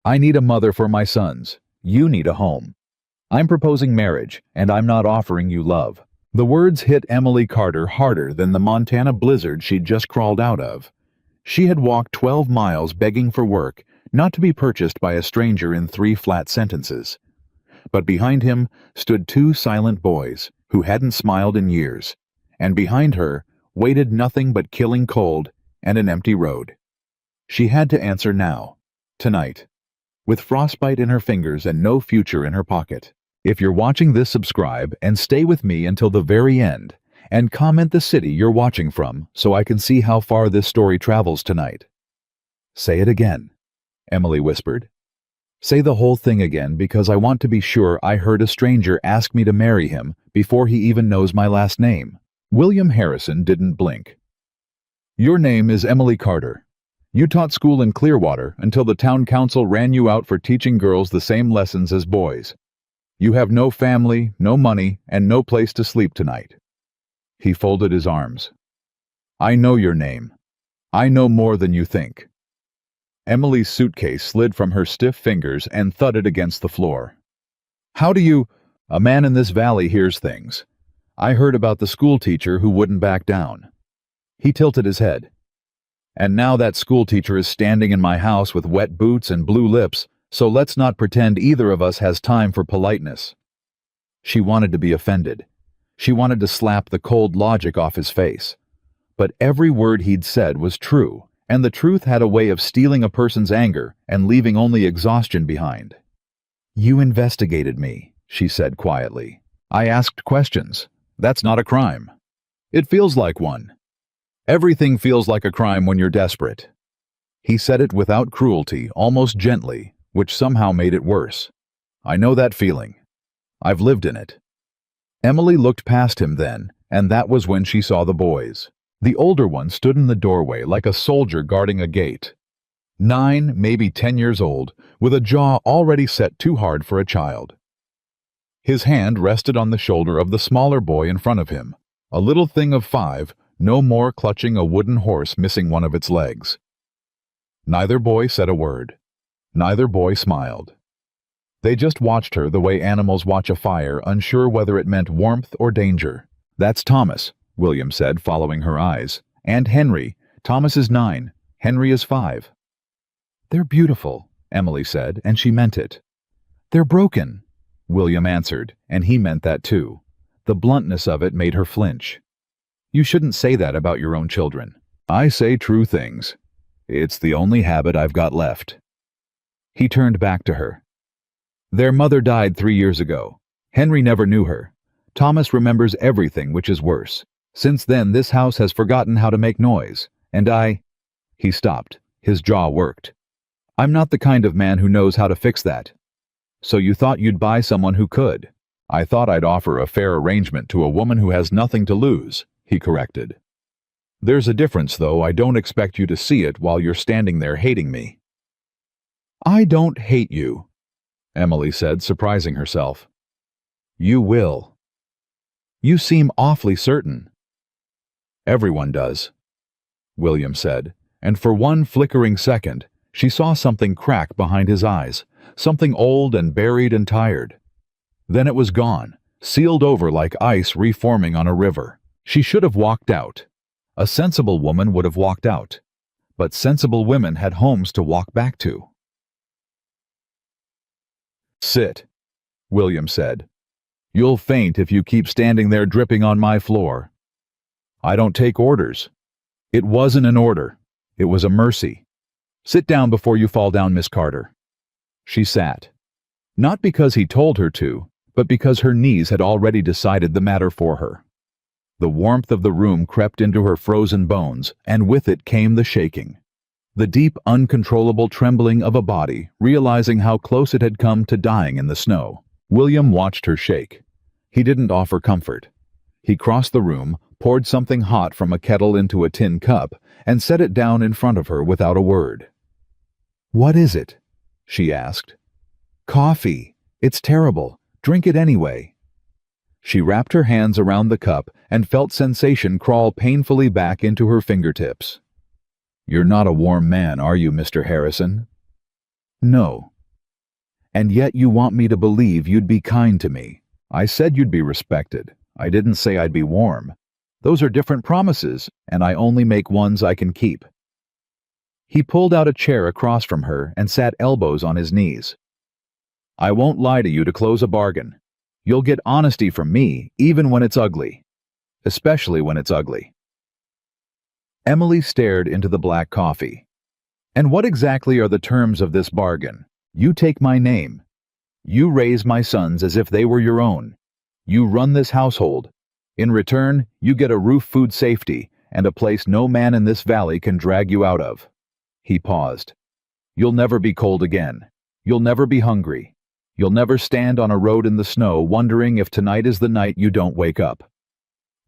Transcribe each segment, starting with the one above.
I need a mother for my sons. You need a home. I'm proposing marriage, and I'm not offering you love." The words hit Emily Carter harder than the Montana blizzard she'd just crawled out of. She had walked 12 miles begging for work, not to be purchased by a stranger in 3 flat sentences. But behind him stood 2 silent boys who hadn't smiled in years, and behind her waited nothing but killing cold and an empty road. She had to answer now, tonight, with frostbite in her fingers and no future in her pocket. If you're watching this, subscribe and stay with me until the very end, and comment the city you're watching from so I can see how far this story travels tonight. "Say it again," Emily whispered. "Say the whole thing again, because I want to be sure I heard a stranger ask me to marry him before he even knows my last name." William Harrison didn't blink. "Your name is Emily Carter. You taught school in Clearwater until the town council ran you out for teaching girls the same lessons as boys. You have no family, no money, and no place to sleep tonight." He folded his arms. "I know your name. I know more than you think." Emily's suitcase slid from her stiff fingers and thudded against the floor. "How do you—" "A man in this valley hears things. I heard about the school teacher who wouldn't back down." He tilted his head. "And now that school teacher is standing in my house with wet boots and blue lips, so let's not pretend either of us has time for politeness." She wanted to be offended. She wanted to slap the cold logic off his face. But every word he'd said was true, and the truth had a way of stealing a person's anger and leaving only exhaustion behind. "You investigated me," she said quietly. "I asked questions. That's not a crime. It feels like one. Everything feels like a crime when you're desperate." He said it without cruelty, almost gently, which somehow made it worse. "I know that feeling. I've lived in it." Emily looked past him then, and that was when she saw the boys. The older one stood in the doorway like a soldier guarding a gate. 9, maybe 10 years old, with a jaw already set too hard for a child. His hand rested on the shoulder of the smaller boy in front of him, a little thing of 5, no more clutching a wooden horse missing one of its legs. Neither boy said a word. Neither boy smiled. They just watched her the way animals watch a fire, unsure whether it meant warmth or danger. "That's Thomas," William said, following her eyes. "And Henry. Thomas is 9. Henry is 5. "They're beautiful," Emily said, and she meant it. "They're broken," William answered, and he meant that too. The bluntness of it made her flinch. "You shouldn't say that about your own children." "I say true things. It's the only habit I've got left." He turned back to her. "Their mother died 3 years ago. Henry never knew her. Thomas remembers everything, which is worse. Since then, this house has forgotten how to make noise, and He stopped. His jaw worked. "I'm not the kind of man who knows how to fix that." "So you thought you'd buy someone who could." "I thought I'd offer a fair arrangement to a woman who has nothing to lose," he corrected. "There's a difference, though. I don't expect you to see it while you're standing there hating me." "I don't hate you," Emily said, surprising herself. "You will." "You seem awfully certain." "Everyone does," William said, and for one flickering second, she saw something crack behind his eyes, something old and buried and tired. Then it was gone, sealed over like ice reforming on a river. She should have walked out. A sensible woman would have walked out. But sensible women had homes to walk back to. "Sit," William said. "You'll faint if you keep standing there dripping on my floor." "I don't take orders." "It wasn't an order. It was a mercy. Sit down before you fall down, Miss Carter." She sat. Not because he told her to, but because her knees had already decided the matter for her. The warmth of the room crept into her frozen bones, and with it came the shaking. The deep, uncontrollable trembling of a body, realizing how close it had come to dying in the snow. William watched her shake. He didn't offer comfort. He crossed the room, poured something hot from a kettle into a tin cup, and set it down in front of her without a word. "What is it?" she asked. "Coffee. It's terrible. Drink it anyway." She wrapped her hands around the cup and felt sensation crawl painfully back into her fingertips. "You're not a warm man, are you, Mr. Harrison?" "No," And yet you want me to believe you'd be kind to me. I said you'd be respected. I didn't say I'd be warm. Those are different promises, and I only make ones I can keep." He pulled out a chair across from her and sat elbows on his knees. "I won't lie to you to close a bargain. You'll get honesty from me, even when it's ugly. Especially when it's ugly." Emily stared into the black coffee. "And what exactly are the terms of this bargain? You take my name. You raise my sons as if they were your own. You run this household. In return, you get a roof, food safety, and a place no man in this valley can drag you out of." He paused. "You'll never be cold again. You'll never be hungry. You'll never stand on a road in the snow wondering if tonight is the night you don't wake up."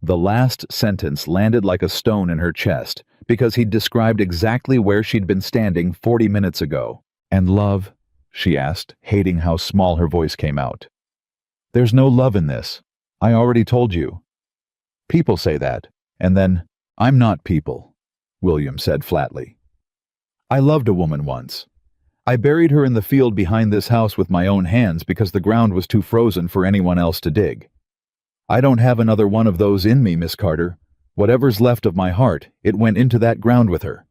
The last sentence landed like a stone in her chest because he'd described exactly where she'd been standing 40 minutes ago. "And love?" she asked, hating how small her voice came out. "There's no love in this. I already told you." "People say that, and then, I'm not people," William said flatly. "I loved a woman once. I buried her in the field behind this house with my own hands because the ground was too frozen for anyone else to dig. I don't have another one of those in me, Miss Carter. Whatever's left of my heart, it went into that ground with her."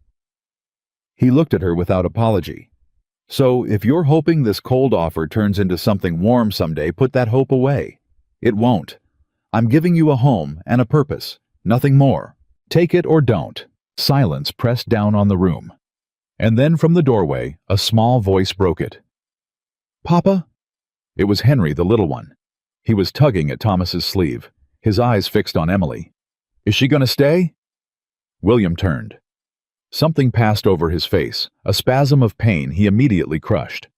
He looked at her without apology. "So, if you're hoping this cold offer turns into something warm someday, put that hope away. It won't. I'm giving you a home and a purpose, nothing more. Take it or don't." Silence pressed down on the room. And then from the doorway, a small voice broke it. "Papa?" It was Henry, the little one. He was tugging at Thomas's sleeve, his eyes fixed on Emily. "Is she going to stay?" William turned. Something passed over his face, a spasm of pain he immediately crushed.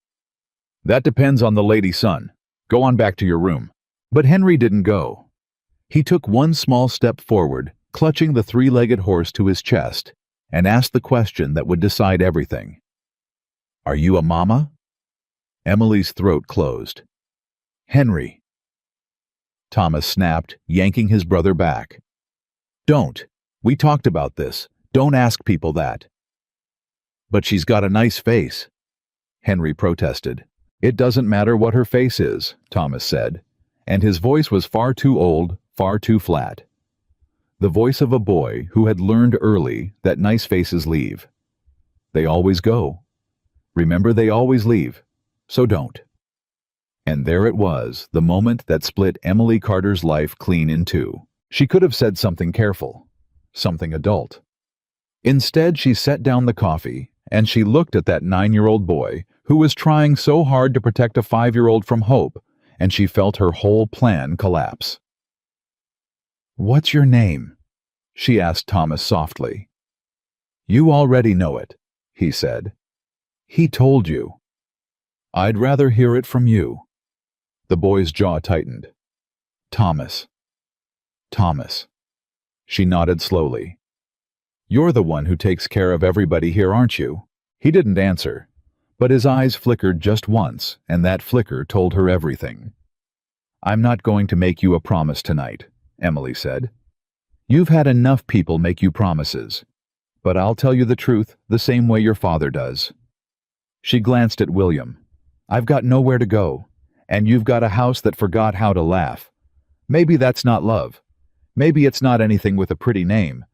"That depends on the lady, son. Go on back to your room." But Henry didn't go. He took one small step forward, clutching the three-legged horse to his chest, and asked the question that would decide everything. "Are you a mama?" Emily's throat closed. "Henry." Thomas snapped, yanking his brother back. "Don't. We talked about this. Don't ask people that." "But she's got a nice face," Henry protested. "It doesn't matter what her face is," Thomas said, and his voice was far too old, far too flat. The voice of a boy who had learned early that nice faces leave. They always go. Remember, they always leave. So don't. And there it was, the moment that split Emily Carter's life clean in two. She could have said something careful, something adult. Instead, she set down the coffee, and she looked at that 9-year-old boy who was trying so hard to protect a 5-year-old from hope, and she felt her whole plan collapse. "What's your name?" she asked Thomas softly. "You already know it," he said. "He told you." "I'd rather hear it from you." The boy's jaw tightened. "Thomas. Thomas." She nodded slowly. "You're the one who takes care of everybody here, aren't you?" He didn't answer, but his eyes flickered just once, and that flicker told her everything. "I'm not going to make you a promise tonight," Emily said. "You've had enough people make you promises. But I'll tell you the truth the same way your father does." She glanced at William. "I've got nowhere to go, and you've got a house that forgot how to laugh. Maybe that's not love. Maybe it's not anything with a pretty name,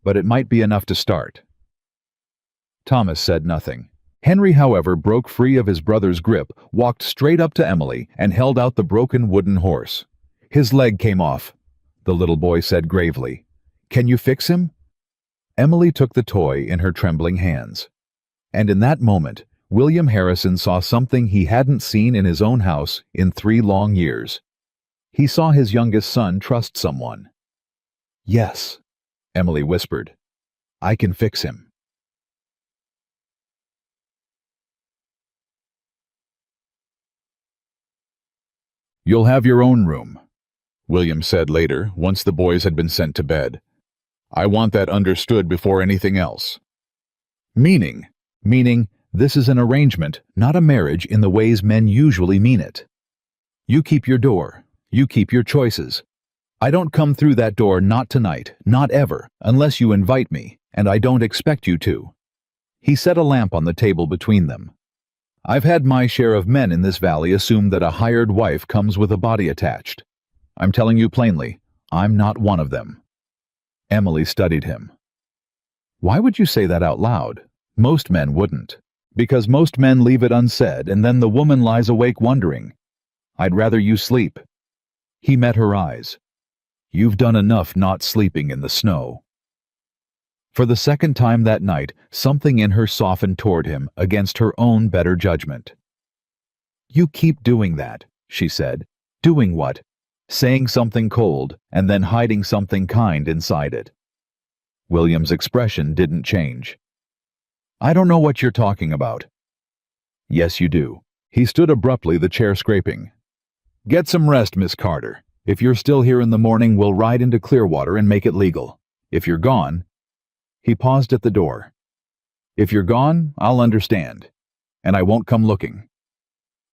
but it might be enough to start." Thomas said nothing. Henry, however, broke free of his brother's grip, walked straight up to Emily, and held out the broken wooden horse. "His leg came off," the little boy said gravely. "Can you fix him?" Emily took the toy in her trembling hands. And in that moment, William Harrison saw something he hadn't seen in his own house in 3 long years. He saw his youngest son trust someone. "Yes," Emily whispered. "I can fix him." "You'll have your own room," William said later, once the boys had been sent to bed. "I want that understood before anything else." Meaning this is an arrangement, not a marriage in the ways men usually mean it. You keep your door. You keep your choices. I don't come through that door, not tonight, not ever, unless you invite me, and I don't expect you to. He set a lamp on the table between them. I've had my share of men in this valley assume that a hired wife comes with a body attached. I'm telling you plainly, I'm not one of them." Emily studied him. "Why would you say that out loud? Most men wouldn't. Because most men leave it unsaid, and then the woman lies awake wondering. I'd rather you sleep." He met her eyes. "You've done enough not sleeping in the snow." For the second time that night, something in her softened toward him against her own better judgment. "You keep doing that," she said. "Doing what? Saying something cold, and then hiding something kind inside it." William's expression didn't change. "I don't know what you're talking about." "Yes, you do." He stood abruptly, the chair scraping. "Get some rest, Miss Carter. If you're still here in the morning, we'll ride into Clearwater and make it legal. If you're gone—" He paused at the door. "If you're gone, I'll understand. And I won't come looking."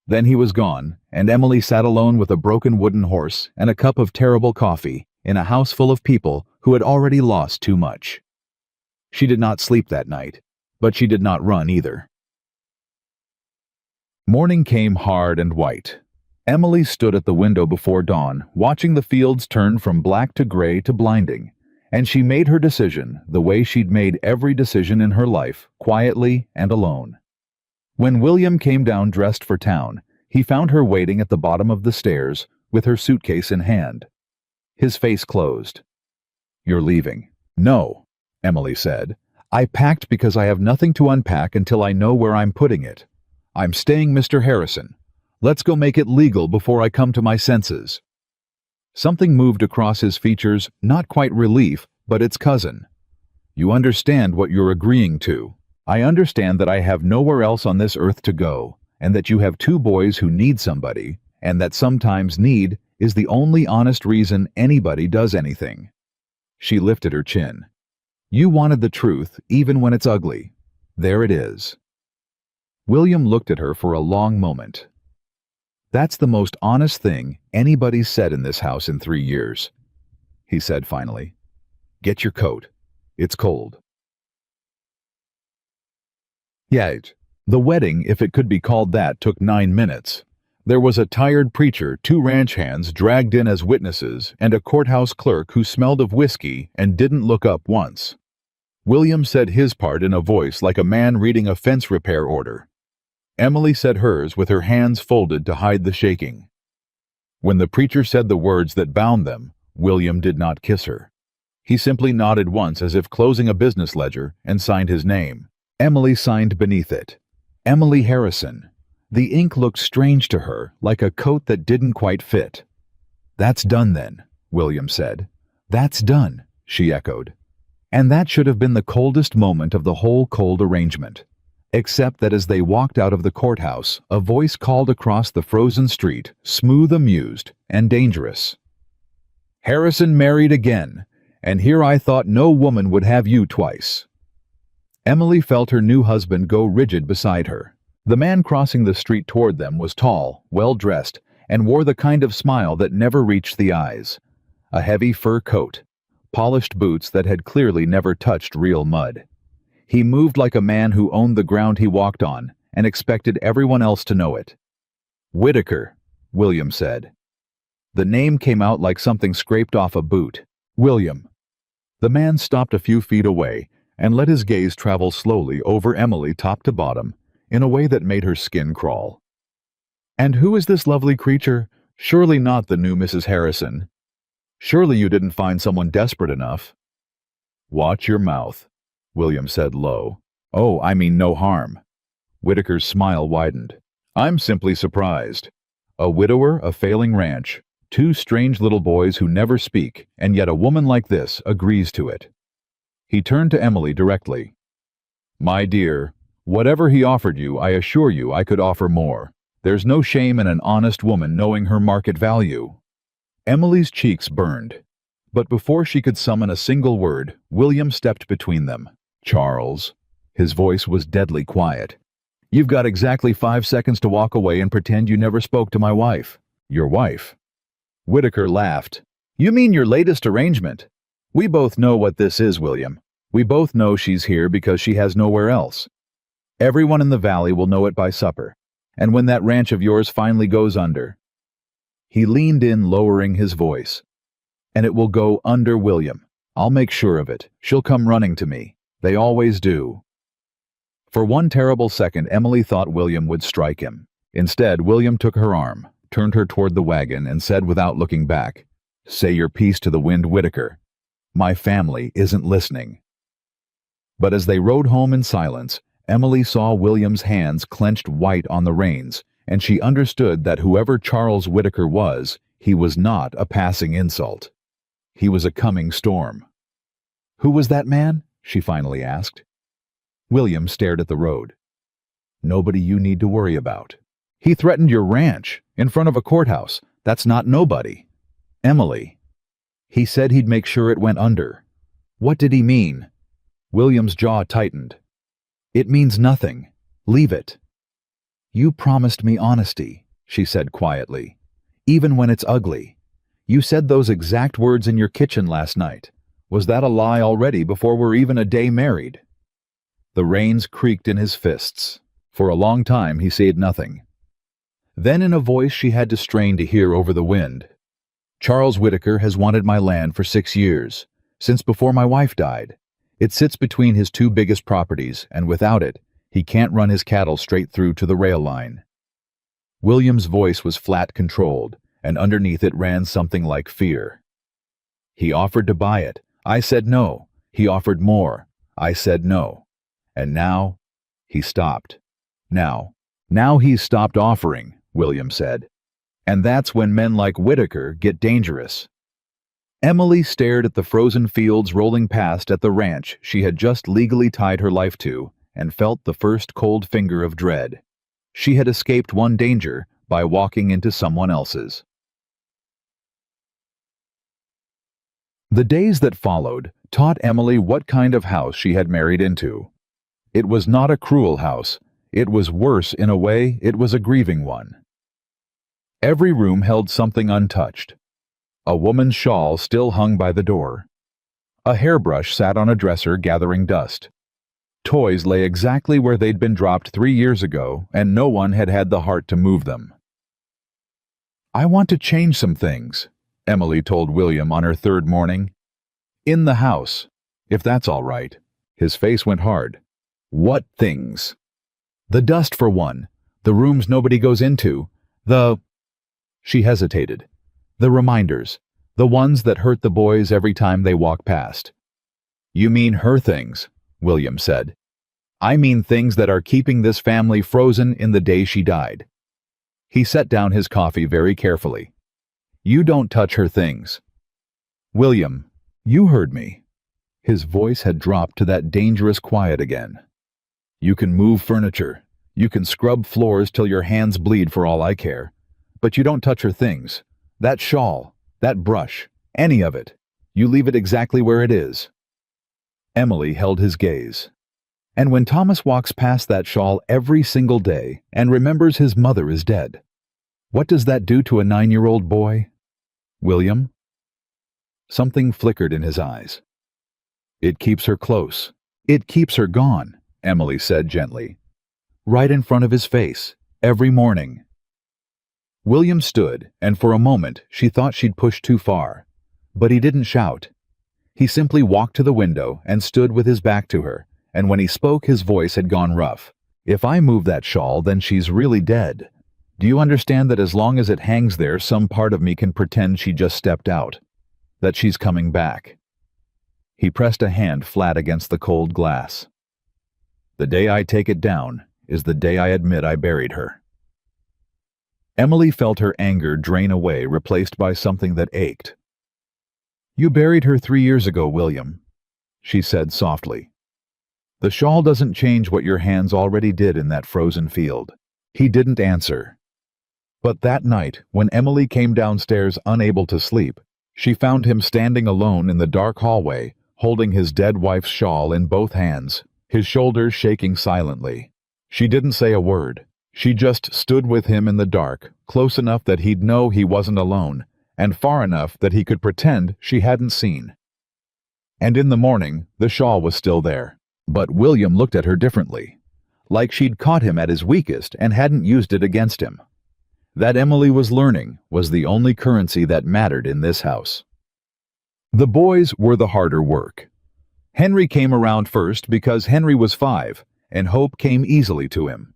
Then he was gone, and Emily sat alone with a broken wooden horse and a cup of terrible coffee in a house full of people who had already lost too much. She did not sleep that night, but she did not run either. Morning came hard and white. Emily stood at the window before dawn, watching the fields turn from black to gray to blinding, and she made her decision the way she'd made every decision in her life, quietly and alone. When William came down dressed for town, he found her waiting at the bottom of the stairs with her suitcase in hand. His face closed. "You're leaving." "No," Emily said. "I packed because I have nothing to unpack until I know where I'm putting it. I'm staying, Mr. Harrison. Let's go make it legal before I come to my senses." Something moved across his features, not quite relief, but its cousin. "You understand what you're agreeing to. I understand that I have nowhere else on this earth to go, and that you have two boys who need somebody, and that sometimes need is the only honest reason anybody does anything." She lifted her chin. "You wanted the truth, even when it's ugly. There it is." William looked at her for a long moment. "That's the most honest thing anybody's said in this house in 3 years," he said finally. "Get your coat. It's cold." Yet, the wedding, if it could be called that, took 9 minutes. There was a tired preacher, 2 ranch hands dragged in as witnesses, and a courthouse clerk who smelled of whiskey and didn't look up once. William said his part in a voice like a man reading a fence repair order. Emily said hers with her hands folded to hide the shaking. When the preacher said the words that bound them, William did not kiss her. He simply nodded once as if closing a business ledger and signed his name. Emily signed beneath it. Emily Harrison. The ink looked strange to her, like a coat that didn't quite fit. "That's done then," William said. "That's done," she echoed. And that should have been the coldest moment of the whole cold arrangement. Except that as they walked out of the courthouse, a voice called across the frozen street, smooth, amused, and dangerous. "Harrison married again, and here I thought no woman would have you twice." Emily felt her new husband go rigid beside her. The man crossing the street toward them was tall, well-dressed, and wore the kind of smile that never reached the eyes. A heavy fur coat, polished boots that had clearly never touched real mud. He moved like a man who owned the ground he walked on and expected everyone else to know it. "Whitaker," William said. The name came out like something scraped off a boot. "William." The man stopped a few feet away and let his gaze travel slowly over Emily top to bottom in a way that made her skin crawl. "And who is this lovely creature? Surely not the new Mrs. Harrison. Surely you didn't find someone desperate enough." "Watch your mouth," William said low. "Oh, I mean no harm." Whitaker's smile widened. "I'm simply surprised. A widower, a failing ranch, 2 strange little boys who never speak, and yet a woman like this agrees to it." He turned to Emily directly. "My dear, whatever he offered you, I assure you I could offer more. There's no shame in an honest woman knowing her market value." Emily's cheeks burned. But before she could summon a single word, William stepped between them. "Charles." His voice was deadly quiet. "You've got exactly 5 seconds to walk away and pretend you never spoke to my wife." "Your wife?" Whitaker laughed. "You mean your latest arrangement? We both know what this is, William. We both know she's here because she has nowhere else. Everyone in the valley will know it by supper. And when that ranch of yours finally goes under." He leaned in, lowering his voice. "And it will go under, William. I'll make sure of it. She'll come running to me. They always do." For one terrible second, Emily thought William would strike him. Instead, William took her arm, turned her toward the wagon, and said without looking back, "Say your piece to the wind, Whitaker. My family isn't listening." But as they rode home in silence, Emily saw William's hands clenched white on the reins, and she understood that whoever Charles Whitaker was, he was not a passing insult. He was a coming storm. "Who was that man?" she finally asked. William stared at the road. "Nobody you need to worry about. He threatened your ranch, in front of a courthouse. That's not nobody." "Emily." "He said he'd make sure it went under." "What did he mean?" William's jaw tightened. "It means nothing. Leave it." "You promised me honesty," she said quietly. "Even when it's ugly. You said those exact words in your kitchen last night. Was that a lie already before we're even a day married?" The reins creaked in his fists. For a long time he said nothing. Then in a voice she had to strain to hear over the wind, "Charles Whitaker has wanted my land for 6 years, since before my wife died. It sits between his 2 biggest properties, and without it, he can't run his cattle straight through to the rail line." William's voice was flat, controlled, and underneath it ran something like fear. "He offered to buy it. I said no. He offered more. I said no. And now," he stopped. Now he's stopped offering," William said. "And that's when men like Whitaker get dangerous." Emily stared at the frozen fields rolling past at the ranch she had just legally tied her life to, and felt the first cold finger of dread. She had escaped one danger by walking into someone else's. The days that followed taught Emily what kind of house she had married into. It was not a cruel house. It was worse in a way. It was a grieving one. Every room held something untouched. A woman's shawl still hung by the door. A hairbrush sat on a dresser gathering dust. Toys lay exactly where they'd been dropped 3 years ago, and no one had had the heart to move them. "I want to change some things," Emily told William on her 3rd morning. "In the house, if that's all right." His face went hard. "What things?" "The dust, for one. The rooms nobody goes into. She hesitated. "The reminders. The ones that hurt the boys every time they walk past." "You mean her things," William said. "I mean things that are keeping this family frozen in the day she died." He set down his coffee very carefully. "You don't touch her things." "William, you heard me." His voice had dropped to that dangerous quiet again. "You can move furniture. You can scrub floors till your hands bleed for all I care. But you don't touch her things. That shawl, that brush, any of it. You leave it exactly where it is." Emily held his gaze. "And when Thomas walks past that shawl every single day and remembers his mother is dead, what does that do to a 9-year-old boy? William?" Something flickered in his eyes. "It keeps her close. It keeps her gone," Emily said gently. "Right in front of his face, every morning." William stood, and for a moment she thought she'd pushed too far. But he didn't shout. He simply walked to the window and stood with his back to her, and when he spoke his voice had gone rough. "If I move that shawl, then she's really dead. Do you understand that as long as it hangs there, some part of me can pretend she just stepped out? That she's coming back?" He pressed a hand flat against the cold glass. "The day I take it down is the day I admit I buried her." Emily felt her anger drain away, replaced by something that ached. "You buried her 3 years ago, William," she said softly. "The shawl doesn't change what your hands already did in that frozen field." He didn't answer. But that night, when Emily came downstairs unable to sleep, she found him standing alone in the dark hallway, holding his dead wife's shawl in both hands, his shoulders shaking silently. She didn't say a word. She just stood with him in the dark, close enough that he'd know he wasn't alone, and far enough that he could pretend she hadn't seen. And in the morning, the shawl was still there. But William looked at her differently. like she'd caught him at his weakest and hadn't used it against him. That Emily was learning was the only currency that mattered in this house. The boys were the harder work. Henry came around first because Henry was 5, and hope came easily to him.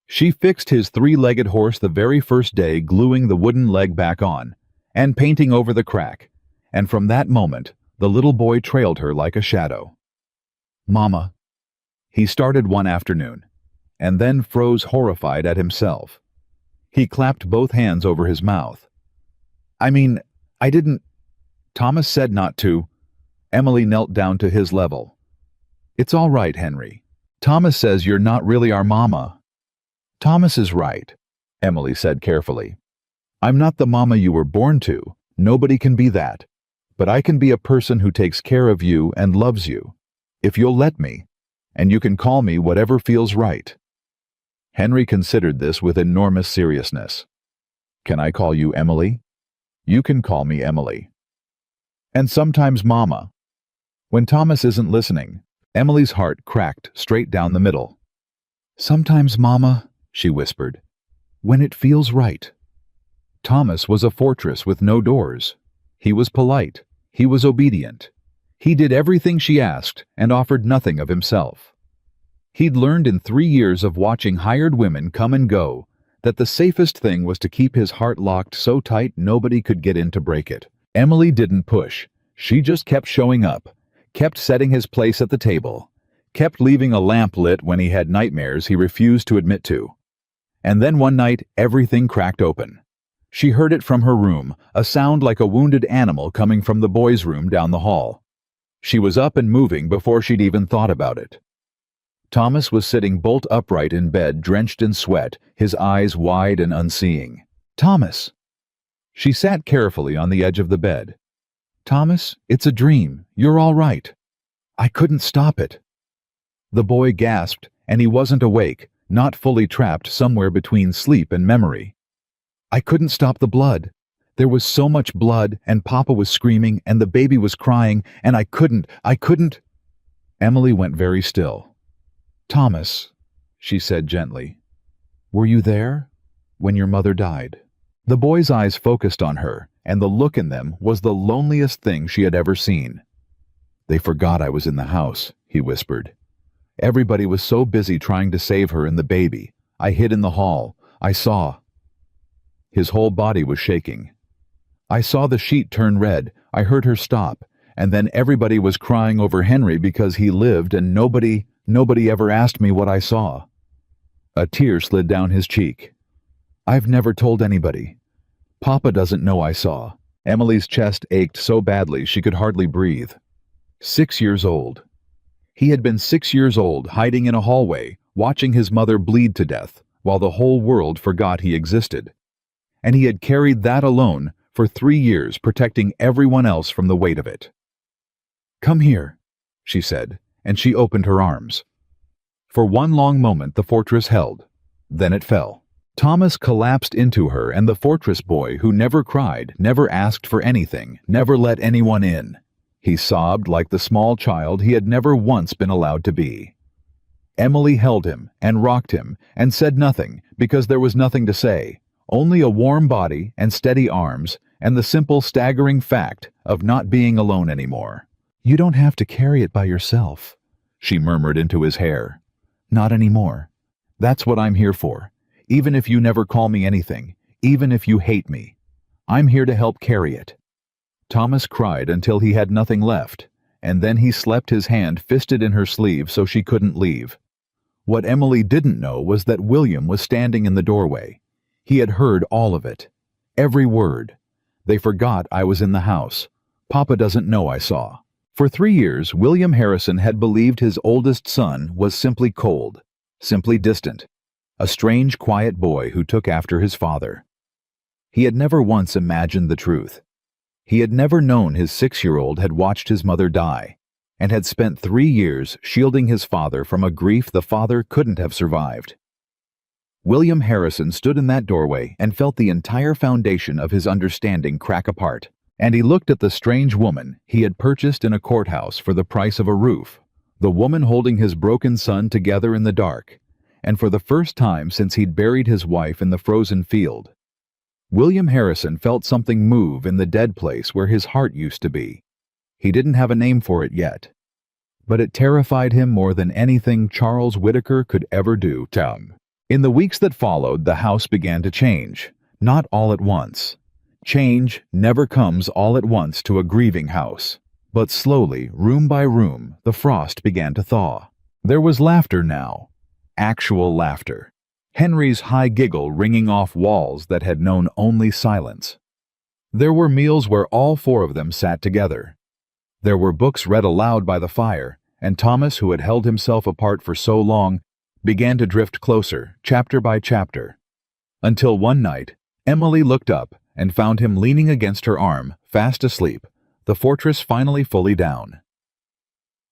She fixed his 3-legged horse the very first day, gluing the wooden leg back on, and painting over the crack, and from that moment, the little boy trailed her like a shadow. "Mama," he started one afternoon, and then froze horrified at himself. He clapped both hands over his mouth. I didn't. Thomas said not to. Emily knelt down to his level. "It's all right, Henry. Thomas says you're not really our mama." "Thomas is right," Emily said carefully. "I'm not the mama you were born to. Nobody can be that. But I can be a person who takes care of you and loves you, if you'll let me, and you can call me whatever feels right." Henry considered this with enormous seriousness. "Can I call you Emily?" "You can call me Emily." "And sometimes Mama." When Thomas isn't listening, Emily's heart cracked straight down the middle. "Sometimes Mama," she whispered, "when it feels right." Thomas was a fortress with no doors. He was polite. He was obedient. He did everything she asked and offered nothing of himself. He'd learned in 3 years of watching hired women come and go that the safest thing was to keep his heart locked so tight nobody could get in to break it. Emily didn't push. She just kept showing up, kept setting his place at the table, kept leaving a lamp lit when he had nightmares he refused to admit to. And then one night, everything cracked open. She heard it from her room, a sound like a wounded animal coming from the boys' room down the hall. She was up and moving before she'd even thought about it. Thomas was sitting bolt upright in bed, drenched in sweat, his eyes wide and unseeing. "Thomas!" She sat carefully on the edge of the bed. "Thomas, it's a dream. You're all right." "I couldn't stop it." The boy gasped, and he wasn't awake, not fully trapped somewhere between sleep and memory. "I couldn't stop the blood. There was so much blood, and Papa was screaming, and the baby was crying, and I couldn't. Emily went very still. "Thomas," she said gently, "were you there when your mother died?" The boy's eyes focused on her, and the look in them was the loneliest thing she had ever seen. "They forgot I was in the house," he whispered. "Everybody was so busy trying to save her and the baby. I hid in the hall. I saw." His whole body was shaking. "I saw the sheet turn red. I heard her stop. And then everybody was crying over Henry because he lived, and nobody ever asked me what I saw." A tear slid down his cheek. "I've never told anybody. Papa doesn't know I saw." Emily's chest ached so badly she could hardly breathe. 6 years old. He had been 6 years old, hiding in a hallway, watching his mother bleed to death, while the whole world forgot he existed. And he had carried that alone for 3 years, protecting everyone else from the weight of it. "Come here," she said, and she opened her arms. For one long moment the fortress held. Then it fell. Thomas collapsed into her, and the fortress boy, who never cried, never asked for anything, never let anyone in. He sobbed like the small child he had never once been allowed to be. Emily held him and rocked him and said nothing because there was nothing to say, only a warm body and steady arms and the simple staggering fact of not being alone anymore. "You don't have to carry it by yourself," she murmured into his hair. "Not anymore. That's what I'm here for. Even if you never call me anything, even if you hate me, I'm here to help carry it." Thomas cried until he had nothing left, and then he slept, his hand fisted in her sleeve so she couldn't leave. What Emily didn't know was that William was standing in the doorway. He had heard all of it. Every word. "They forgot I was in the house. Papa doesn't know I saw." For 3 years, William Harrison had believed his oldest son was simply cold, simply distant, a strange, quiet boy who took after his father. He had never once imagined the truth. He had never known his 6-year-old had watched his mother die, and had spent 3 years shielding his father from a grief the father couldn't have survived. William Harrison stood in that doorway and felt the entire foundation of his understanding crack apart. And he looked at the strange woman he had purchased in a courthouse for the price of a roof, the woman holding his broken son together in the dark, and for the first time since he'd buried his wife in the frozen field. William Harrison felt something move in the dead place where his heart used to be. He didn't have a name for it yet, but it terrified him more than anything Charles Whittaker could ever do. In the weeks that followed, the house began to change, not all at once. Change never comes all at once to a grieving house, but slowly, room by room, the frost began to thaw. There was laughter now, actual laughter. Henry's high giggle ringing off walls that had known only silence. There were meals where all four of them sat together. There were books read aloud by the fire, and Thomas, who had held himself apart for so long, began to drift closer, chapter by chapter. Until one night, Emily looked up and found him leaning against her arm, fast asleep, the fortress finally fully down.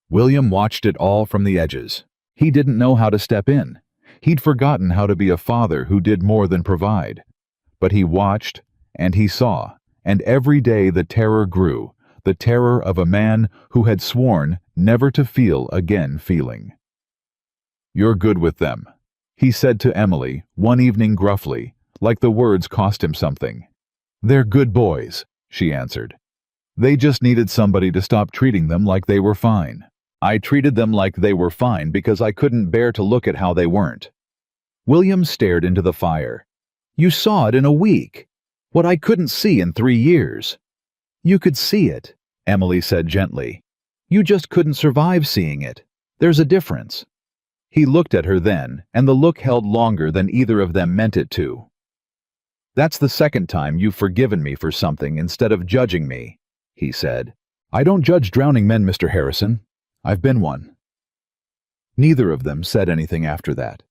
William watched it all from the edges. He didn't know how to step in. He'd forgotten how to be a father who did more than provide. But he watched, and he saw, and every day the terror grew, the terror of a man who had sworn never to feel again feeling. "You're good with them," he said to Emily one evening gruffly, like the words cost him something. "They're good boys," she answered. "They just needed somebody to stop treating them like they were fine. I treated them like they were fine because I couldn't bear to look at how they weren't." William stared into the fire. "You saw it in a week. What I couldn't see in 3 years." "You could see it," Emily said gently. "You just couldn't survive seeing it. There's a difference." He looked at her then, and the look held longer than either of them meant it to. "That's the second time you've forgiven me for something instead of judging me," he said. "I don't judge drowning men, Mr. Harrison. I've been one." Neither of them said anything after that,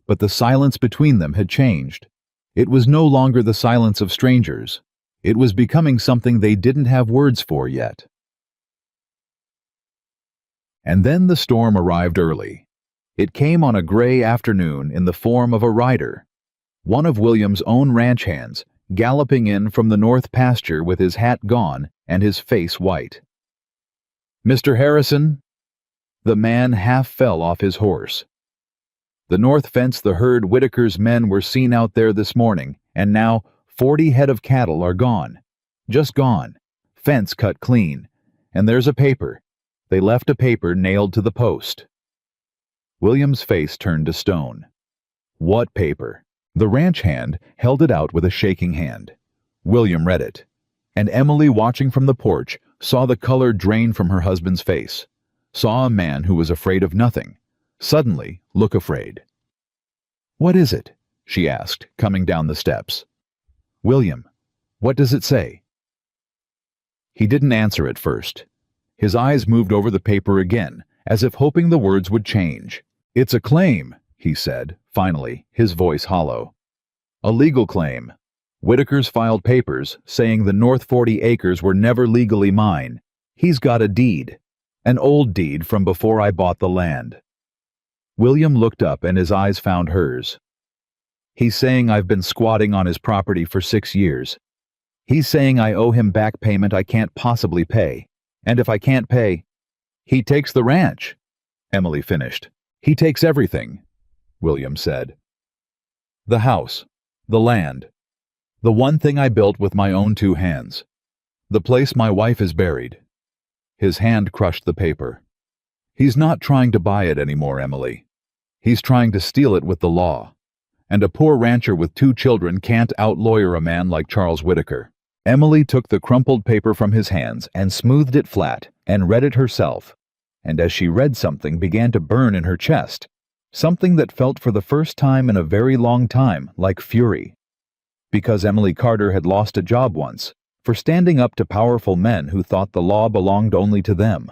but the silence between them had changed. It was no longer the silence of strangers. It was becoming something they didn't have words for yet. And then the storm arrived early. It came on a gray afternoon in the form of a rider, one of William's own ranch hands, galloping in from the north pasture with his hat gone and his face white. "Mr. Harrison?" The man half fell off his horse. The north fence the herd Whittaker's men were seen out there this morning, and now 40 head of cattle are gone. Just gone. Fence cut clean. And there's a paper. They left a paper nailed to the post. William's face turned to stone. What paper? The ranch hand held it out with a shaking hand. William read it, and Emily, watching from the porch, saw the color drain from her husband's face, saw a man who was afraid of nothing, suddenly look afraid. "What is it?" she asked, coming down the steps. "William, what does it say?" He didn't answer at first. His eyes moved over the paper again, as if hoping the words would change. "It's a claim," he said, finally, his voice hollow. "A legal claim. Whittaker's filed papers saying the North 40 acres were never legally mine. He's got a deed. An old deed from before I bought the land." William looked up and his eyes found hers. "He's saying I've been squatting on his property for 6 years. He's saying I owe him back payment I can't possibly pay. And if I can't pay, he takes the ranch," Emily finished. "He takes everything," William said. "The house, the land, the one thing I built with my own 2 hands, the place my wife is buried." His hand crushed the paper. "He's not trying to buy it anymore, Emily. He's trying to steal it with the law. And a poor rancher with 2 children can't outlawyer a man like Charles Whittaker." Emily took the crumpled paper from his hands and smoothed it flat and read it herself, and as she read something began to burn in her chest, something that felt for the first time in a very long time like fury. Because Emily Carter had lost a job once, for standing up to powerful men who thought the law belonged only to them.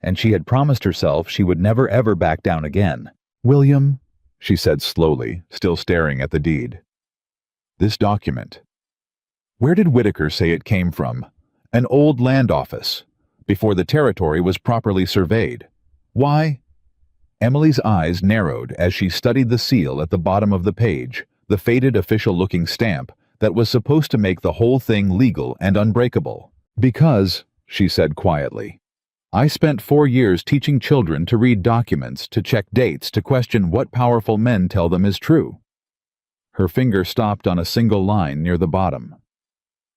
And she had promised herself she would never ever back down again. "William," she said slowly, still staring at the deed. "This document. Where did Whittaker say it came from? An old land office, before the territory was properly surveyed. Why?" Emily's eyes narrowed as she studied the seal at the bottom of the page, the faded official-looking stamp that was supposed to make the whole thing legal and unbreakable. "Because," she said quietly, I spent 4 years teaching children to read documents, to check dates, to question what powerful men tell them is true. Her finger stopped on a single line near the bottom.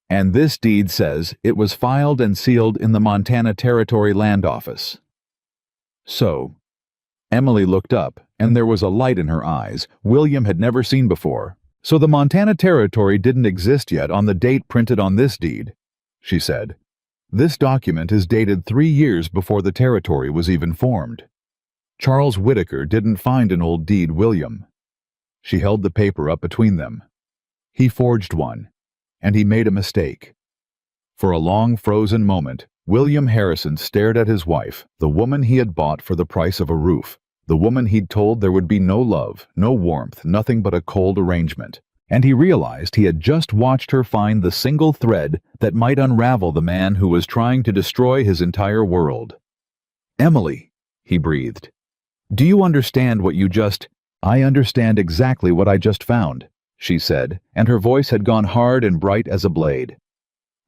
And this deed says it was filed and sealed in the Montana Territory Land Office. So, Emily looked up, and there was a light in her eyes William had never seen before. So the Montana Territory didn't exist yet on the date printed on this deed, she said. This document is dated 3 years before the territory was even formed. Charles Whitaker didn't find an old deed, William. She held the paper up between them. He forged one, and he made a mistake. For a long frozen moment, William Harrison stared at his wife, the woman he had bought for the price of a roof, the woman he'd told there would be no love, no warmth, nothing but a cold arrangement. And he realized he had just watched her find the single thread that might unravel the man who was trying to destroy his entire world. "Emily," he breathed, "do you understand what you just—" "I understand exactly what I just found," she said, and her voice had gone hard and bright as a blade.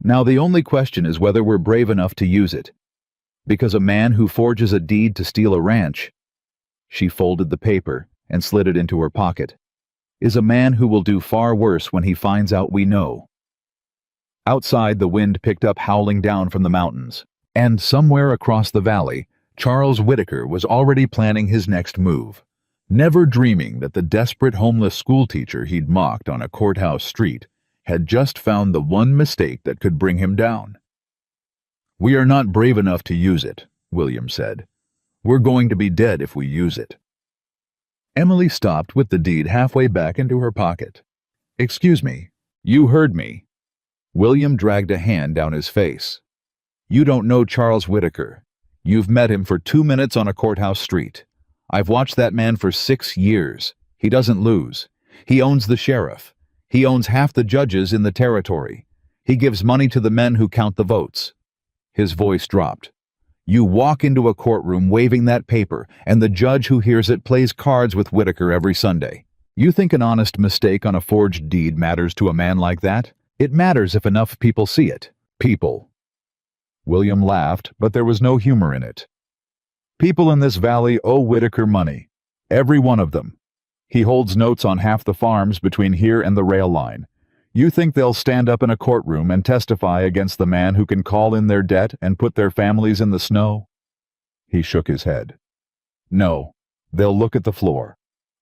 "Now the only question is whether we're brave enough to use it. Because a man who forges a deed to steal a ranch—" She folded the paper and slid it into her pocket. "Is a man who will do far worse when he finds out we know." Outside, the wind picked up, howling down from the mountains, and somewhere across the valley, Charles Whitaker was already planning his next move, never dreaming that the desperate homeless schoolteacher he'd mocked on a courthouse street had just found the one mistake that could bring him down. "We are not brave enough to use it," William said. "We're going to be dead if we use it." Emily stopped with the deed halfway back into her pocket. "Excuse me, you heard me." William dragged a hand down his face. "You don't know Charles Whitaker. You've met him for 2 minutes on a courthouse street. I've watched that man for 6 years. He doesn't lose. He owns the sheriff. He owns half the judges in the territory. He gives money to the men who count the votes." His voice dropped. "You walk into a courtroom waving that paper, and the judge who hears it plays cards with Whitaker every Sunday. You think an honest mistake on a forged deed matters to a man like that? It matters if enough people see it. People." William laughed, but there was no humor in it. "People in this valley owe Whitaker money. Every one of them. He holds notes on half the farms between here and the rail line. You think they'll stand up in a courtroom and testify against the man who can call in their debt and put their families in the snow?" He shook his head. "No, they'll look at the floor.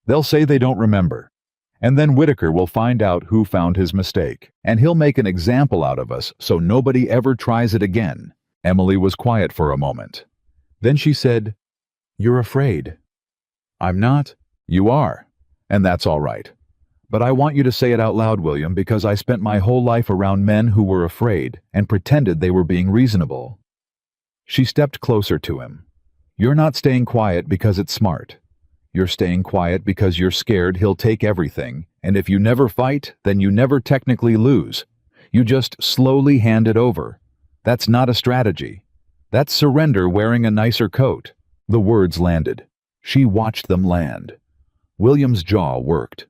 They'll say they don't remember. And then Whitaker will find out who found his mistake, and he'll make an example out of us so nobody ever tries it again." Emily was quiet for a moment. Then she said, "You're afraid." "I'm not." "You are, and that's all right. But I want you to say it out loud, William, because I spent my whole life around men who were afraid and pretended they were being reasonable." She stepped closer to him. "You're not staying quiet because it's smart. You're staying quiet because you're scared he'll take everything, and if you never fight, then you never technically lose. You just slowly hand it over. That's not a strategy. That's surrender wearing a nicer coat." The words landed. She watched them land. William's jaw worked.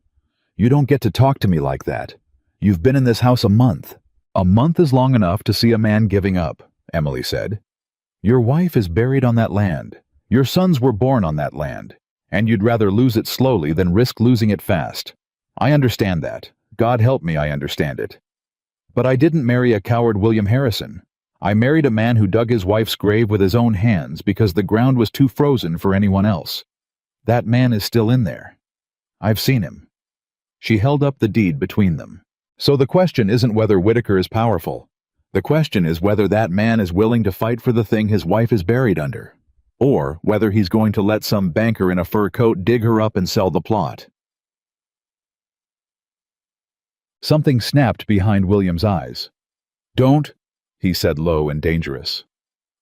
"You don't get to talk to me like that. You've been in this house a month." "A month is long enough to see a man giving up," Emily said. "Your wife is buried on that land. Your sons were born on that land. And you'd rather lose it slowly than risk losing it fast. I understand that. God help me, I understand it. But I didn't marry a coward William Harrison. I married a man who dug his wife's grave with his own hands because the ground was too frozen for anyone else. That man is still in there. I've seen him." She held up the deed between them. "So the question isn't whether Whitaker is powerful. The question is whether that man is willing to fight for the thing his wife is buried under. Or whether he's going to let some banker in a fur coat dig her up and sell the plot." Something snapped behind William's eyes. "Don't," he said low and dangerous.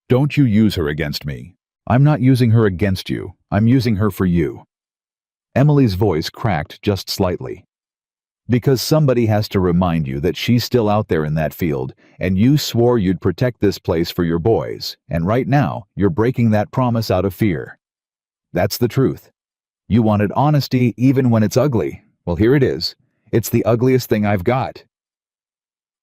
"Don't you use her against me. I'm not using her against you. I'm using her for you." Emily's voice cracked just slightly. "Because somebody has to remind you that she's still out there in that field, and you swore you'd protect this place for your boys, and right now you're breaking that promise out of fear. That's the truth. You wanted honesty even when it's ugly. Well, here it is. It's the ugliest thing I've got."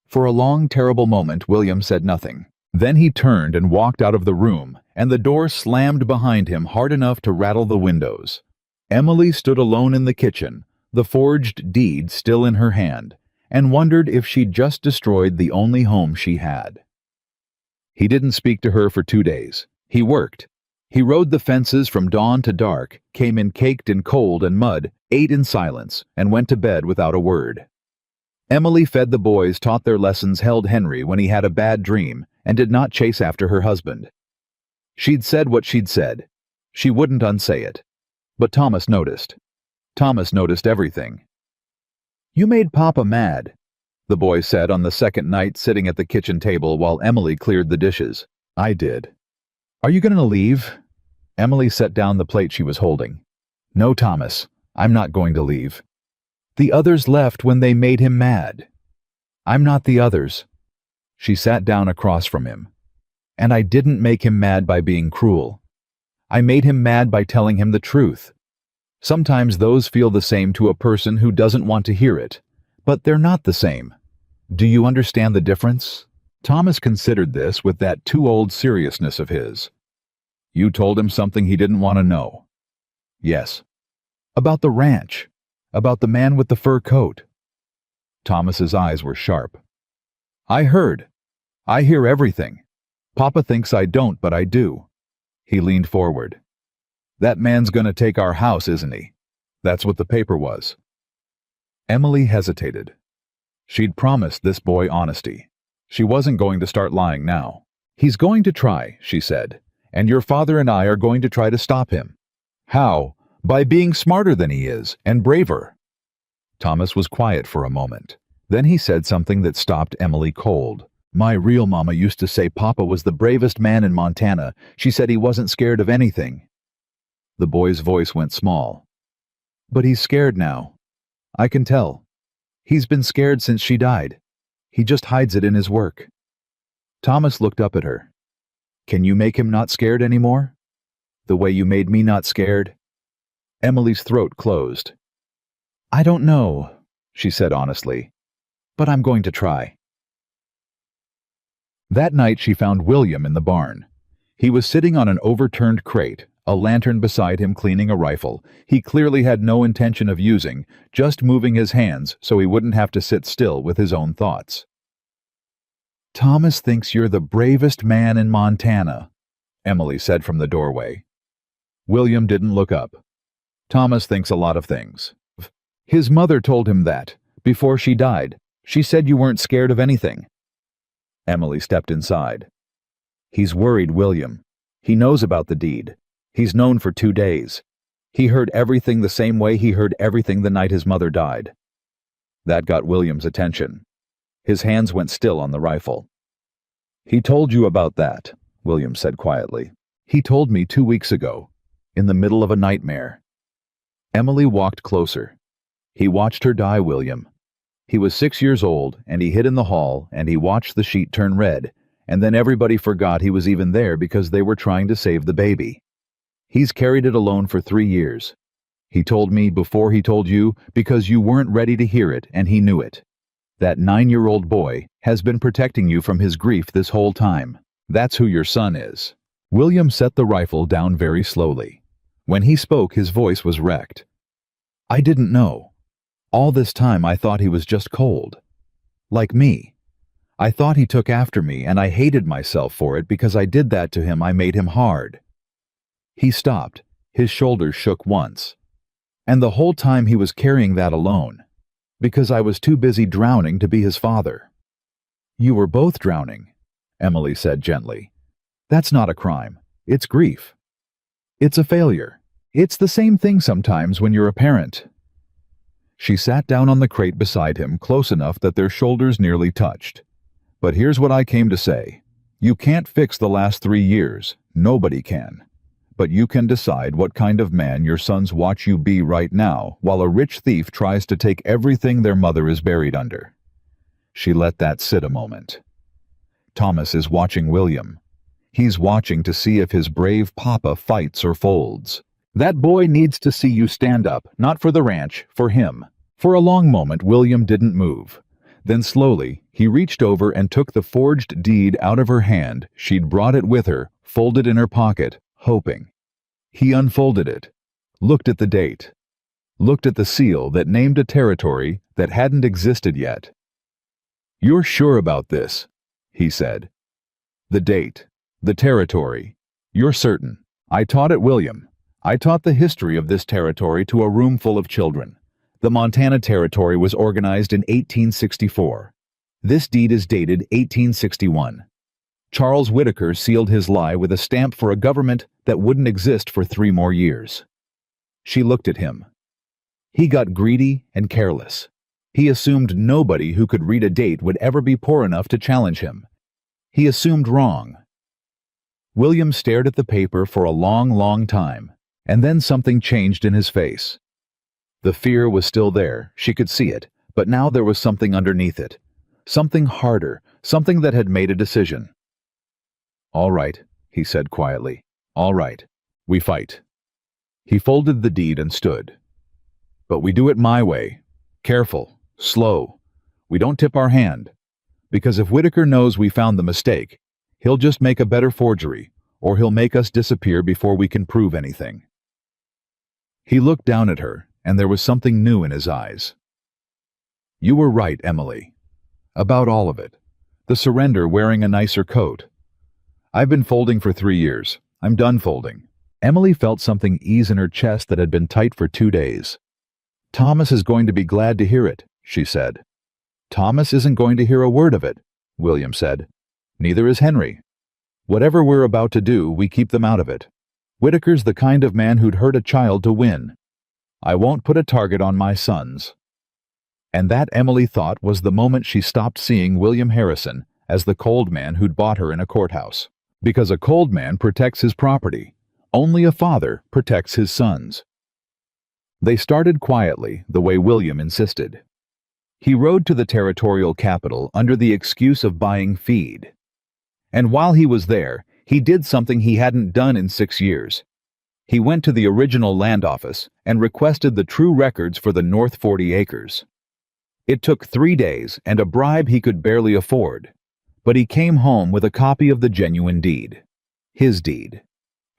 For a long, terrible moment, William said nothing. Then he turned and walked out of the room, and the door slammed behind him hard enough to rattle the windows. Emily stood alone in the kitchen, the forged deed still in her hand, and wondered if she'd just destroyed the only home she had. He didn't speak to her for 2 days. He worked. He rode the fences from dawn to dark, came in caked in cold and mud, ate in silence, and went to bed without a word. Emily fed the boys, taught their lessons, held Henry when he had a bad dream, and did not chase after her husband. She'd said what she'd said. She wouldn't unsay it. But Thomas noticed. Thomas noticed everything. "You made Papa mad," the boy said on the second night, sitting at the kitchen table while Emily cleared the dishes. "I did." "Are you going to leave?" Emily set down the plate she was holding. "No, Thomas, I'm not going to leave. The others left when they made him mad. I'm not the others." She sat down across from him. "And I didn't make him mad by being cruel. I made him mad by telling him the truth. Sometimes those feel the same to a person who doesn't want to hear it, but they're not the same. Do you understand the difference?" Thomas considered this with that too-old seriousness of his. "You told him something he didn't want to know." "Yes." "About the ranch. About the man with the fur coat." Thomas's eyes were sharp. "I heard. I hear everything. Papa thinks I don't, but I do." He leaned forward. "That man's gonna take our house, isn't he? That's what the paper was." Emily hesitated. She'd promised this boy honesty. She wasn't going to start lying now. "He's going to try," she said, "and your father and I are going to try to stop him." "How?" "By being smarter than he is, and braver." Thomas was quiet for a moment. Then he said something that stopped Emily cold. "My real mama used to say Papa was the bravest man in Montana. She said he wasn't scared of anything." The boy's voice went small. "But he's scared now. I can tell. He's been scared since she died. He just hides it in his work." Thomas looked up at her. "Can you make him not scared anymore? The way you made me not scared?" Emily's throat closed. "I don't know," she said honestly, "but I'm going to try." That night she found William in the barn. He was sitting on an overturned crate, a lantern beside him, cleaning a rifle he clearly had no intention of using, just moving his hands so he wouldn't have to sit still with his own thoughts. "Thomas thinks you're the bravest man in Montana," Emily said from the doorway. William didn't look up. "Thomas thinks a lot of things. His mother told him that, before she died. She said you weren't scared of anything." Emily stepped inside. "He's worried, William. He knows about the deed. He's known for 2 days. He heard everything the same way he heard everything the night his mother died." That got William's attention. His hands went still on the rifle. "He told you about that," William said quietly. "He told me 2 weeks ago, in the middle of a nightmare." Emily walked closer. "He watched her die, William. He was 6 years old, and he hid in the hall, and he watched the sheet turn red, and then everybody forgot he was even there because they were trying to save the baby. He's carried it alone for 3 years. He told me before he told you because you weren't ready to hear it, and he knew it. That 9-year-old boy has been protecting you from his grief this whole time. That's who your son is." William set the rifle down very slowly. When he spoke, his voice was wrecked. "I didn't know. All this time I thought he was just cold. Like me. I thought he took after me, and I hated myself for it because I did that to him. I made him hard." He stopped. His shoulders shook once. "And the whole time he was carrying that alone. Because I was too busy drowning to be his father." "You were both drowning," Emily said gently. "That's not a crime. It's grief. It's a failure. It's the same thing sometimes when you're a parent." She sat down on the crate beside him, close enough that their shoulders nearly touched. "But here's what I came to say. You can't fix the last 3 years. Nobody can. But you can decide what kind of man your sons watch you be right now while a rich thief tries to take everything their mother is buried under." She let that sit a moment. "Thomas is watching William. He's watching to see if his brave papa fights or folds. That boy needs to see you stand up, not for the ranch, for him." For a long moment William didn't move. Then slowly he reached over and took the forged deed out of her hand. She'd brought it with her, folded in her pocket, hoping. He unfolded it, looked at the date, looked at the seal that named a territory that hadn't existed yet. "You're sure about this?" he said. "The date, the territory. You're certain?" "I taught at William. I taught the history of this territory to a room full of children. The Montana Territory was organized in 1864. This deed is dated 1861. Charles Whitaker sealed his lie with a stamp for a government that wouldn't exist for 3 more years." She looked at him. He got greedy and careless. He assumed nobody who could read a date would ever be poor enough to challenge him. He assumed wrong. William stared at the paper for a long, long time, and then something changed in his face. The fear was still there, she could see it, but now there was something underneath it. Something harder, something that had made a decision. "All right," he said quietly. "All right. We fight." He folded the deed and stood. "But we do it my way. Careful, slow. We don't tip our hand. Because if Whitaker knows we found the mistake, he'll just make a better forgery, or he'll make us disappear before we can prove anything." He looked down at her, and there was something new in his eyes. "You were right, Emily. About all of it. The surrender wearing a nicer coat. I've been folding for 3 years. I'm done folding." Emily felt something ease in her chest that had been tight for 2 days. "Thomas is going to be glad to hear it," she said. "Thomas isn't going to hear a word of it," William said. "Neither is Henry. Whatever we're about to do, we keep them out of it. Whitaker's the kind of man who'd hurt a child to win. I won't put a target on my sons." And that, Emily thought, was the moment she stopped seeing William Harrison as the cold man who'd bought her in a courthouse. Because a cold man protects his property. Only a father protects his sons. They started quietly, the way William insisted. He rode to the territorial capital under the excuse of buying feed. And while he was there, he did something he hadn't done in 6 years. He went to the original land office and requested the true records for the North 40 acres. It took 3 days and a bribe he could barely afford, but he came home with a copy of the genuine deed. His deed.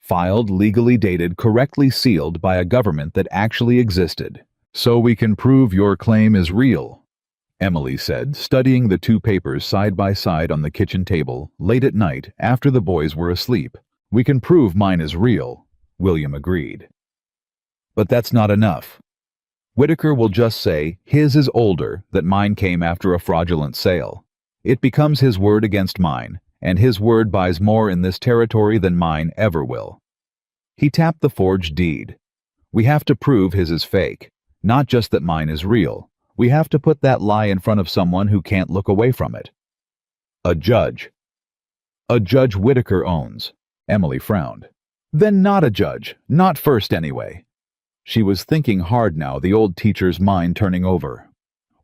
Filed, legally dated, correctly sealed by a government that actually existed. "So we can prove your claim is real," Emily said, studying the 2 papers side by side on the kitchen table late at night after the boys were asleep. "We can prove mine is real," William agreed. "But that's not enough. Whitaker will just say his is older, that mine came after a fraudulent sale. It becomes his word against mine, and his word buys more in this territory than mine ever will." He tapped the forged deed. "We have to prove his is fake, not just that mine is real. We have to put that lie in front of someone who can't look away from it." "A judge." "A judge Whitaker owns." Emily frowned. "Then not a judge, not first anyway." She was thinking hard now, the old teacher's mind turning over.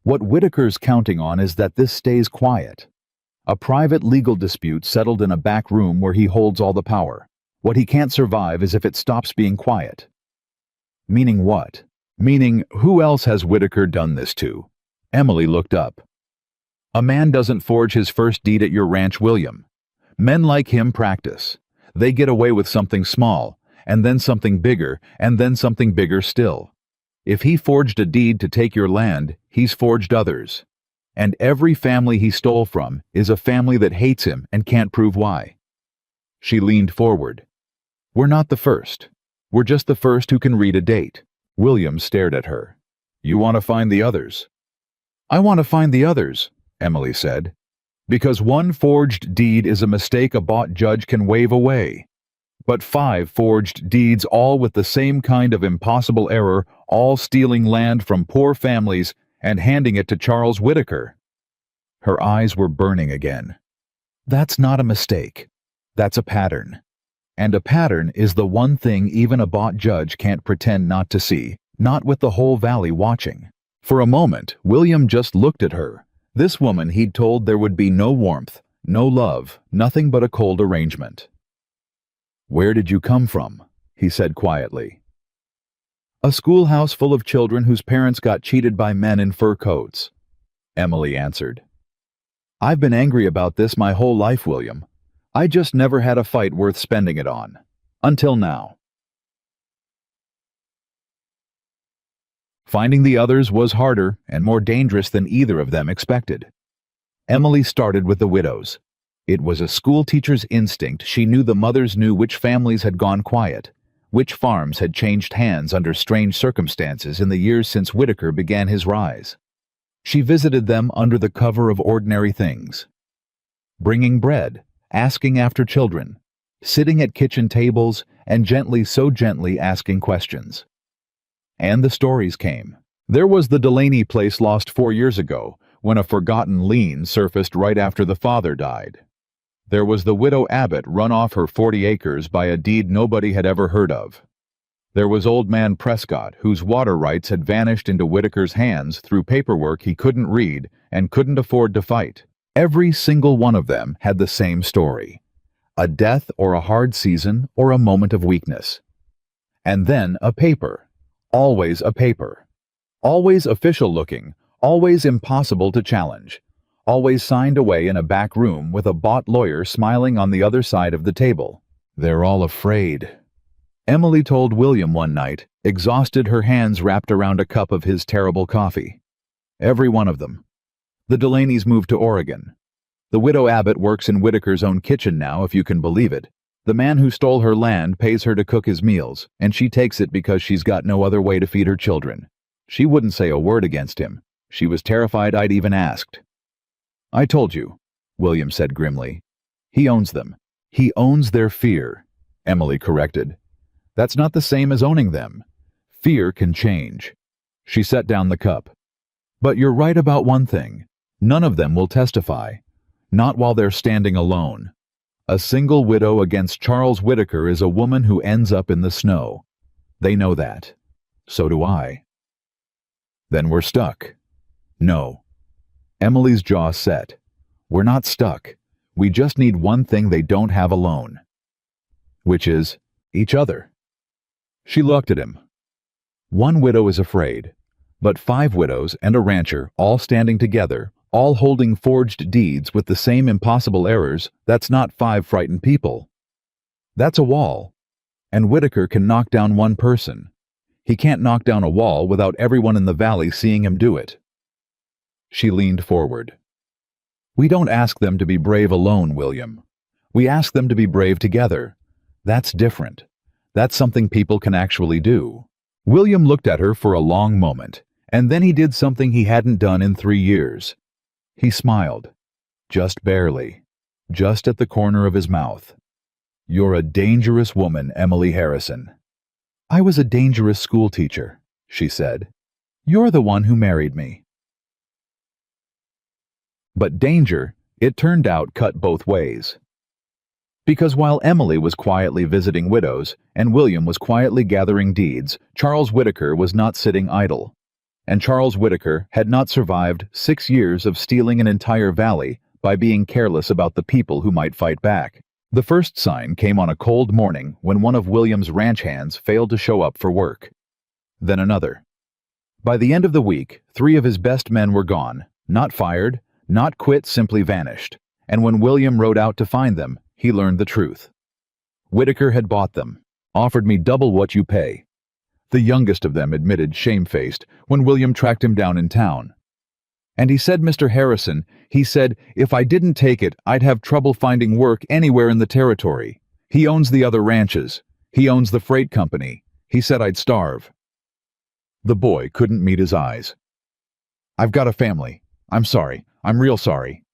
What Whitaker's counting on is that this stays quiet. A private legal dispute settled in a back room where he holds all the power. What he can't survive is if it stops being quiet. Meaning what? Meaning, who else has Whitaker done this to? Emily looked up. "A man doesn't forge his first deed at your ranch, William. Men like him practice. They get away with something small, and then something bigger, and then something bigger still. If he forged a deed to take your land, he's forged others. And every family he stole from is a family that hates him and can't prove why." She leaned forward. "We're not the first. We're just the first who can read a date." William stared at her. "You want to find the others?" "I want to find the others," Emily said. "Because one forged deed is a mistake a bought judge can wave away. But 5 forged deeds, all with the same kind of impossible error, all stealing land from poor families and handing it to Charles Whitaker." Her eyes were burning again. "That's not a mistake. That's a pattern. And a pattern is the one thing even a bought judge can't pretend not to see, not with the whole valley watching." For a moment, William just looked at her. This woman he'd told there would be no warmth, no love, nothing but a cold arrangement. "Where did you come from?" he said quietly. "A schoolhouse full of children whose parents got cheated by men in fur coats," Emily answered. "I've been angry about this my whole life, William. I just never had a fight worth spending it on. Until now. Finding the others was harder and more dangerous than either of them expected. Emily started with the widows. It was a schoolteacher's instinct. She knew the mothers knew which families had gone quiet, which farms had changed hands under strange circumstances in the years since Whitaker began his rise. She visited them under the cover of ordinary things. Bringing bread, asking after children, sitting at kitchen tables, and so gently asking questions. And the stories came. There was the Delaney place lost 4 years ago, when a forgotten lien surfaced right after the father died. There was the widow Abbott run off her 40 acres by a deed nobody had ever heard of. There was old man Prescott, whose water rights had vanished into Whitaker's hands through paperwork he couldn't read and couldn't afford to fight. Every single one of them had the same story: a death or a hard season or a moment of weakness. And then a paper. Always a paper. Always official-looking, always impossible to challenge. Always signed away in a back room with a bought lawyer smiling on the other side of the table. They're all afraid, Emily told William one night, exhausted, her hands wrapped around a cup of his terrible coffee. Every one of them. The Delaneys moved to Oregon. The widow Abbott works in Whitaker's own kitchen now, if you can believe it. The man who stole her land pays her to cook his meals, and she takes it because she's got no other way to feed her children. She wouldn't say a word against him. She was terrified I'd even asked. I told you, William said grimly. He owns them. He owns their fear, Emily corrected. That's not the same as owning them. Fear can change. She set down the cup. But you're right about one thing. None of them will testify. Not while they're standing alone. A single widow against Charles Whitaker is a woman who ends up in the snow. They know that. So do I. Then we're stuck. No. Emily's jaw set. We're not stuck. We just need one thing they don't have alone. Which is each other. She looked at him. One widow is afraid, but 5 widows and a rancher, all standing together, all holding forged deeds with the same impossible errors, that's not 5 frightened people. That's a wall. And Whitaker can knock down one person. He can't knock down a wall without everyone in the valley seeing him do it. She leaned forward. We don't ask them to be brave alone, William. We ask them to be brave together. That's different. That's something people can actually do. William looked at her for a long moment, and then he did something he hadn't done in 3 years. He smiled. Just barely. Just at the corner of his mouth. You're a dangerous woman, Emily Harrison. I was a dangerous schoolteacher, she said. You're the one who married me. But danger, it turned out, cut both ways. Because while Emily was quietly visiting widows and William was quietly gathering deeds, Charles Whitaker was not sitting idle. And Charles Whitaker had not survived 6 years of stealing an entire valley by being careless about the people who might fight back. The first sign came on a cold morning when one of William's ranch hands failed to show up for work. Then another. By the end of the week, 3 of his best men were gone, not fired, not quit, simply vanished. And when William rode out to find them, he learned the truth. Whitaker had bought them, offered me double what you pay. The youngest of them admitted, shamefaced, when William tracked him down in town. And he said, Mr. Harrison, he said, if I didn't take it, I'd have trouble finding work anywhere in the territory. He owns the other ranches. He owns the freight company. He said I'd starve. The boy couldn't meet his eyes. I've got a family. I'm sorry. I'm real sorry.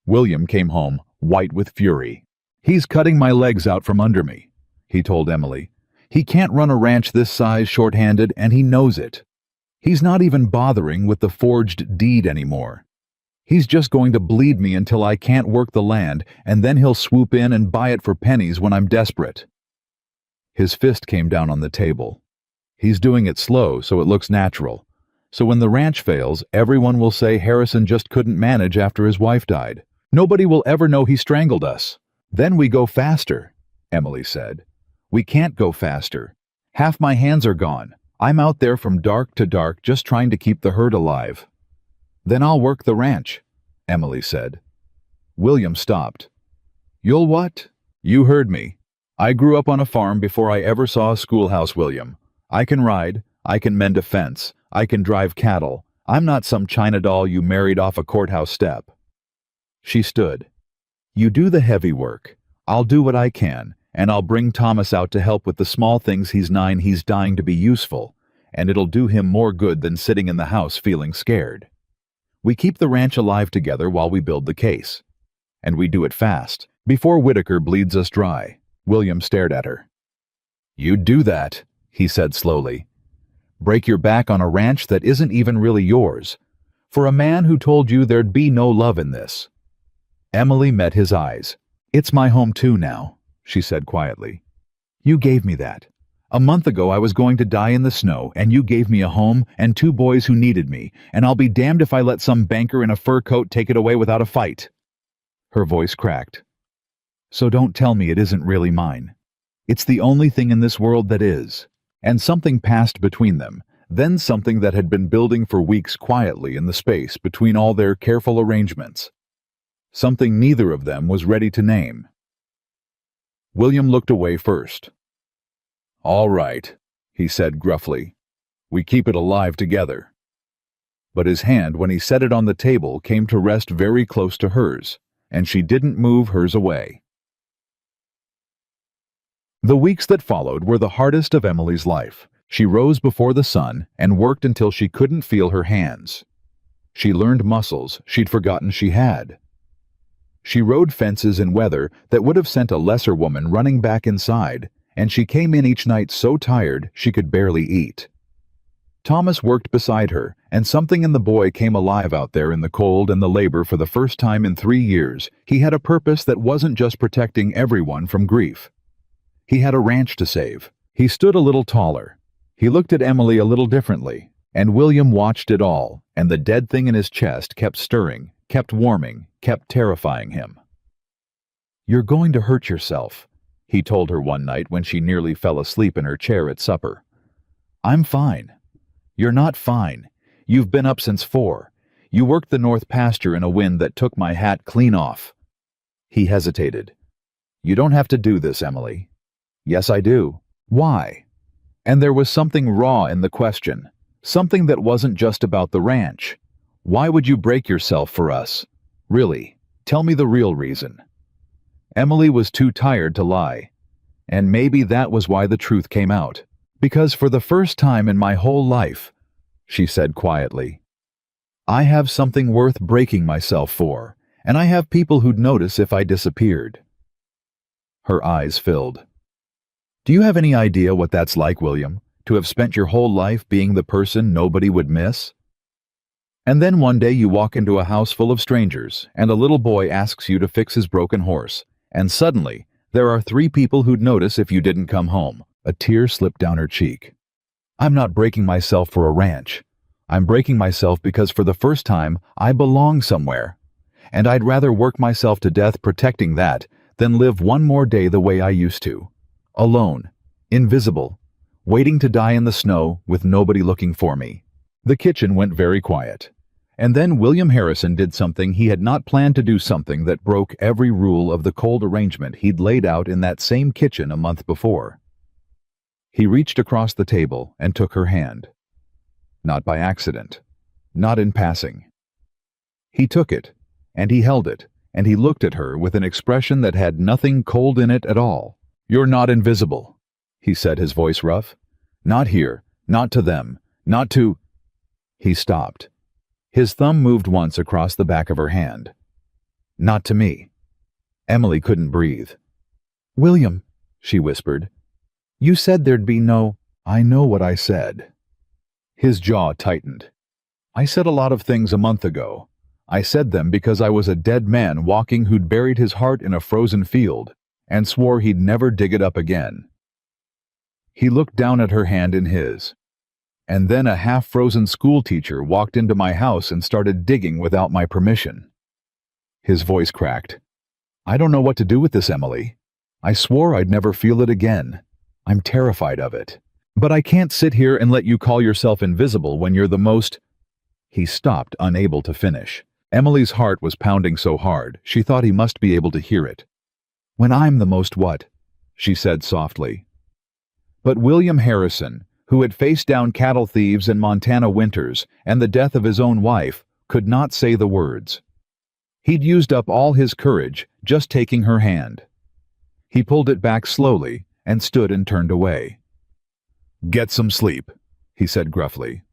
William came home, white with fury. He's cutting my legs out from under me, he told Emily. He can't run a ranch this size short-handed, and he knows it. He's not even bothering with the forged deed anymore. He's just going to bleed me until I can't work the land, and then he'll swoop in and buy it for pennies when I'm desperate. His fist came down on the table. He's doing it slow so it looks natural. So when the ranch fails, everyone will say Harrison just couldn't manage after his wife died. Nobody will ever know he strangled us. Then we go faster, Emily said. We can't go faster. Half my hands are gone. I'm out there from dark to dark just trying to keep the herd alive. Then I'll work the ranch, Emily said. William stopped. You'll what? You heard me. I grew up on a farm before I ever saw a schoolhouse, William. I can ride, I can mend a fence, I can drive cattle. I'm not some China doll you married off a courthouse step. She stood. You do the heavy work. I'll do what I can, and I'll bring Thomas out to help with the small things. He's 9, he's dying to be useful, and it'll do him more good than sitting in the house feeling scared. We keep the ranch alive together while we build the case. And we do it fast, before Whitaker bleeds us dry. William stared at her. You'd do that, he said slowly. Break your back on a ranch that isn't even really yours, for a man who told you there'd be no love in this. Emily met his eyes. It's my home too now, she said quietly. You gave me that. A month ago I was going to die in the snow, and you gave me a home and 2 boys who needed me, and I'll be damned if I let some banker in a fur coat take it away without a fight. Her voice cracked. So don't tell me it isn't really mine. It's the only thing in this world that is. And something passed between them, then something that had been building for weeks quietly in the space between all their careful arrangements. Something neither of them was ready to name. William looked away first. All right, he said gruffly. We keep it alive together. But his hand, when he set it on the table, came to rest very close to hers, and she didn't move hers away. The weeks that followed were the hardest of Emily's life. She rose before the sun and worked until she couldn't feel her hands. She learned muscles she'd forgotten she had. She rode fences in weather that would have sent a lesser woman running back inside, and she came in each night so tired she could barely eat. Thomas worked beside her, and something in the boy came alive out there in the cold and the labor for the first time in 3 years. He had a purpose that wasn't just protecting everyone from grief. He had a ranch to save. He stood a little taller. He looked at Emily a little differently, and William watched it all, and the dead thing in his chest kept stirring, kept warming, kept terrifying him. You're going to hurt yourself, he told her one night when she nearly fell asleep in her chair at supper. I'm fine. You're not fine. You've been up since 4. You worked the north pasture in a wind that took my hat clean off. He hesitated. You don't have to do this, Emily. Yes, I do. Why? And there was something raw in the question, something that wasn't just about the ranch. Why would you break yourself for us? Really, tell me the real reason. Emily was too tired to lie. And maybe that was why the truth came out. Because for the first time in my whole life, she said quietly, I have something worth breaking myself for, and I have people who'd notice if I disappeared. Her eyes filled. Do you have any idea what that's like, William, to have spent your whole life being the person nobody would miss? And then one day you walk into a house full of strangers, and a little boy asks you to fix his broken horse, and suddenly there are 3 people who'd notice if you didn't come home. A tear slipped down her cheek. I'm not breaking myself for a ranch. I'm breaking myself because for the first time I belong somewhere, and I'd rather work myself to death protecting that than live one more day the way I used to. Alone, invisible, waiting to die in the snow with nobody looking for me. The kitchen went very quiet. And then William Harrison did something he had not planned to do, something that broke every rule of the cold arrangement he'd laid out in that same kitchen a month before. He reached across the table and took her hand. Not by accident. Not in passing. He took it, and he held it, and he looked at her with an expression that had nothing cold in it at all. You're not invisible, he said, his voice rough. Not here, not to them, not to... He stopped. His thumb moved once across the back of her hand. Not to me. Emily couldn't breathe. William, she whispered, you said there'd be no... I know what I said. His jaw tightened. I said a lot of things a month ago. I said them because I was a dead man walking who'd buried his heart in a frozen field and swore he'd never dig it up again. He looked down at her hand in his. And then a half-frozen schoolteacher walked into my house and started digging without my permission. His voice cracked. I don't know what to do with this, Emily. I swore I'd never feel it again. I'm terrified of it. But I can't sit here and let you call yourself invisible when you're the most... He stopped, unable to finish. Emily's heart was pounding so hard, she thought he must be able to hear it. When I'm the most what? She said softly. But William Harrison, who had faced down cattle thieves in Montana winters and the death of his own wife, could not say the words. He'd used up all his courage just taking her hand. He pulled it back slowly and stood and turned away. "Get some sleep," he said gruffly.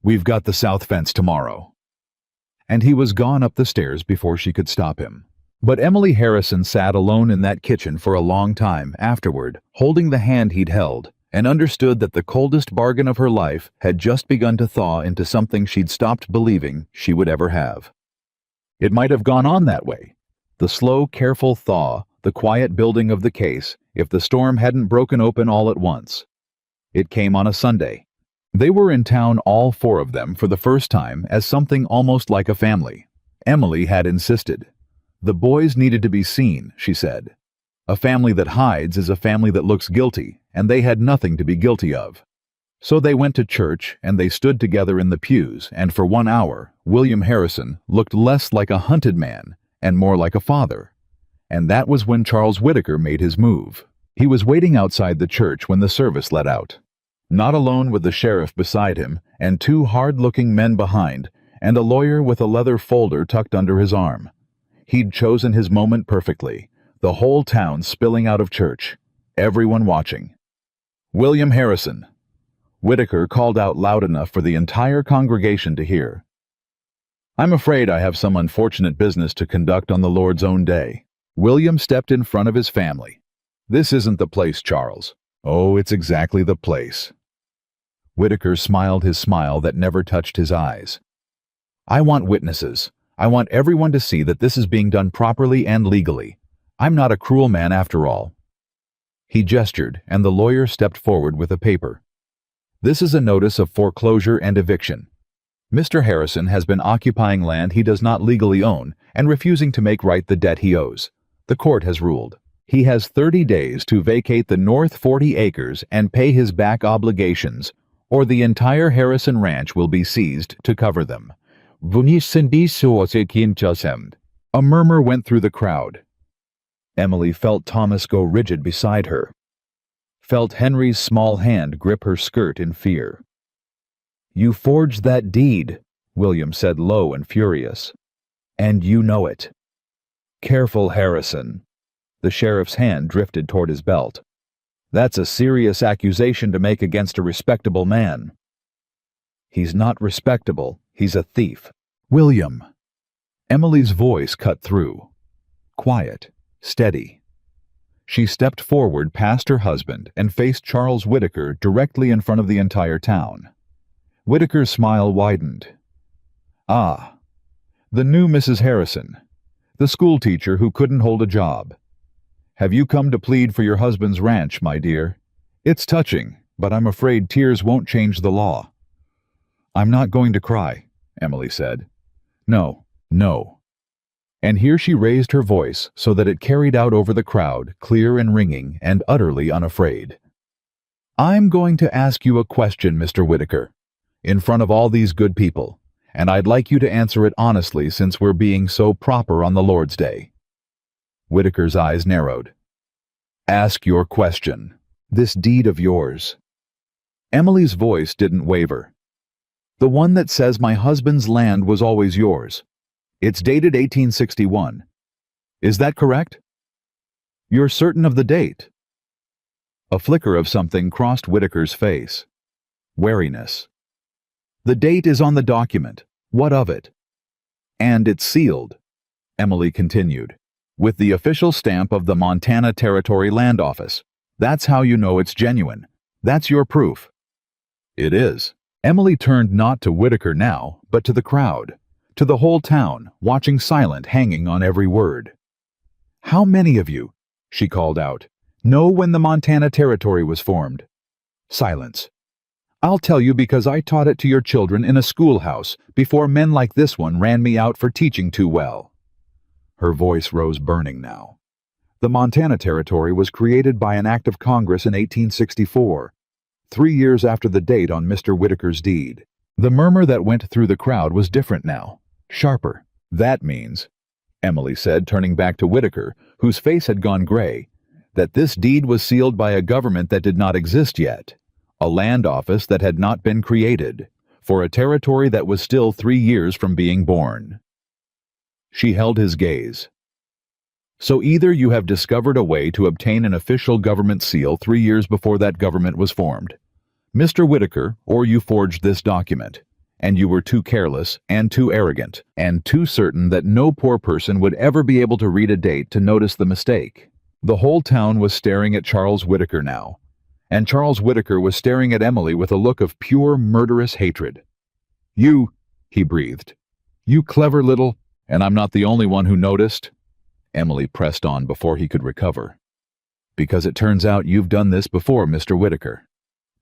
"We've got the south fence tomorrow." And he was gone up the stairs before she could stop him. But Emily Harrison sat alone in that kitchen for a long time afterward, holding the hand he'd held, and understood that the coldest bargain of her life had just begun to thaw into something she'd stopped believing she would ever have. It might have gone on that way. The slow, careful thaw, the quiet building of the case, if the storm hadn't broken open all at once. It came on a Sunday. They were in town, all four of them, for the first time as something almost like a family. Emily had insisted. The boys needed to be seen, she said. A family that hides is a family that looks guilty, and they had nothing to be guilty of. So they went to church, and they stood together in the pews, and for 1 hour, William Harrison looked less like a hunted man and more like a father. And that was when Charles Whitaker made his move. He was waiting outside the church when the service let out. Not alone, with the sheriff beside him, and 2 hard-looking men behind, and a lawyer with a leather folder tucked under his arm. He'd chosen his moment perfectly, the whole town spilling out of church, everyone watching. "William Harrison," Whitaker called out loud enough for the entire congregation to hear. "I'm afraid I have some unfortunate business to conduct on the Lord's own day." William stepped in front of his family. "This isn't the place, Charles." "Oh, it's exactly the place." Whitaker smiled his smile that never touched his eyes. "I want witnesses. I want everyone to see that this is being done properly and legally. I'm not a cruel man after all." He gestured, and the lawyer stepped forward with a paper. "This is a notice of foreclosure and eviction. Mr. Harrison has been occupying land he does not legally own and refusing to make right the debt he owes. The court has ruled. He has 30 days to vacate the north 40 acres and pay his back obligations, or the entire Harrison ranch will be seized to cover them." A murmur went through the crowd. Emily felt Thomas go rigid beside her. Felt Henry's small hand grip her skirt in fear. "You forged that deed," William said low and furious. "And you know it." "Careful, Harrison." The sheriff's hand drifted toward his belt. "That's a serious accusation to make against a respectable man." "He's not respectable. He's a thief." "William." Emily's voice cut through. Quiet, steady. She stepped forward past her husband and faced Charles Whitaker directly in front of the entire town. Whitaker's smile widened. "Ah, the new Mrs. Harrison, the schoolteacher who couldn't hold a job. Have you come to plead for your husband's ranch, my dear? It's touching, but I'm afraid tears won't change the law." "I'm not going to cry," Emily said. "No, no." And here she raised her voice so that it carried out over the crowd, clear and ringing and utterly unafraid. "I'm going to ask you a question, Mr. Whitaker, in front of all these good people, and I'd like you to answer it honestly since we're being so proper on the Lord's Day." Whitaker's eyes narrowed. "Ask your question. This deed of yours." Emily's voice didn't waver. "The one that says my husband's land was always yours. It's dated 1861. Is that correct?" "You're certain of the date?" A flicker of something crossed Whitaker's face. Wariness. "The date is on the document. What of it?" "And it's sealed," Emily continued, "with the official stamp of the Montana Territory Land Office. That's how you know it's genuine. That's your proof." "It is." Emily turned not to Whitaker now, but to the crowd, to the whole town, watching silent, hanging on every word. "How many of you," she called out, "know when the Montana Territory was formed?" Silence. "I'll tell you because I taught it to your children in a schoolhouse before men like this one ran me out for teaching too well." Her voice rose burning now. "The Montana Territory was created by an act of Congress in 1864, 3 years after the date on Mr. Whitaker's deed." The murmur that went through the crowd was different now, sharper. "That means..." Emily said, turning back to Whitaker, whose face had gone gray, that this deed was sealed by a government that did not exist yet, a land office that had not been created, for a territory that was still 3 years from being born. She held his gaze. So either you have discovered a way to obtain an official government seal 3 years before that government was formed, Mr. Whitaker, or you forged this document, and you were too careless and too arrogant and too certain that no poor person would ever be able to read a date to notice the mistake. The whole town was staring at Charles Whitaker now, and Charles Whitaker was staring at Emily with a look of pure murderous hatred. "You," he breathed. "You clever little—" "And I'm not the only one who noticed." Emily pressed on before he could recover. "Because it turns out you've done this before, Mr. Whitaker.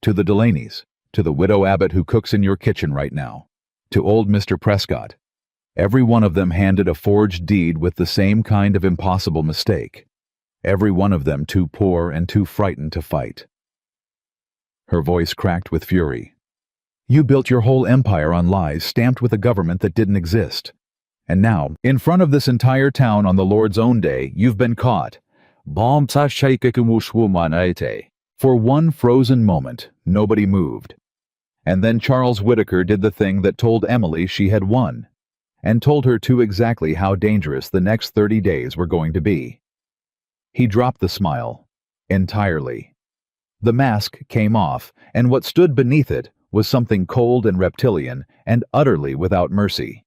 To the Delaney's, to the widow Abbott who cooks in your kitchen right now, to old Mr. Prescott. Every one of them handed a forged deed with the same kind of impossible mistake. Every one of them too poor and too frightened to fight." Her voice cracked with fury. "You built your whole empire on lies stamped with a government that didn't exist. And now, in front of this entire town on the Lord's own day, you've been caught. For one frozen moment, nobody moved. And then Charles Whitaker did the thing that told Emily she had won, and told her too exactly how dangerous the next 30 days were going to be. He dropped the smile, entirely. The mask came off, and what stood beneath it was something cold and reptilian and utterly without mercy.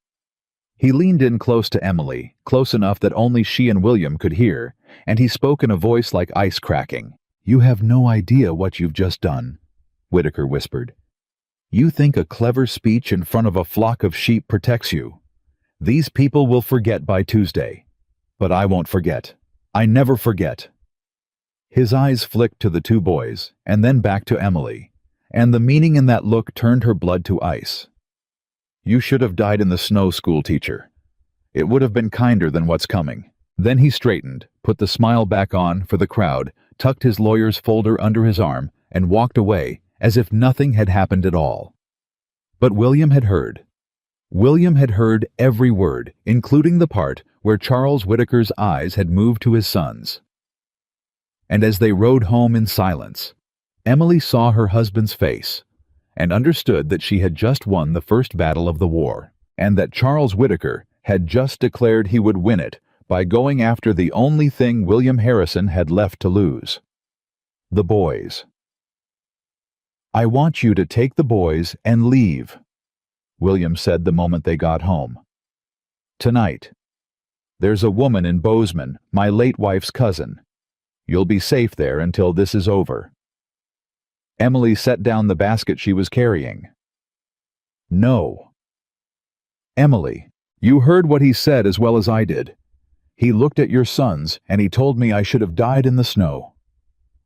He leaned in close to Emily, close enough that only she and William could hear, and he spoke in a voice like ice cracking. "You have no idea what you've just done," Whitaker whispered. "You think a clever speech in front of a flock of sheep protects you. These people will forget by Tuesday. But I won't forget. I never forget." His eyes flicked to the two boys, and then back to Emily, and the meaning in that look turned her blood to ice. "You should have died in the snow, school teacher. It would have been kinder than what's coming." Then he straightened, put the smile back on for the crowd, tucked his lawyer's folder under his arm, and walked away as if nothing had happened at all. But William had heard. William had heard every word, including the part where Charles Whitaker's eyes had moved to his sons. And as they rode home in silence, Emily saw her husband's face and understood that she had just won the first battle of the war, and that Charles Whitaker had just declared he would win it by going after the only thing William Harrison had left to lose: the boys. "I want you to take the boys and leave," William said the moment they got home. "Tonight. There's a woman in Bozeman, my late wife's cousin. You'll be safe there until this is over." Emily set down the basket she was carrying. "No." "Emily, you heard what he said as well as I did. He looked at your sons, and he told me I should have died in the snow."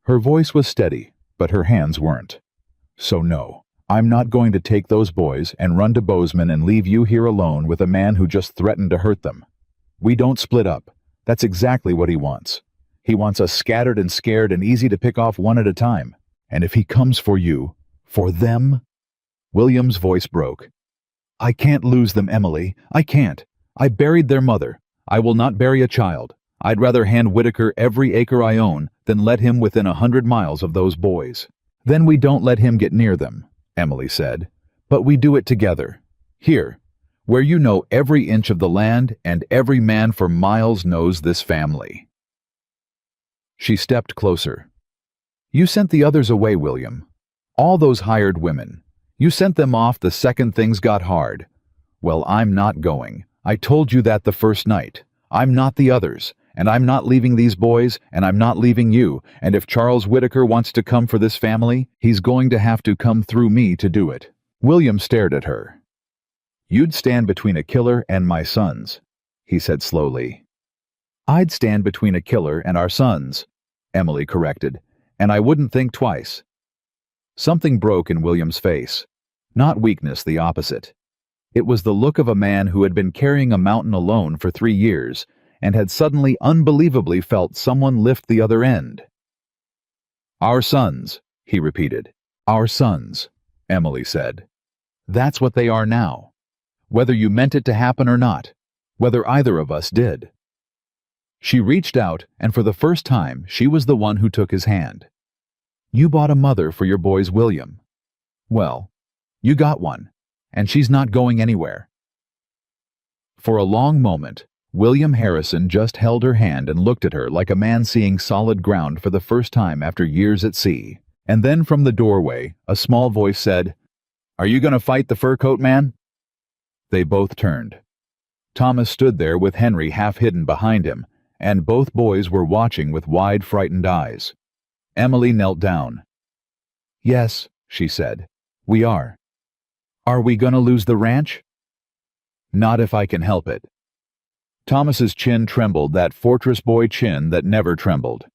Her voice was steady, but her hands weren't. "So no, I'm not going to take those boys and run to Bozeman and leave you here alone with a man who just threatened to hurt them. We don't split up. That's exactly what he wants. He wants us scattered and scared and easy to pick off one at a time. And if he comes for you, for them—" William's voice broke. "I can't lose them, Emily. I can't. I buried their mother. I will not bury a child. I'd rather hand Whitaker every acre I own than let him within 100 miles of those boys." "Then we don't let him get near them," Emily said. "But we do it together. Here, where you know every inch of the land and every man for miles knows this family." She stepped closer. "You sent the others away, William. All those hired women. You sent them off the second things got hard. Well, I'm not going. I told you that the first night. I'm not the others, and I'm not leaving these boys, and I'm not leaving you, and if Charles Whitaker wants to come for this family, he's going to have to come through me to do it." William stared at her. "You'd stand between a killer and my sons," he said slowly. "I'd stand between a killer and our sons," Emily corrected, "and I wouldn't think twice." Something broke in William's face. Not weakness, the opposite. It was the look of a man who had been carrying a mountain alone for 3 years and had suddenly unbelievably felt someone lift the other end. "Our sons," he repeated. "Our sons," Emily said. "That's what they are now. Whether you meant it to happen or not, whether either of us did." She reached out, and for the first time, she was the one who took his hand. "You bought a mother for your boys, William. Well, you got one, and she's not going anywhere." For a long moment, William Harrison just held her hand and looked at her like a man seeing solid ground for the first time after years at sea. And then from the doorway, a small voice said, "Are you going to fight the fur coat man?" They both turned. Thomas stood there with Henry half hidden behind him, and both boys were watching with wide, frightened eyes. Emily knelt down. "Yes," she said, "we are." "Are we going to lose the ranch?" "Not if I can help it." Thomas's chin trembled, that fortress boy chin that never trembled.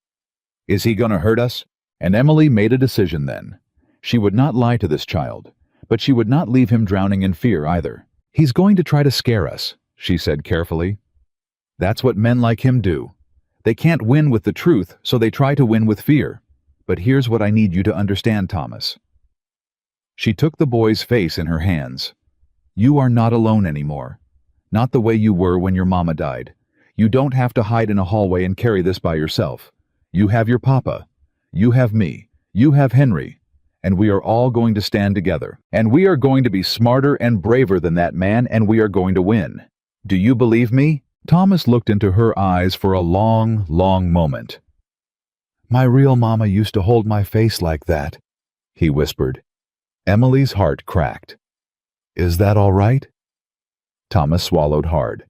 "Is he going to hurt us?" And Emily made a decision then. She would not lie to this child, but she would not leave him drowning in fear either. "He's going to try to scare us," she said carefully. "That's what men like him do. They can't win with the truth, so they try to win with fear. But here's what I need you to understand, Thomas." She took the boy's face in her hands. "You are not alone anymore. Not the way you were when your mama died. You don't have to hide in a hallway and carry this by yourself. You have your papa. You have me. You have Henry. And we are all going to stand together. And we are going to be smarter and braver than that man, and we are going to win. Do you believe me?" Thomas looked into her eyes for a long, long moment. "My real mama used to hold my face like that," he whispered. Emily's heart cracked. "Is that all right?" Thomas swallowed hard.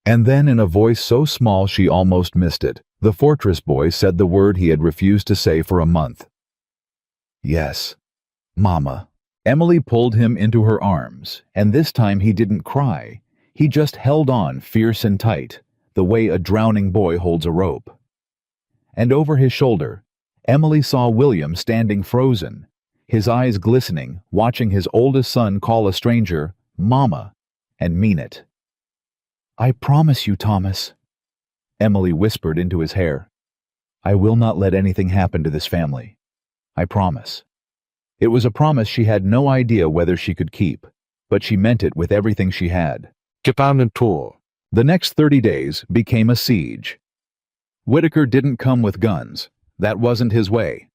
And then, in a voice so small she almost missed it, the fortress boy said the word he had refused to say for a month. "Yes, Mama." Emily pulled him into her arms, and this time he didn't cry. He just held on fierce and tight, the way a drowning boy holds a rope. And over his shoulder, Emily saw William standing frozen, his eyes glistening, watching his oldest son call a stranger Mama, and mean it. "I promise you, Thomas," Emily whispered into his hair. "I will not let anything happen to this family. I promise." It was a promise she had no idea whether she could keep, but she meant it with everything she had. Japan and tour. The next 30 days became a siege. Whitaker didn't come with guns. That wasn't his way.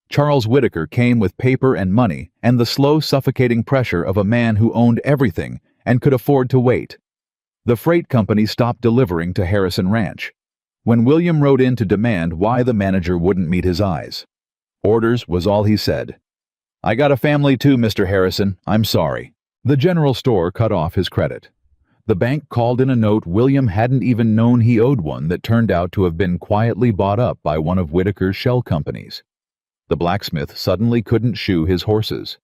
Charles Whitaker came with paper and money and the slow, suffocating pressure of a man who owned everything and could afford to wait. The freight company stopped delivering to Harrison Ranch. When William rode in to demand why the manager wouldn't meet his eyes, "Orders," was all he said. "I got a family too, Mr. Harrison. I'm sorry." The general store cut off his credit. The bank called in a note William hadn't even known he owed one that turned out to have been quietly bought up by one of Whitaker's shell companies. The blacksmith suddenly couldn't shoe his horses.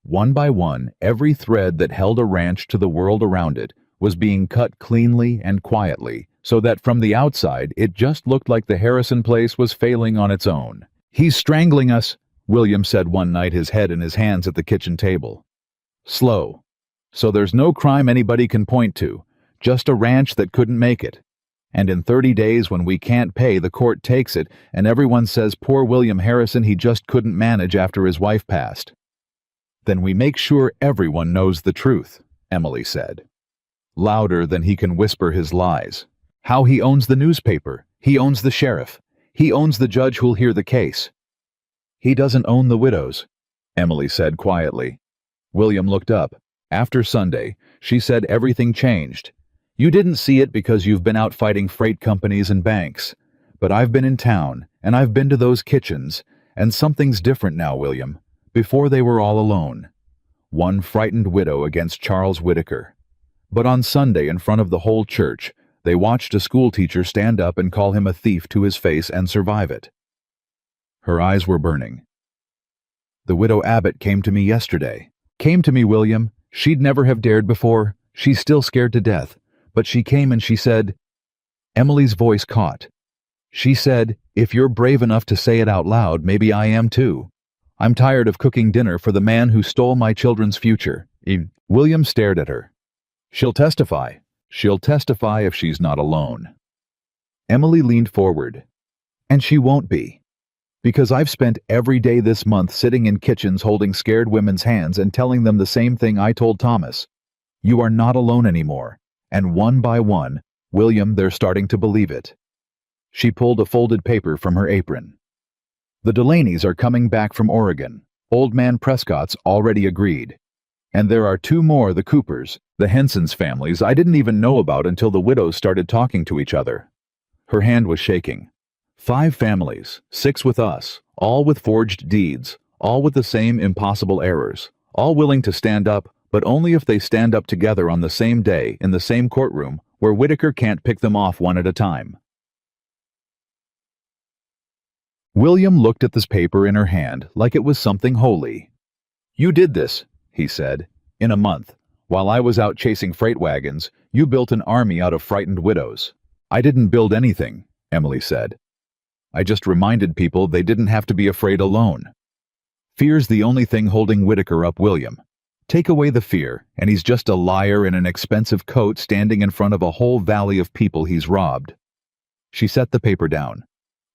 One by one, every thread that held a ranch to the world around it was being cut cleanly and quietly, so that from the outside it just looked like the Harrison place was failing on its own. "He's strangling us," William said one night, his head in his hands at the kitchen table. "Slow. So there's no crime anybody can point to, just a ranch that couldn't make it. And in 30 days when we can't pay, the court takes it, and everyone says poor William Harrison, he just couldn't manage after his wife passed. Then we make sure everyone knows the truth," Emily said. Louder than he can whisper his lies. How he owns the newspaper, he owns the sheriff, he owns the judge who'll hear the case. "He doesn't own the widows," Emily said quietly. William looked up. After Sunday, she said everything changed. "You didn't see it because you've been out fighting freight companies and banks. But I've been in town, and I've been to those kitchens, and something's different now, William. Before they were all alone. One frightened widow against Charles Whitaker. But on Sunday, in front of the whole church, they watched a schoolteacher stand up and call him a thief to his face and survive it." Her eyes were burning. "The widow Abbott came to me yesterday. Came to me, William. She'd never have dared before. She's still scared to death. But she came and she said..." Emily's voice caught. "She said, if you're brave enough to say it out loud, maybe I am too. I'm tired of cooking dinner for the man who stole my children's future." William stared at her. "She'll testify. She'll testify if she's not alone." Emily leaned forward. "And she won't be. Because I've spent every day this month sitting in kitchens holding scared women's hands and telling them the same thing I told Thomas. You are not alone anymore. And one by one, William, they're starting to believe it. She pulled a folded paper from her apron. The Delaney's are coming back from Oregon. Old man Prescott's already agreed. And there are two more, the Coopers, the Henson's families I didn't even know about until the widows started talking to each other. Her hand was shaking. 5 families, 6 with us, all with forged deeds, all with the same impossible errors, all willing to stand up, but only if they stand up together on the same day in the same courtroom where Whitaker can't pick them off one at a time. William looked at this paper in her hand like it was something holy. "You did this," he said. "In a month. While I was out chasing freight wagons, you built an army out of frightened widows." "I didn't build anything," Emily said. "I just reminded people they didn't have to be afraid alone." Fear's the only thing holding Whitaker up, William. Take away the fear, and he's just a liar in an expensive coat standing in front of a whole valley of people he's robbed. She set the paper down.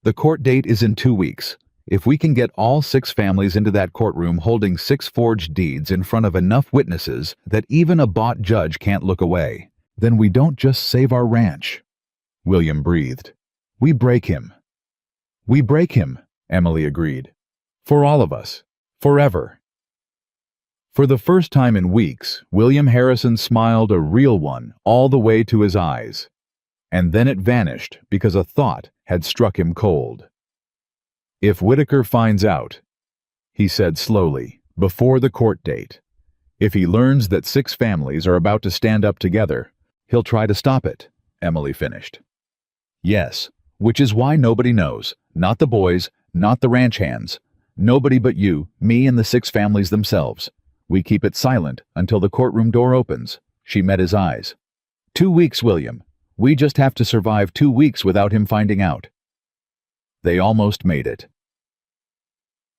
"The court date is in 2 weeks. If we can get all 6 families into that courtroom holding 6 forged deeds in front of enough witnesses that even a bought judge can't look away, then we don't just save our ranch." William breathed. "We break him." "We break him," Emily agreed. "For all of us. Forever." For the first time in weeks, William Harrison smiled, a real one, all the way to his eyes. And then it vanished because a thought had struck him cold. "If Whitaker finds out," he said slowly, "before the court date, if he learns that 6 families are about to stand up together, he'll try to stop it," Emily finished. "Yes, which is why nobody knows, not the boys, not the ranch hands, nobody but you, me, and the 6 families themselves. We keep it silent until the courtroom door opens." She met his eyes. 2 weeks, William. We just have to survive 2 weeks without him finding out." They almost made it.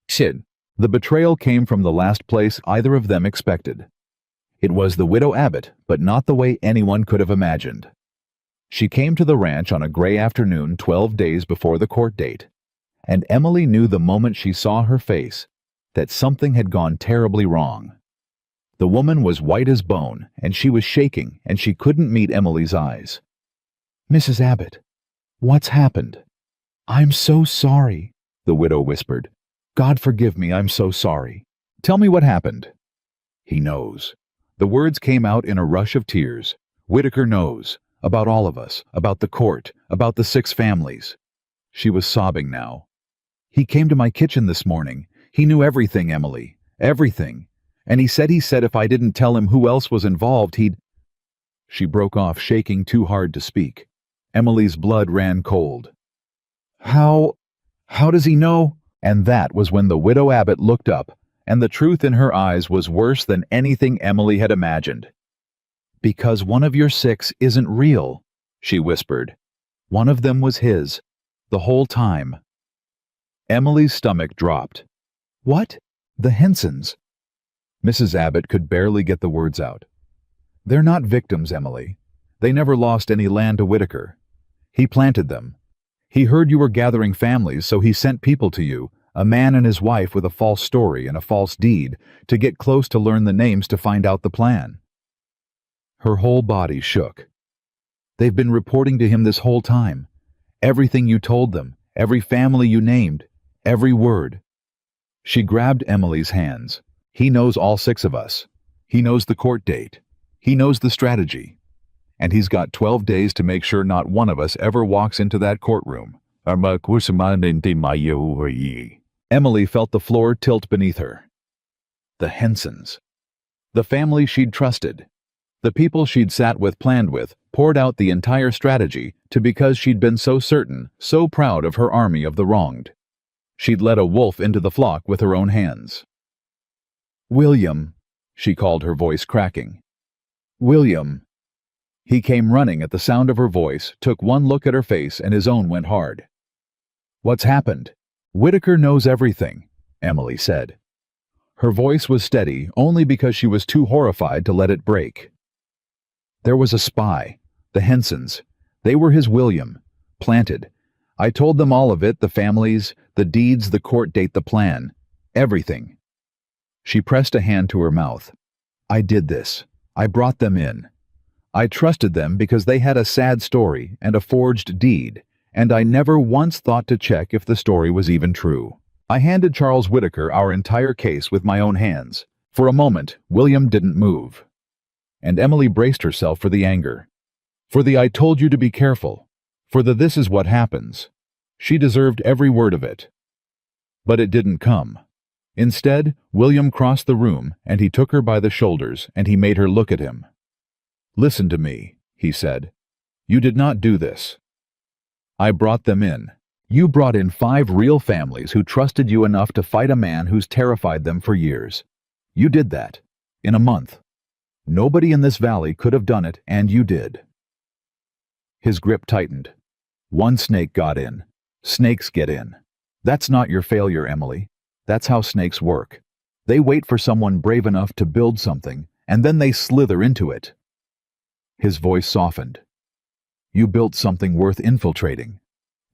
Sid. The betrayal came from the last place either of them expected. It was the widow Abbott, but not the way anyone could have imagined. She came to the ranch on a gray afternoon 12 days before the court date, and Emily knew the moment she saw her face that something had gone terribly wrong. The woman was white as bone, and she was shaking, and she couldn't meet Emily's eyes. "Mrs. Abbott, what's happened?" "I'm so sorry," the widow whispered. "God forgive me, I'm so sorry." "Tell me what happened." "He knows." The words came out in a rush of tears. "Whitaker knows. About all of us. About the court. About the 6 families." She was sobbing now. "He came to my kitchen this morning. He knew everything, Emily. Everything. And he said if I didn't tell him who else was involved, he'd—" She broke off, shaking too hard to speak. Emily's blood ran cold. How does he know?" And that was when the widow Abbott looked up, and the truth in her eyes was worse than anything Emily had imagined. "Because one of your 6 isn't real," she whispered. "One of them was his. The whole time." Emily's stomach dropped. "What? The Hensons?" Mrs. Abbott could barely get the words out. "They're not victims, Emily. They never lost any land to Whitaker. He planted them. He heard you were gathering families, so he sent people to you, a man and his wife with a false story and a false deed, to get close to learn the names to find out the plan." Her whole body shook. "They've been reporting to him this whole time. Everything you told them, every family you named, every word." She grabbed Emily's hands. "He knows all 6 of us. He knows the court date. He knows the strategy. And he's got 12 days to make sure not one of us ever walks into that courtroom." Emily felt the floor tilt beneath her. The Hensons. The family she'd trusted. The people she'd sat with, planned with, poured out the entire strategy to because she'd been so certain, so proud of her army of the wronged. She'd led a wolf into the flock with her own hands. "William," she called, her voice cracking. "William." He came running at the sound of her voice, took one look at her face, and his own went hard. "What's happened?" "Whitaker knows everything," Emily said. Her voice was steady only because she was too horrified to let it break. "There was a spy, the Hensons. They were his William, planted. I told them all of it, the families, the deeds, the court date, the plan. Everything." She pressed a hand to her mouth. "I did this. I brought them in. I trusted them because they had a sad story and a forged deed, and I never once thought to check if the story was even true. I handed Charles Whitaker our entire case with my own hands. For a moment, William didn't move. And Emily braced herself for the anger. For the "I told you to be careful." For the "this is what happens." She deserved every word of it. But it didn't come. Instead, William crossed the room, and he took her by the shoulders, and he made her look at him. "Listen to me," he said. "You did not do this. I brought them in. You brought in 5 real families who trusted you enough to fight a man who's terrified them for years. You did that. In a month. Nobody in this valley could have done it, and you did." His grip tightened. "One snake got in. Snakes get in. That's not your failure, Emily. That's how snakes work. They wait for someone brave enough to build something, and then they slither into it." His voice softened. "You built something worth infiltrating.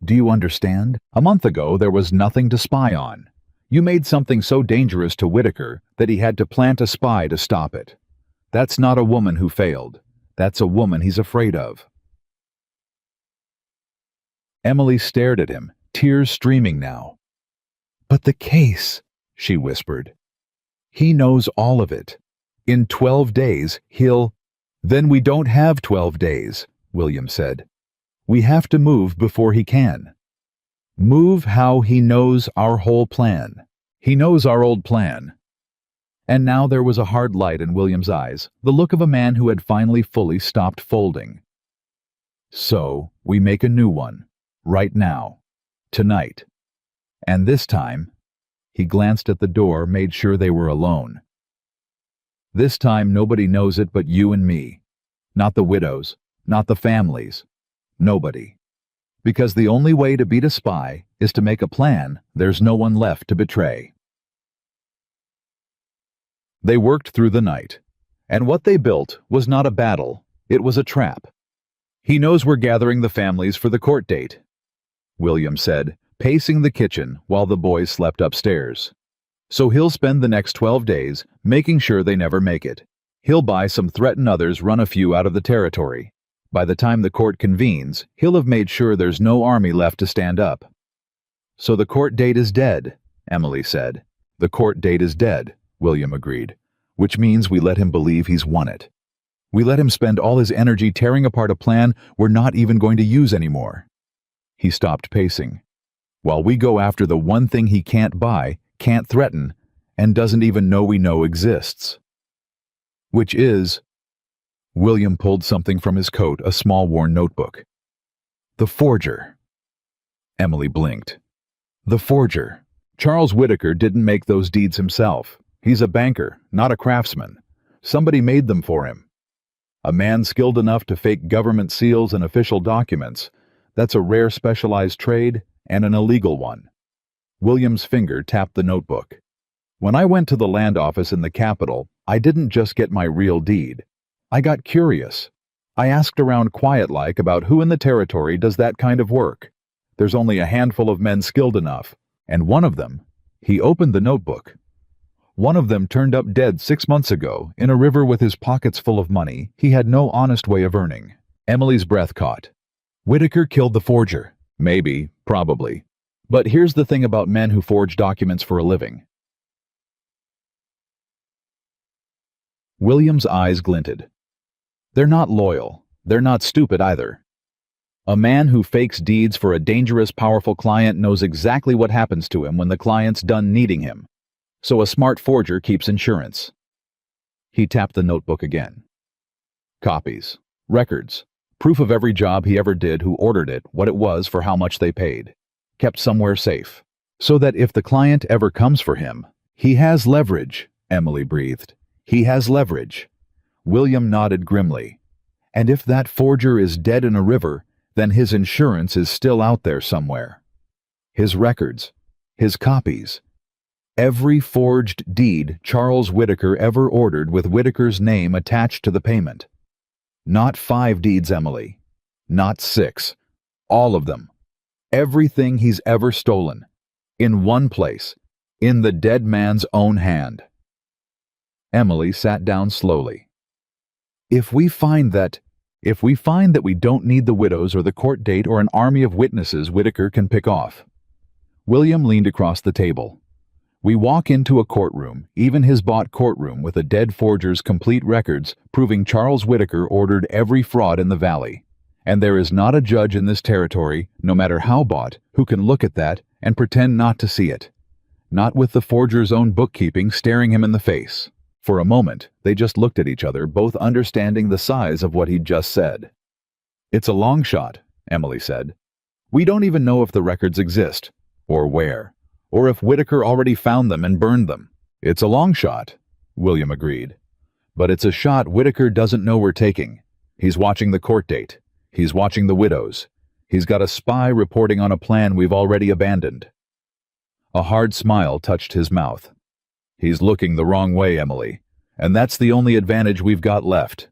Do you understand? A month ago, there was nothing to spy on. You made something so dangerous to Whitaker that he had to plant a spy to stop it. That's not a woman who failed. That's a woman he's afraid of." Emily stared at him, tears streaming now. "But the case," she whispered. "He knows all of it. In 12 days, he'll—" "Then we don't have 12 days, William said. "We have to move before he can. Move how he knows our whole plan. He knows our old plan." And now there was a hard light in William's eyes, the look of a man who had finally fully stopped folding. "So, we make a new one. Right now. Tonight. And this time," he glanced at the door, made sure they were alone. "This time nobody knows it but you and me. Not the widows, not the families. Nobody. Because the only way to beat a spy is to make a plan there's no one left to betray." They worked through the night, and what they built was not a battle, it was a trap. "He knows we're gathering the families for the court date," William said, pacing the kitchen while the boys slept upstairs. "So he'll spend the next 12 days making sure they never make it. He'll buy some, threaten others, run a few out of the territory. By the time the court convenes, he'll have made sure there's no army left to stand up." "So the court date is dead," Emily said. "The court date is dead," William agreed, "which means we let him believe he's won it. We let him spend all his energy tearing apart a plan we're not even going to use anymore." He stopped pacing. "While we go after the one thing he can't buy, can't threaten, and doesn't even know we know exists." "Which is—" William pulled something from his coat, a small worn notebook. "The forger." Emily blinked. "The forger. Charles Whitaker didn't make those deeds himself. He's a banker, not a craftsman. Somebody made them for him. A man skilled enough to fake government seals and official documents. That's a rare specialized trade and an illegal one." William's finger tapped the notebook. "When I went to the land office in the capital, I didn't just get my real deed. I got curious. I asked around quiet-like about who in the territory does that kind of work. There's only a handful of men skilled enough, and one of them," he opened the notebook, "one of them turned up dead 6 months ago in a river with his pockets full of money he had no honest way of earning." Emily's breath caught. "Whitaker killed the forger. Maybe, probably. But here's the thing about men who forge documents for a living." William's eyes glinted. "They're not loyal. They're not stupid either. A man who fakes deeds for a dangerous, powerful client knows exactly what happens to him when the client's done needing him. So a smart forger keeps insurance." He tapped the notebook again. "Copies. Records. Proof of every job he ever did, who ordered it, what it was, for how much they paid. Kept somewhere safe. So that if the client ever comes for him, he has leverage," Emily breathed. "He has leverage." William nodded grimly. "And if that forger is dead in a river, then his insurance is still out there somewhere. His records. His copies. Every forged deed Charles Whitaker ever ordered with Whitaker's name attached to the payment. Not 5 deeds, Emily. Not 6. All of them. Everything he's ever stolen. In one place. In the dead man's own hand." Emily sat down slowly. "If we find that," If we find that we don't need the widows or the court date or an army of witnesses Whitaker can pick off. William leaned across the table. We walk into a courtroom, even his bought courtroom, with a dead forger's complete records proving Charles Whitaker ordered every fraud in the valley. And there is not a judge in this territory, no matter how bought, who can look at that and pretend not to see it. Not with the forger's own bookkeeping staring him in the face. For a moment, they just looked at each other, both understanding the size of what he'd just said. "It's a long shot," Emily said. "We don't even know if the records exist, or where, or if Whitaker already found them and burned them." "It's a long shot," William agreed. "But it's a shot Whitaker doesn't know we're taking. He's watching the court date. He's watching the widows. He's got a spy reporting on a plan we've already abandoned." A hard smile touched his mouth. "He's looking the wrong way, Emily, and that's the only advantage we've got left."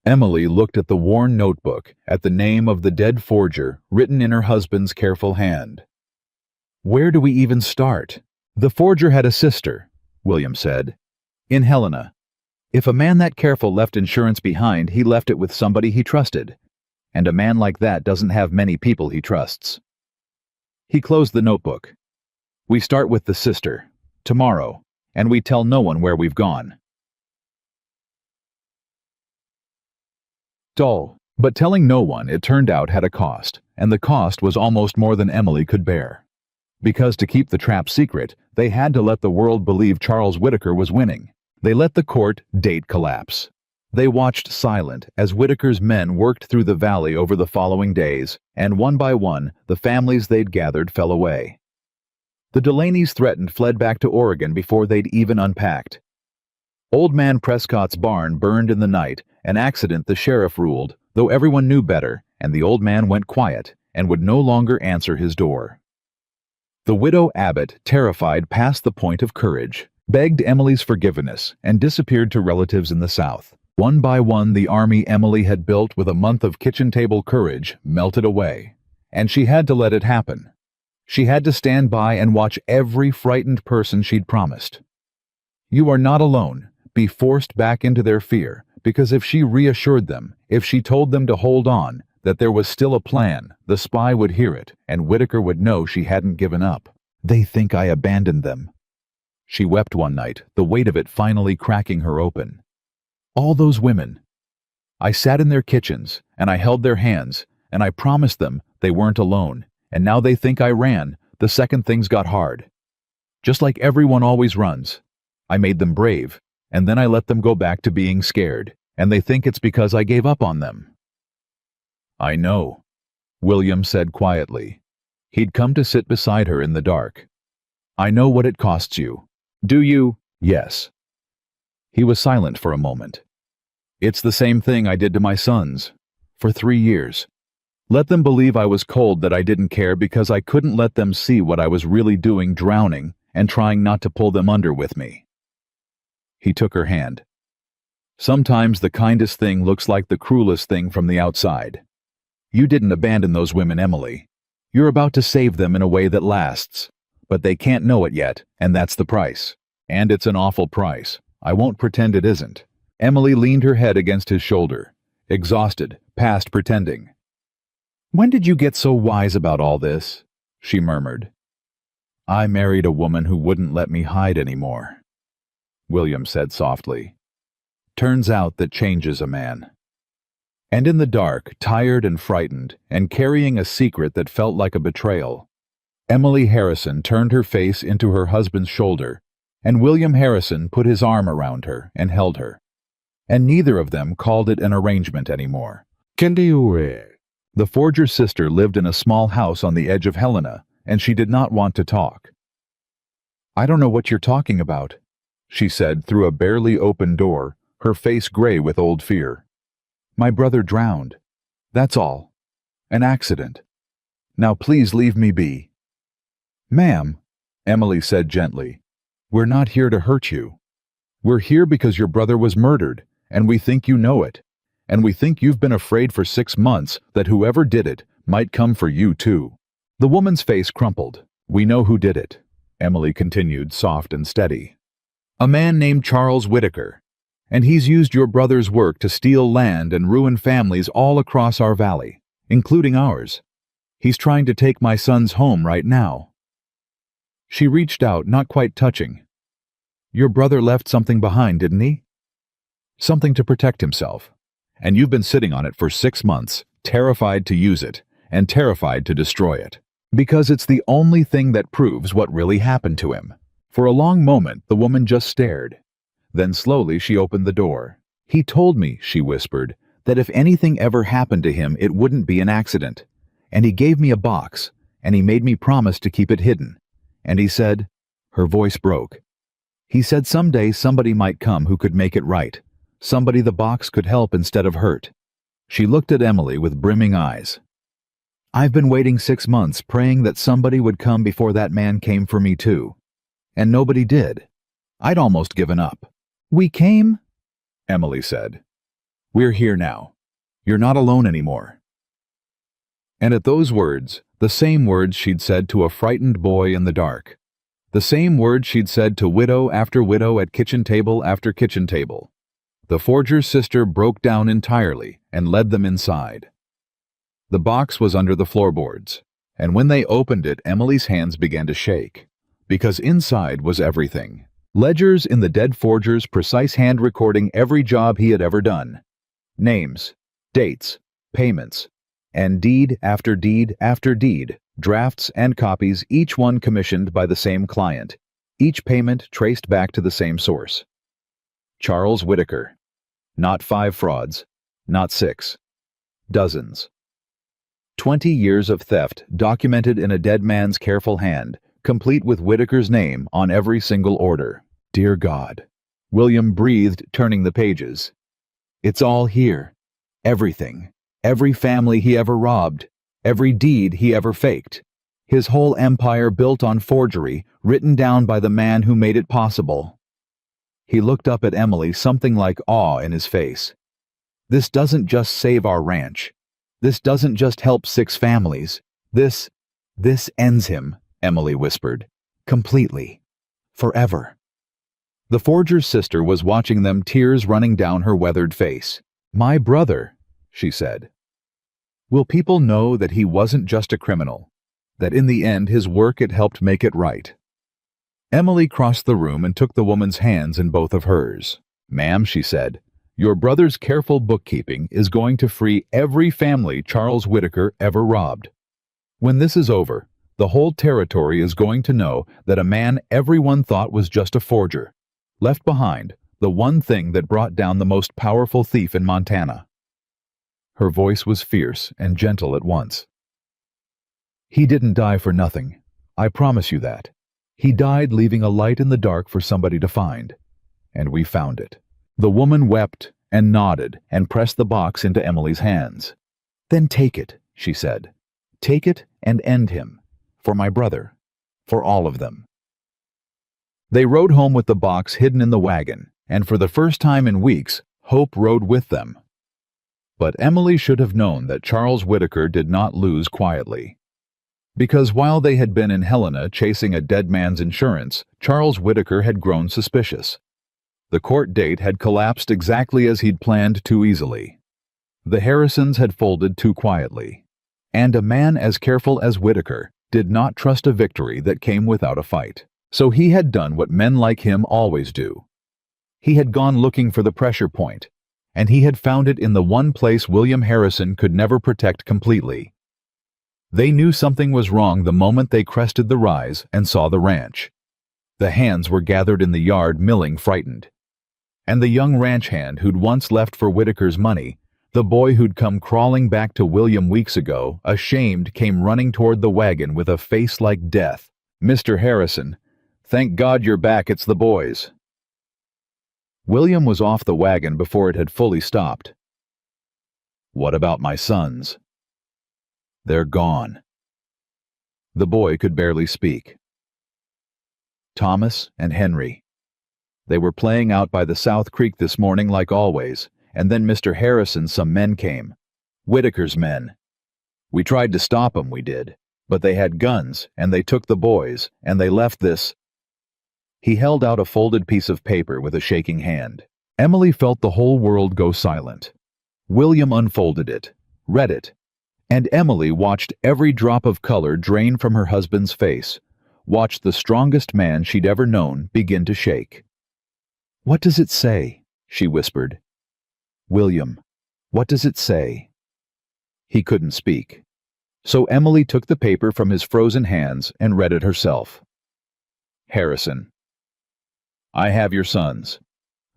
Emily looked at the worn notebook, at the name of the dead forger written in her husband's careful hand. "Where do we even start?" "The forger had a sister," William said, "in Helena. If a man that careful left insurance behind, he left it with somebody he trusted. And a man like that doesn't have many people he trusts." He closed the notebook. "We start with the sister, tomorrow, and we tell no one where we've gone." Dull, but telling no one, it turned out, had a cost, and the cost was almost more than Emily could bear. Because to keep the trap secret, they had to let the world believe Charles Whitaker was winning. They let the court date collapse. They watched silent as Whitaker's men worked through the valley over the following days, and one by one, the families they'd gathered fell away. The Delaney's threatened fled back to Oregon before they'd even unpacked. Old Man Prescott's barn burned in the night, an accident the sheriff ruled, though everyone knew better, and the old man went quiet and would no longer answer his door. The widow Abbott, terrified past the point of courage, begged Emily's forgiveness and disappeared to relatives in the South. One by one, the army Emily had built with a month of kitchen-table courage melted away, and she had to let it happen. She had to stand by and watch every frightened person she'd promised. "You are not alone," be forced back into their fear, because if she reassured them, if she told them to hold on, that there was still a plan, the spy would hear it, and Whitaker would know she hadn't given up. "They think I abandoned them." She wept one night, the weight of it finally cracking her open. All those women. I sat in their kitchens, and I held their hands, and I promised them they weren't alone, and now they think I ran the second things got hard. Just like everyone always runs. I made them brave, and then I let them go back to being scared, and they think it's because I gave up on them. "I know," William said quietly. He'd come to sit beside her in the dark. "I know what it costs you." "Do you?" "Yes." He was silent for a moment. "It's the same thing I did to my sons. For 3 years. Let them believe I was cold, that I didn't care because I couldn't let them see what I was really doing, drowning and trying not to pull them under with me." He took her hand. "Sometimes the kindest thing looks like the cruelest thing from the outside. You didn't abandon those women, Emily. You're about to save them in a way that lasts. But they can't know it yet, and that's the price. And it's an awful price. I won't pretend it isn't." Emily leaned her head against his shoulder, exhausted, past pretending. "When did you get so wise about all this?" she murmured. "I married a woman who wouldn't let me hide anymore," William said softly. "Turns out that changes a man." And in the dark, tired and frightened, and carrying a secret that felt like a betrayal, Emily Harrison turned her face into her husband's shoulder, and William Harrison put his arm around her and held her. And neither of them called it an arrangement anymore. The forger's sister lived in a small house on the edge of Helena, and she did not want to talk. "I don't know what you're talking about," she said through a barely open door, her face gray with old fear. "My brother drowned. That's all. An accident. Now please leave me be." "Ma'am," Emily said gently, "we're not here to hurt you. We're here because your brother was murdered, and we think you know it. And we think you've been afraid for 6 months that whoever did it might come for you too." The woman's face crumpled. "We know who did it," Emily continued, soft and steady. "A man named Charles Whitaker. And he's used your brother's work to steal land and ruin families all across our valley, including ours. He's trying to take my son's home right now." She reached out, not quite touching. "Your brother left something behind, didn't he? Something to protect himself. And you've been sitting on it for 6 months, terrified to use it, and terrified to destroy it. Because it's the only thing that proves what really happened to him." For a long moment, the woman just stared. Then slowly she opened the door. "He told me," she whispered, "that if anything ever happened to him, it wouldn't be an accident. And he gave me a box, and he made me promise to keep it hidden. And he said," her voice broke, "he said someday somebody might come who could make it right. Somebody the box could help instead of hurt." She looked at Emily with brimming eyes. "I've been waiting 6 months, praying that somebody would come before that man came for me too. And nobody did. I'd almost given up." "We came," Emily said. "We're here now. You're not alone anymore." And at those words, the same words she'd said to a frightened boy in the dark, the same words she'd said to widow after widow at kitchen table after kitchen table, the forger's sister broke down entirely and led them inside. The box was under the floorboards, and when they opened it, Emily's hands began to shake, because inside was everything. Ledgers in the dead forger's precise hand recording every job he had ever done. Names, dates, payments, and deed after deed after deed, drafts and copies, each one commissioned by the same client, each payment traced back to the same source. Charles Whitaker. Not 5 frauds, not 6. Dozens. 20 years of theft documented in a dead man's careful hand, complete with Whitaker's name on every single order. Dear God. William breathed, turning the pages. It's all here. Everything. Every family he ever robbed. Every deed he ever faked. His whole empire built on forgery, written down by the man who made it possible. He looked up at Emily, something like awe in his face. This doesn't just save our ranch. This doesn't just help 6 families. This ends him, Emily whispered. Completely. Forever. The forger's sister was watching them, tears running down her weathered face. My brother, she said. Will people know that he wasn't just a criminal? That in the end his work had helped make it right? Emily crossed the room and took the woman's hands in both of hers. Ma'am, she said, your brother's careful bookkeeping is going to free every family Charles Whitaker ever robbed. When this is over, the whole territory is going to know that a man everyone thought was just a forger left behind the one thing that brought down the most powerful thief in Montana. Her voice was fierce and gentle at once. He didn't die for nothing. I promise you that. He died leaving a light in the dark for somebody to find. And we found it. The woman wept and nodded and pressed the box into Emily's hands. Then take it, she said. Take it and end him. For my brother. For all of them. They rode home with the box hidden in the wagon, and for the first time in weeks, hope rode with them. But Emily should have known that Charles Whitaker did not lose quietly. Because while they had been in Helena chasing a dead man's insurance, Charles Whitaker had grown suspicious. The court date had collapsed exactly as he'd planned too easily. The Harrisons had folded too quietly. And a man as careful as Whitaker did not trust a victory that came without a fight. So he had done what men like him always do. He had gone looking for the pressure point, and he had found it in the one place William Harrison could never protect completely. They knew something was wrong the moment they crested the rise and saw the ranch. The hands were gathered in the yard, milling, frightened. And the young ranch hand who'd once left for Whitaker's money, the boy who'd come crawling back to William weeks ago, ashamed, came running toward the wagon with a face like death. Mr. Harrison, thank God you're back, it's the boys. William was off the wagon before it had fully stopped. What about my sons? They're gone. The boy could barely speak. Thomas and Henry. They were playing out by the South Creek this morning like always, and then Mr. Harrison, some men came. Whitaker's men. We tried to stop 'em, we did, but they had guns, and they took the boys, and they left this. He held out a folded piece of paper with a shaking hand. Emily felt the whole world go silent. William unfolded it, read it, and Emily watched every drop of color drain from her husband's face, watched the strongest man she'd ever known begin to shake. "What does it say?" she whispered. "William, what does it say?" He couldn't speak. So Emily took the paper from his frozen hands and read it herself. Harrison. I have your sons.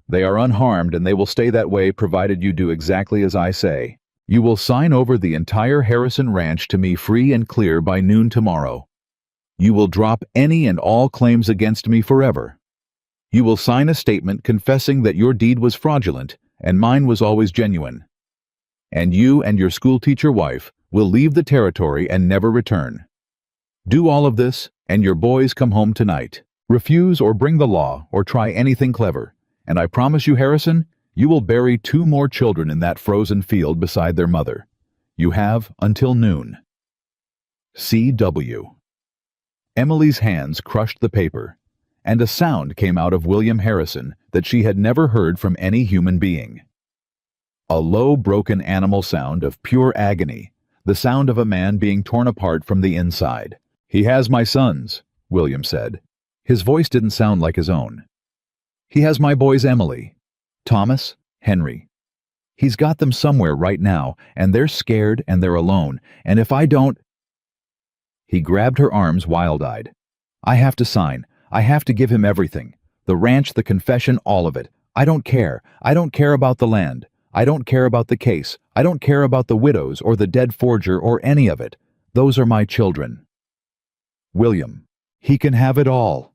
They are unharmed and they will stay that way provided you do exactly as I say. You will sign over the entire Harrison Ranch to me free and clear by noon tomorrow. You will drop any and all claims against me forever. You will sign a statement confessing that your deed was fraudulent and mine was always genuine. And you and your schoolteacher wife will leave the territory and never return. Do all of this, and your boys come home tonight. Refuse or bring the law or try anything clever, and I promise you, Harrison, you will bury 2 more children in that frozen field beside their mother. You have until noon. C.W. Emily's hands crushed the paper, and a sound came out of William Harrison that she had never heard from any human being. A low, broken animal sound of pure agony, the sound of a man being torn apart from the inside. He has my sons, William said. His voice didn't sound like his own. He has my boys Emily, Thomas, Henry. He's got them somewhere right now, and they're scared and they're alone, and if I don't... He grabbed her arms wild-eyed. I have to sign. I have to give him everything. The ranch, the confession, all of it. I don't care. I don't care about the land. I don't care about the case. I don't care about the widows or the dead forger or any of it. Those are my children. William, he can have it all.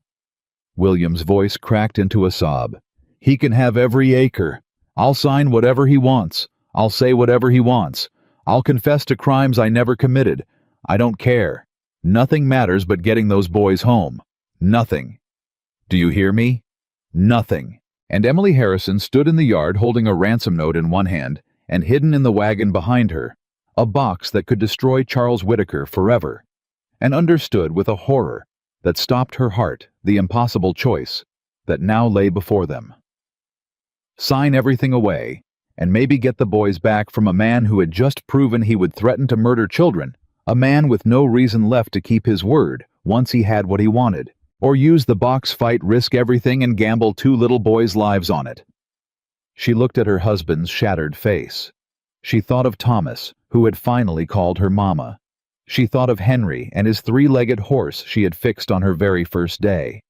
William's voice cracked into a sob. He can have every acre. I'll sign whatever he wants. I'll say whatever he wants. I'll confess to crimes I never committed. I don't care. Nothing matters but getting those boys home. Nothing. Do you hear me? Nothing. And Emily Harrison stood in the yard holding a ransom note in one hand, and hidden in the wagon behind her, a box that could destroy Charles Whitaker forever, and understood with a horror that stopped her heart the impossible choice that now lay before them. Sign everything away, and maybe get the boys back from a man who had just proven he would threaten to murder children, a man with no reason left to keep his word once he had what he wanted, or use the box fight, risk everything, and gamble 2 little boys' lives on it. She looked at her husband's shattered face. She thought of Thomas, who had finally called her mama. She thought of Henry and his 3-legged horse she had fixed on her very first day.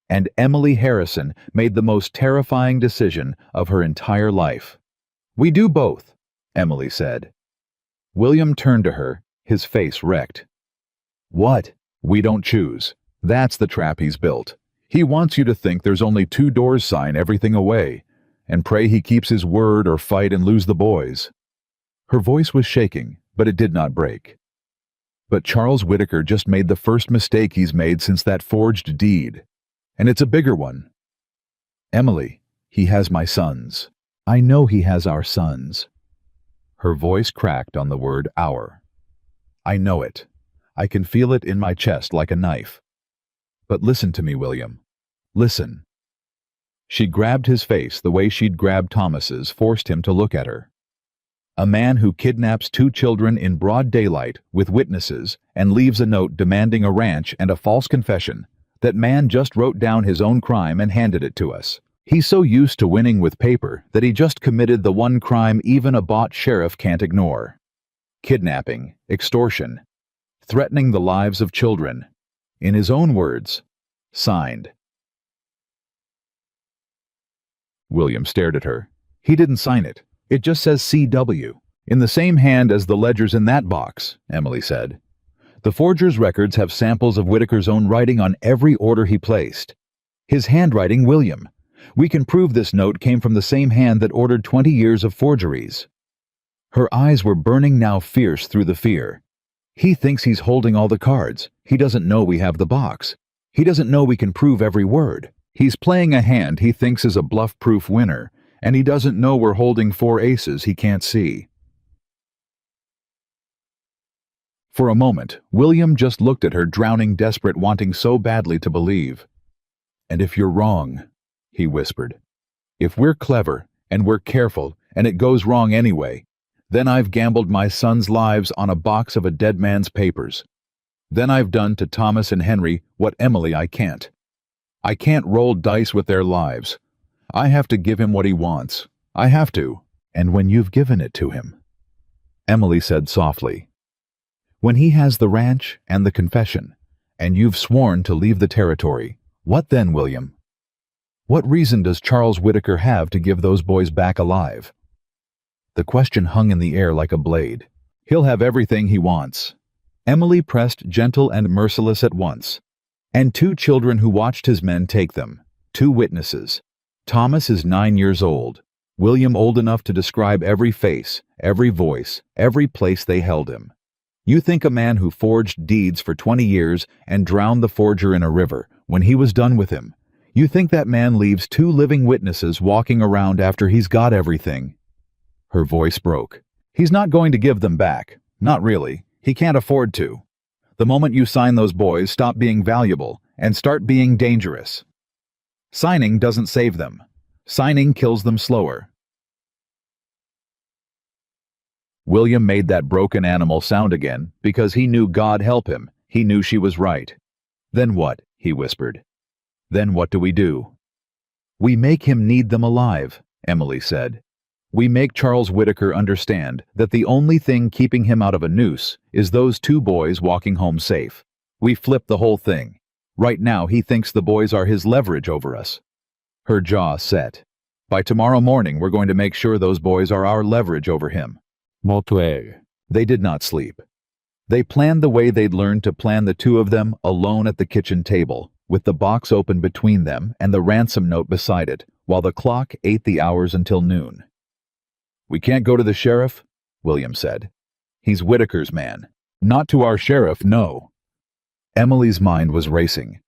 And Emily Harrison made the most terrifying decision of her entire life. We do both, Emily said. William turned to her, his face wrecked. What? We don't choose. That's the trap he's built. He wants you to think there's only 2 doors, sign everything away, and pray he keeps his word or fight and lose the boys. Her voice was shaking, but it did not break. But Charles Whitaker just made the first mistake he's made since that forged deed. And it's a bigger one. Emily, he has my sons. I know he has our sons. Her voice cracked on the word our. I know it. I can feel it in my chest like a knife. But listen to me, William. Listen. She grabbed his face the way she'd grabbed Thomas's, forced him to look at her. A man who kidnaps 2 children in broad daylight with witnesses and leaves a note demanding a ranch and a false confession. That man just wrote down his own crime and handed it to us. He's so used to winning with paper that he just committed the one crime even a bought sheriff can't ignore. Kidnapping, extortion, threatening the lives of children. In his own words, signed. William stared at her. He didn't sign it. It just says C.W. in the same hand as the ledgers in that box, Emily said. The forger's records have samples of Whitaker's own writing on every order he placed. His handwriting, William. We can prove this note came from the same hand that ordered 20 years of forgeries. Her eyes were burning now fierce through the fear. He thinks he's holding all the cards. He doesn't know we have the box. He doesn't know we can prove every word. He's playing a hand he thinks is a bluff-proof winner, and he doesn't know we're holding 4 aces he can't see. For a moment, William just looked at her, drowning, desperate, wanting so badly to believe. And if you're wrong, he whispered. If we're clever, and we're careful, and it goes wrong anyway. Then I've gambled my sons' lives on a box of a dead man's papers. Then I've done to Thomas and Henry what Emily I can't. I can't roll dice with their lives. I have to give him what he wants. I have to. And when you've given it to him," Emily said softly, "when he has the ranch and the confession, and you've sworn to leave the territory, what then, William? What reason does Charles Whitaker have to give those boys back alive?" The question hung in the air like a blade. "He'll have everything he wants." Emily pressed gentle and merciless at once. "And 2 children who watched his men take them. 2 witnesses. Thomas is 9 years old. William old enough to describe every face, every voice, every place they held him. You think a man who forged deeds for 20 years and drowned the forger in a river, when he was done with him, you think that man leaves 2 living witnesses walking around after he's got everything?" Her voice broke. "He's not going to give them back. Not really. He can't afford to. The moment you sign those boys, stop being valuable and start being dangerous. Signing doesn't save them. Signing kills them slower." William made that broken animal sound again because he knew, God help him, he knew she was right. "Then what?" he whispered. "Then what do we do?" "We make him need them alive," Emily said. "We make Charles Whitaker understand that the only thing keeping him out of a noose is those 2 boys walking home safe. We flip the whole thing. Right now he thinks the boys are his leverage over us." Her jaw set. "By tomorrow morning we're going to make sure those boys are our leverage over him." They did not sleep. They planned the way they'd learned to plan, the 2 of them alone at the kitchen table, with the box open between them and the ransom note beside it, while the clock ate the hours until noon. "We can't go to the sheriff," William said. "He's Whitaker's man. Not to our sheriff, no." Emily's mind was racing.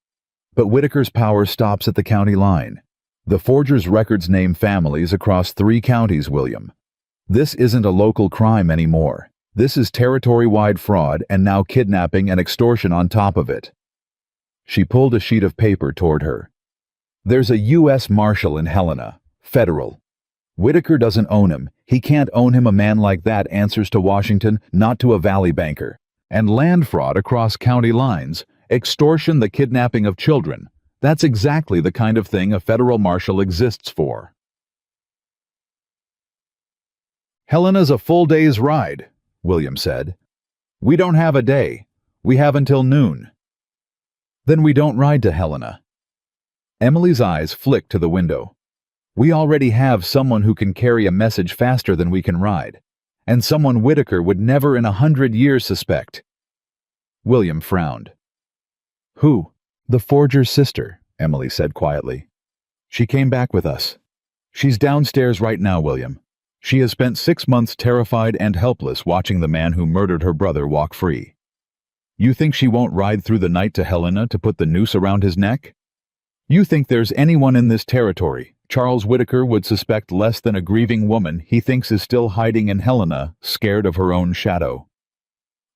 But Whitaker's power stops at the county line. The forger's records name families across 3 counties, William. This isn't a local crime anymore. This is territory-wide fraud and now kidnapping and extortion on top of it. She pulled a sheet of paper toward her. "There's a U.S. Marshal in Helena, federal. Whitaker doesn't own him. He can't own him. A man like that answers to Washington, not to a valley banker. And land fraud across county lines, extortion, the kidnapping of children. That's exactly the kind of thing a federal marshal exists for." "Helena's a full day's ride," William said. "We don't have a day. We have until noon." "Then we don't ride to Helena." Emily's eyes flicked to the window. "We already have someone who can carry a message faster than we can ride, and someone Whitaker would never in 100 years suspect." William frowned. "Who?" "The forger's sister," Emily said quietly. "She came back with us. She's downstairs right now, William. She has spent 6 months terrified and helpless watching the man who murdered her brother walk free. You think she won't ride through the night to Helena to put the noose around his neck? You think there's anyone in this territory Charles Whitaker would suspect less than a grieving woman he thinks is still hiding in Helena, scared of her own shadow?"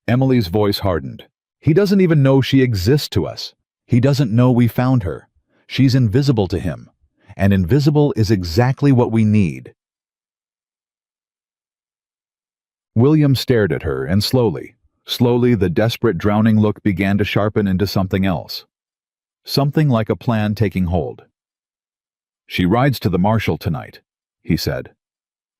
Emily's voice hardened. "He doesn't even know she exists to us. He doesn't know we found her. She's invisible to him. And invisible is exactly what we need." William stared at her, and slowly the desperate drowning look began to sharpen into something else. Something like a plan taking hold. "She rides to the marshal tonight," he said.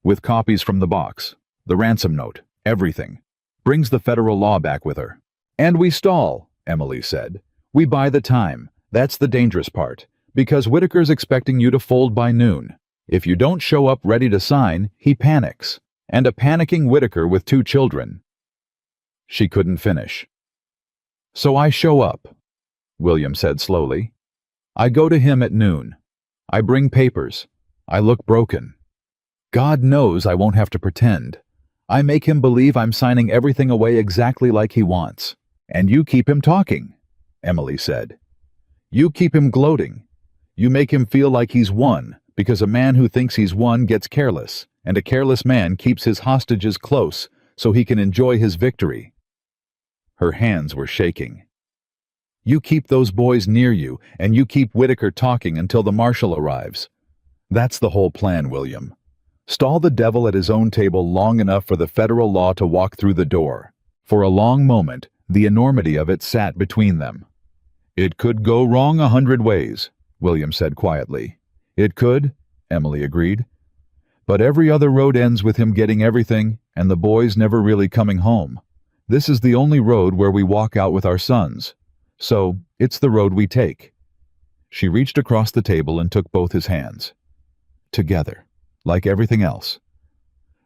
"With copies from the box, the ransom note, everything. Brings the federal law back with her." "And we stall," Emily said. "We buy the time. That's the dangerous part. Because Whitaker's expecting you to fold by noon. If you don't show up ready to sign, he panics. And a panicking Whitaker with 2 children." She couldn't finish. "So I show up," William said slowly. "I go to him at noon. I bring papers. I look broken. God knows I won't have to pretend. I make him believe I'm signing everything away exactly like he wants. And you keep him talking," Emily said. "You keep him gloating. You make him feel like he's won, because a man who thinks he's won gets careless, and a careless man keeps his hostages close so he can enjoy his victory." Her hands were shaking. "You keep those boys near you, and you keep Whitaker talking until the marshal arrives. That's the whole plan, William. Stall the devil at his own table long enough for the federal law to walk through the door. For a long moment, the enormity of it sat between them. "It could go wrong 100 ways," William said quietly. "It could," Emily agreed. "But every other road ends with him getting everything, and the boys never really coming home. This is the only road where we walk out with our sons. So, it's the road we take." She reached across the table and took both his hands. Together, like everything else.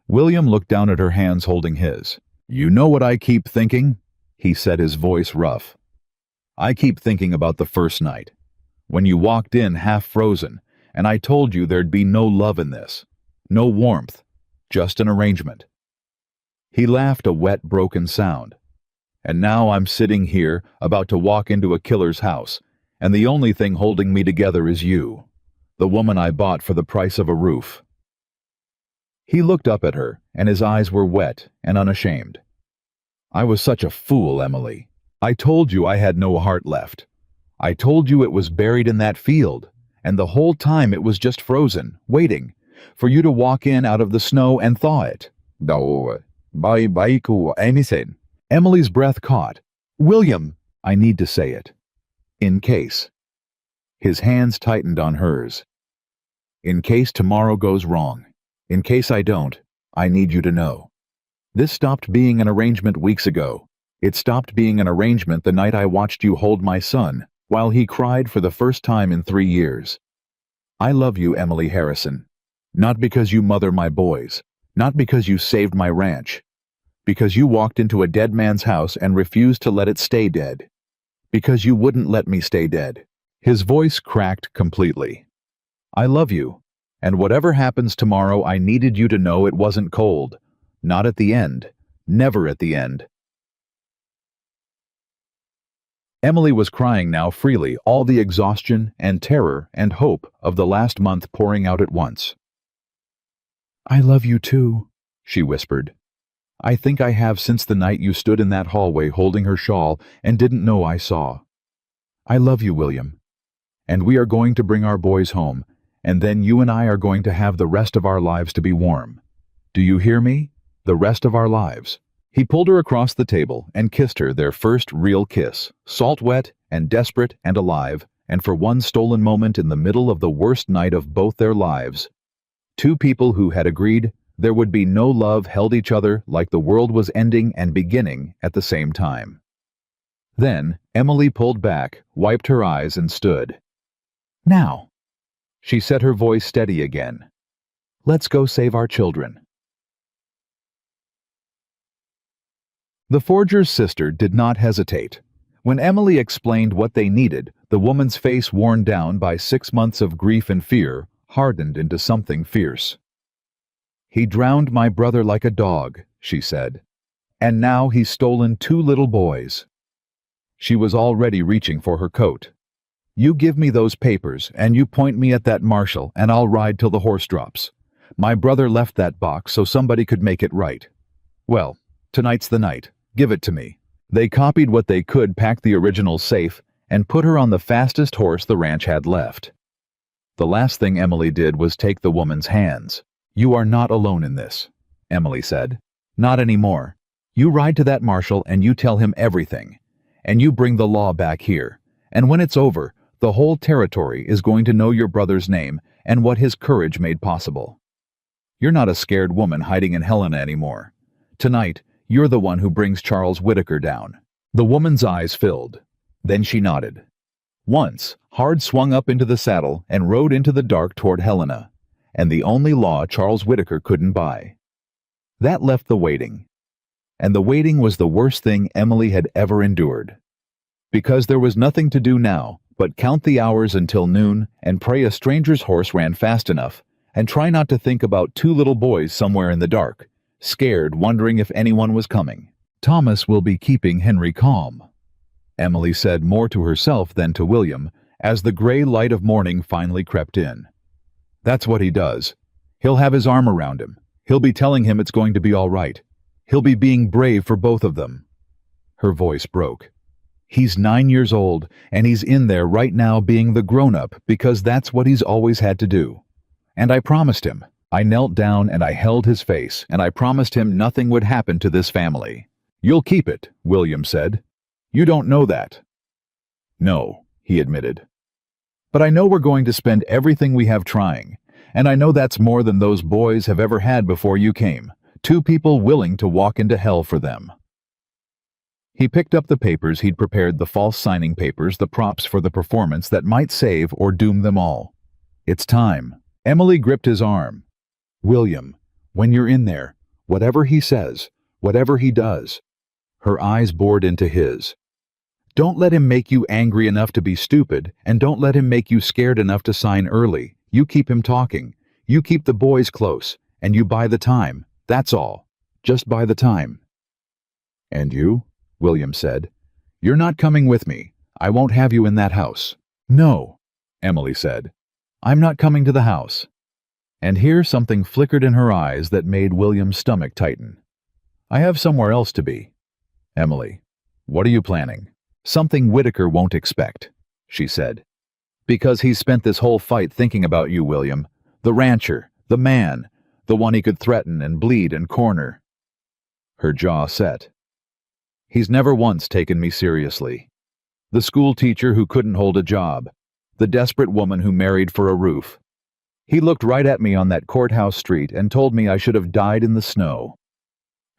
William looked down at her hands holding his. "You know what I keep thinking?" he said, his voice rough. "I keep thinking about the first night, when you walked in half frozen, and I told you there'd be no love in this. No warmth, just an arrangement." He laughed a wet, broken sound. "And now I'm sitting here, about to walk into a killer's house, and the only thing holding me together is you, the woman I bought for the price of a roof." He looked up at her, and his eyes were wet and unashamed. "I was such a fool, Emily. I told you I had no heart left. I told you it was buried in that field, and the whole time it was just frozen, waiting, for you to walk in out of the snow and thaw it." Emily's breath caught. "William, I need to say it. In case." His hands tightened on hers. "In case tomorrow goes wrong. In case I don't, I need you to know. This stopped being an arrangement weeks ago. It stopped being an arrangement the night I watched you hold my son, while he cried for the first time in 3 years. I love you, Emily Harrison. Not because you mother my boys. Not because you saved my ranch. Because you walked into a dead man's house and refused to let it stay dead. Because you wouldn't let me stay dead." His voice cracked completely. "I love you, and whatever happens tomorrow, I needed you to know it wasn't cold. Not at the end. Never at the end." Emily was crying now freely, all the exhaustion and terror and hope of the last month pouring out at once. "I love you too," she whispered. "I think I have since the night you stood in that hallway holding her shawl and didn't know I saw. I love you, William. And we are going to bring our boys home, and then you and I are going to have the rest of our lives to be warm. Do you hear me? The rest of our lives." He pulled her across the table and kissed her, their first real kiss, salt-wet and desperate and alive, and for one stolen moment in the middle of the worst night of both their lives. Two people who had agreed there would be no love held each other like the world was ending and beginning at the same time. Then Emily pulled back, wiped her eyes, and stood. "Now," she set her voice steady again. "Let's go save our children." The forger's sister did not hesitate. When Emily explained what they needed, the woman's face, worn down by 6 months of grief and fear, hardened into something fierce. "He drowned my brother like a dog," she said. "And now he's stolen 2 little boys." She was already reaching for her coat. "You give me those papers, and you point me at that marshal, and I'll ride till the horse drops. My brother left that box so somebody could make it right. Well, tonight's the night. Give it to me." They copied what they could, packed the original safe, and put her on the fastest horse the ranch had left. The last thing Emily did was take the woman's hands. "You are not alone in this," Emily said. "Not anymore. You ride to that marshal and you tell him everything. And you bring the law back here. And when it's over, the whole territory is going to know your brother's name and what his courage made possible. You're not a scared woman hiding in Helena anymore. Tonight, you're the one who brings Charles Whitaker down." The woman's eyes filled. Then she nodded. Once, Hard swung up into the saddle and rode into the dark toward Helena, and the only law Charles Whitaker couldn't buy. That left the waiting. And the waiting was the worst thing Emily had ever endured. Because there was nothing to do now but count the hours until noon and pray a stranger's horse ran fast enough, and try not to think about 2 little boys somewhere in the dark, scared, wondering if anyone was coming. "Thomas will be keeping Henry calm," Emily said, more to herself than to William, as the gray light of morning finally crept in. "That's what he does. He'll have his arm around him. He'll be telling him it's going to be all right. He'll be being brave for both of them." Her voice broke. "He's 9 years old, and he's in there right now being the grown-up because that's what he's always had to do. And I promised him. I knelt down and I held his face, and I promised him nothing would happen to this family. "You'll keep it," William said. "You don't know that." "No," he admitted. "But I know we're going to spend everything we have trying, and I know that's more than those boys have ever had before you came. 2 people willing to walk into hell for them." He picked up the papers he'd prepared, the false signing papers, the props for the performance that might save or doom them all. "It's time." Emily gripped his arm. "William, when you're in there, whatever he says, whatever he does." Her eyes bored into his. "Don't let him make you angry enough to be stupid, and don't let him make you scared enough to sign early. You keep him talking. You keep the boys close, and you buy the time. That's all. Just buy the time." "And you?" William said. "You're not coming with me. I won't have you in that house." "No," Emily said. "I'm not coming to the house." And here something flickered in her eyes that made William's stomach tighten. "I have somewhere else to be." "Emily, what are you planning?" "Something Whitaker won't expect," she said. "Because he's spent this whole fight thinking about you, William. The rancher, the man, the one he could threaten and bleed and corner." Her jaw set. "He's never once taken me seriously. The school teacher who couldn't hold a job. The desperate woman who married for a roof. He looked right at me on that courthouse street and told me I should have died in the snow."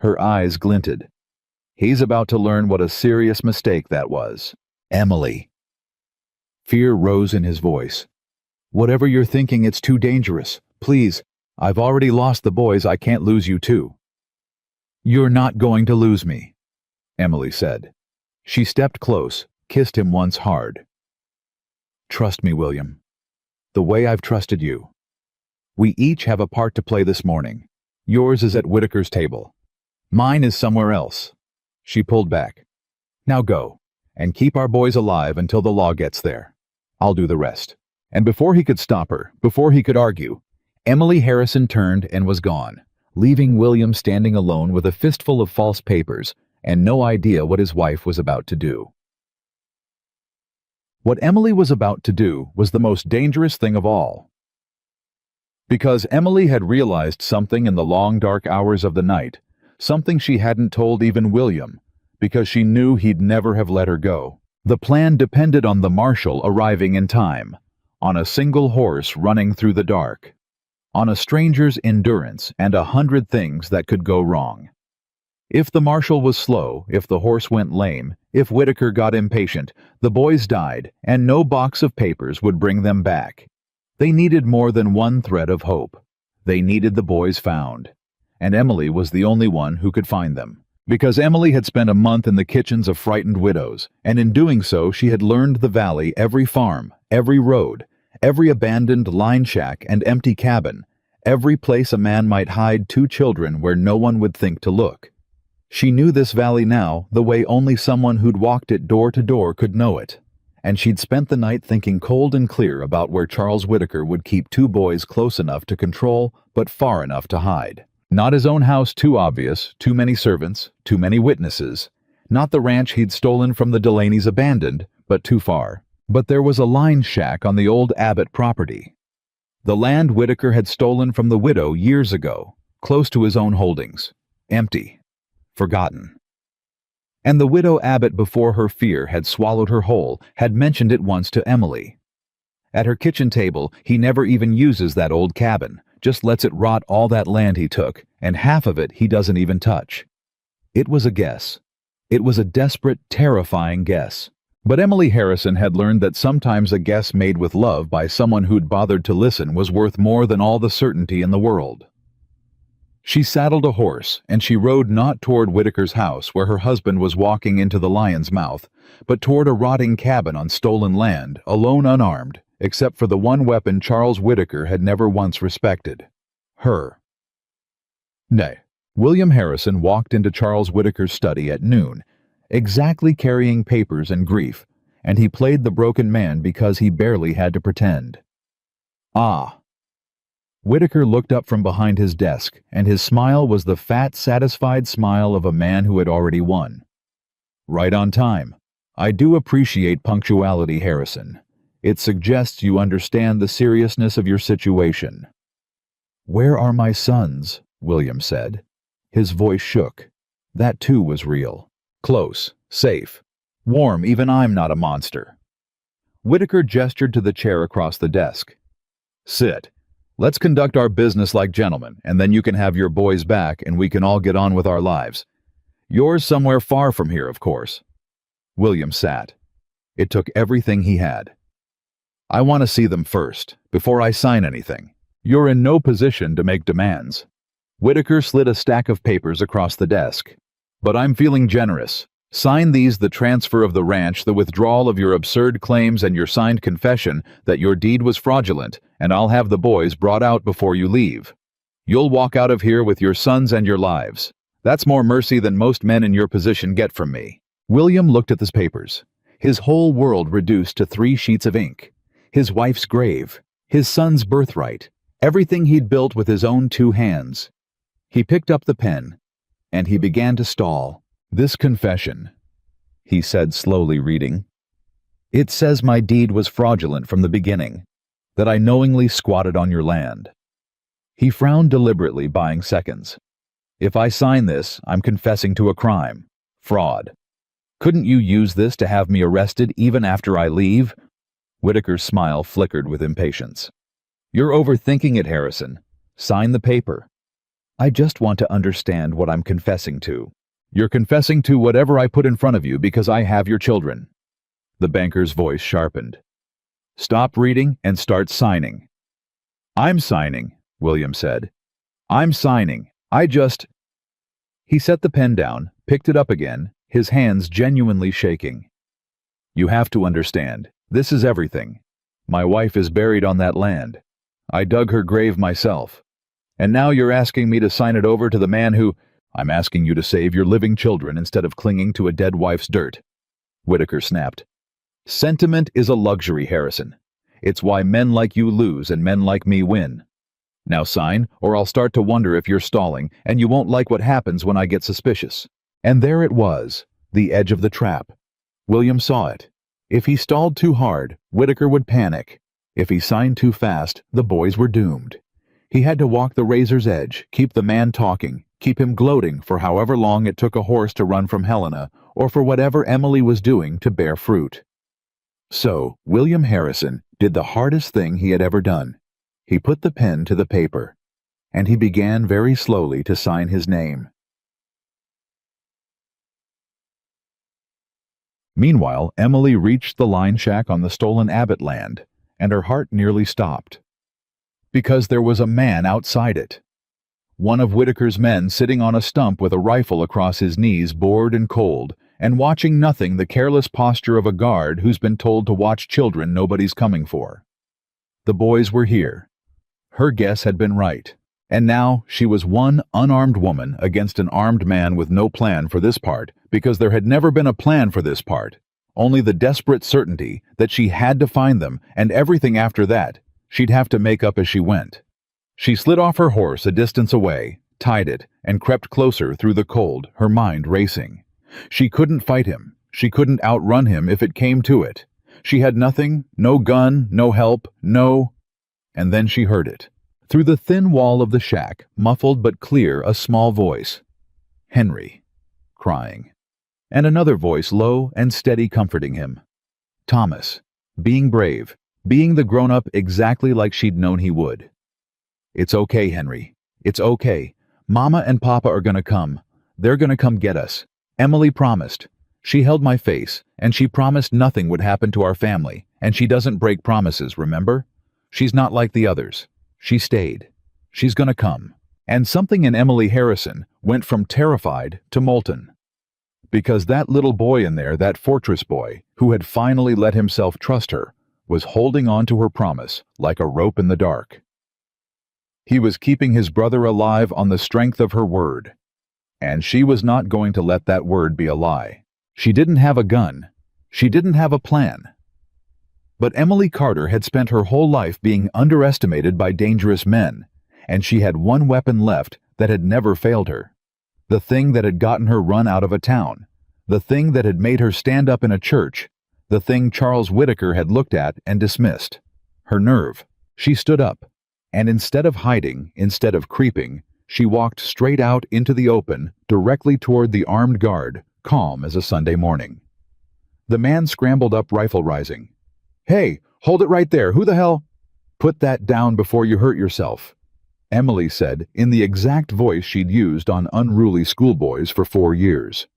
Her eyes glinted. "He's about to learn what a serious mistake that was." "Emily." Fear rose in his voice. "Whatever you're thinking, it's too dangerous. Please, I've already lost the boys. I can't lose you too." "You're not going to lose me," Emily said. She stepped close, kissed him once hard. "Trust me, William. The way I've trusted you. We each have a part to play this morning. Yours is at Whitaker's table. Mine is somewhere else." She pulled back. "Now go, and keep our boys alive until the law gets there. I'll do the rest." And before he could stop her, before he could argue, Emily Harrison turned and was gone, leaving William standing alone with a fistful of false papers and no idea what his wife was about to do. What Emily was about to do was the most dangerous thing of all. Because Emily had realized something in the long dark hours of the night, something she hadn't told even William, because she knew he'd never have let her go. The plan depended on the marshal arriving in time, on a single horse running through the dark, on a stranger's endurance and 100 things that could go wrong. If the marshal was slow, if the horse went lame, if Whitaker got impatient, the boys died, and no box of papers would bring them back. They needed more than one thread of hope. They needed the boys found. And Emily was the only one who could find them. Because Emily had spent a month in the kitchens of frightened widows, and in doing so she had learned the valley, every farm, every road, every abandoned line shack and empty cabin, every place a man might hide 2 children where no one would think to look. She knew this valley now the way only someone who'd walked it door to door could know it. And she'd spent the night thinking cold and clear about where Charles Whitaker would keep 2 boys close enough to control, but far enough to hide. Not his own house too obvious, too many servants, too many witnesses. Not the ranch he'd stolen from the Delaney's abandoned, but too far. But there was a line shack on the old Abbott property. The land Whitaker had stolen from the widow years ago, close to his own holdings. Empty. Forgotten. And the widow Abbott, before her fear had swallowed her whole, had mentioned it once to Emily. At her kitchen table, he never even uses that old cabin, just lets it rot all that land he took, and half of it he doesn't even touch. It was a guess. It was a desperate, terrifying guess. But Emily Harrison had learned that sometimes a guess made with love by someone who'd bothered to listen was worth more than all the certainty in the world. She saddled a horse, and she rode not toward Whitaker's house where her husband was walking into the lion's mouth, but toward a rotting cabin on stolen land, alone, unarmed, except for the one weapon Charles Whitaker had never once respected. Her. Nay, William Harrison walked into Charles Whitaker's study at noon, exactly carrying papers and grief, and he played the broken man because he barely had to pretend. Ah. Whitaker looked up from behind his desk, and his smile was the fat, satisfied smile of a man who had already won. Right on time. I do appreciate punctuality, Harrison. It suggests you understand the seriousness of your situation. "Where are my sons?" William said. His voice shook. That too was real. Close, safe, warm, even I'm not a monster. Whitaker gestured to the chair across the desk. "Sit. Let's conduct our business like gentlemen, and then you can have your boys back and we can all get on with our lives. Yours somewhere far from here, of course." William sat. It took everything he had. "I want to see them first, before I sign anything. You're in no position to make demands." Whitaker slid a stack of papers across the desk. "But I'm feeling generous. Sign these: the transfer of the ranch, the withdrawal of your absurd claims, and your signed confession that your deed was fraudulent, and I'll have the boys brought out before you leave. You'll walk out of here with your sons and your lives. That's more mercy than most men in your position get from me." William looked at the papers. His whole world reduced to 3 sheets of ink. His wife's grave, his son's birthright, everything he'd built with his own 2 hands. He picked up the pen, and he began to stall. "This confession," he said, slowly reading. "It says my deed was fraudulent from the beginning, that I knowingly squatted on your land." He frowned deliberately, buying seconds. "If I sign this, I'm confessing to a crime. Fraud. Couldn't you use this to have me arrested even after I leave?" Whitaker's smile flickered with impatience. "You're overthinking it, Harrison. Sign the paper." "I just want to understand what I'm confessing to." "You're confessing to whatever I put in front of you because I have your children." The banker's voice sharpened. "Stop reading and start signing." "I'm signing," William said. "I'm signing. He set the pen down, picked it up again, his hands genuinely shaking. "You have to understand, this is everything. My wife is buried on that land. I dug her grave myself. And now you're asking me to sign it over to the man who— I'm asking you to save your living children instead of clinging to a dead wife's dirt." Whitaker snapped. "Sentiment is a luxury, Harrison. It's why men like you lose and men like me win. Now sign, or I'll start to wonder if you're stalling, and you won't like what happens when I get suspicious." And there it was, the edge of the trap. William saw it. If he stalled too hard, Whitaker would panic. If he signed too fast, the boys were doomed. He had to walk the razor's edge, keep the man talking, keep him gloating for however long it took a horse to run from Helena, or for whatever Emily was doing to bear fruit. So, William Harrison did the hardest thing he had ever done. He put the pen to the paper, and he began very slowly to sign his name. Meanwhile, Emily reached the line shack on the stolen Abbott land, and her heart nearly stopped. Because there was a man outside it. One of Whitaker's men sitting on a stump with a rifle across his knees, bored and cold, and watching nothing, the careless posture of a guard who's been told to watch children nobody's coming for. The boys were here. Her guess had been right. And now she was one unarmed woman against an armed man with no plan for this part, because there had never been a plan for this part. Only the desperate certainty that she had to find them, and everything after that she'd have to make up as she went. She slid off her horse a distance away, tied it, and crept closer through the cold, her mind racing. She couldn't fight him. She couldn't outrun him if it came to it. She had nothing, no gun, no help, no— And then she heard it. Through the thin wall of the shack, muffled but clear, a small voice. Henry, crying. And another voice, low and steady, comforting him. Thomas, being brave, being the grown-up exactly like she'd known he would. "It's okay, Henry. It's okay. Mama and Papa are gonna come. They're gonna come get us. Emily promised. She held my face, and she promised nothing would happen to our family, and she doesn't break promises, remember? She's not like the others. She stayed. She's gonna come." And something in Emily Harrison went from terrified to molten. Because that little boy in there, that fortress boy, who had finally let himself trust her, was holding on to her promise like a rope in the dark. He was keeping his brother alive on the strength of her word. And she was not going to let that word be a lie. She didn't have a gun. She didn't have a plan. But Emily Carter had spent her whole life being underestimated by dangerous men, and she had one weapon left that had never failed her. The thing that had gotten her run out of a town. The thing that had made her stand up in a church. The thing Charles Whitaker had looked at and dismissed. Her nerve. She stood up. And instead of hiding, instead of creeping, she walked straight out into the open, directly toward the armed guard, calm as a Sunday morning. The man scrambled up, rifle rising. "Hey, hold it right there, who the hell—" "Put that down before you hurt yourself," Emily said in the exact voice she'd used on unruly schoolboys for 4 years.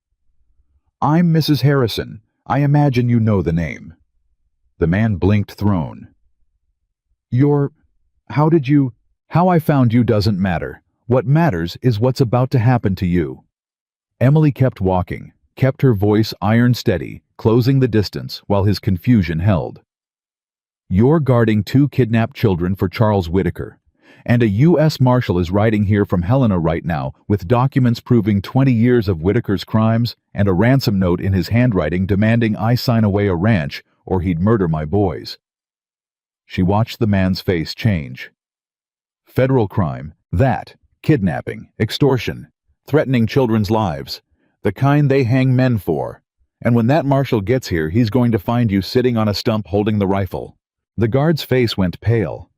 "I'm Mrs. Harrison. I imagine you know the name." The man blinked, thrown. How I found you doesn't matter. What matters is what's about to happen to you." Emily kept walking, kept her voice iron steady, closing the distance while his confusion held. "You're guarding 2 kidnapped children for Charles Whitaker, and a U.S. Marshal is riding here from Helena right now with documents proving 20 years of Whitaker's crimes and a ransom note in his handwriting demanding I sign away a ranch or he'd murder my boys." She watched the man's face change. Federal crime, that. Kidnapping, extortion, threatening children's lives, the kind they hang men for. And when that marshal gets here, he's going to find you sitting on a stump holding the rifle. The guard's face went pale.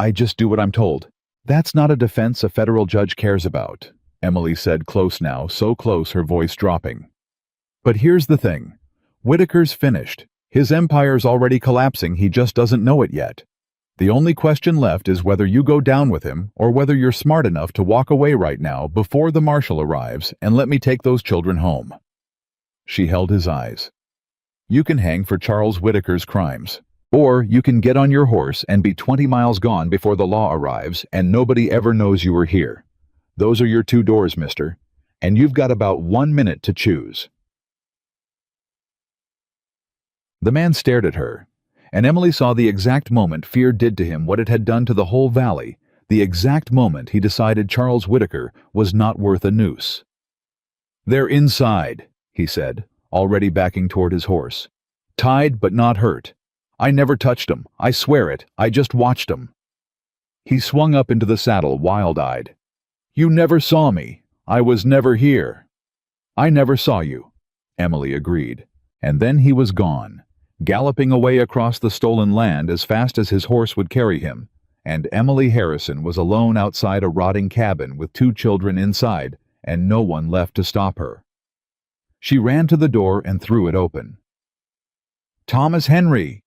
I just do what I'm told." "That's not a defense a federal judge cares about," Emily said, close now, so close her voice dropping. "But here's the thing. Whitaker's finished. His empire's already collapsing, he just doesn't know it yet. The only question left is whether you go down with him or whether you're smart enough to walk away right now before the marshal arrives and let me take those children home." She held his eyes. "You can hang for Charles Whitaker's crimes. Or you can get on your horse and be 20 miles gone before the law arrives and nobody ever knows you were here. Those are your 2 doors, mister. And you've got about 1 minute to choose." The man stared at her, and Emily saw the exact moment fear did to him what it had done to the whole valley, the exact moment he decided Charles Whitaker was not worth a noose. "They're inside," he said, already backing toward his horse. "Tied but not hurt. I never touched 'em, I swear it, I just watched 'em." He swung up into the saddle, wild-eyed. "You never saw me. I was never here." "I never saw you," Emily agreed. And then he was gone, galloping away across the stolen land as fast as his horse would carry him, and Emily Harrison was alone outside a rotting cabin with 2 children inside and no one left to stop her. She ran to the door and threw it open. "Thomas Henry!"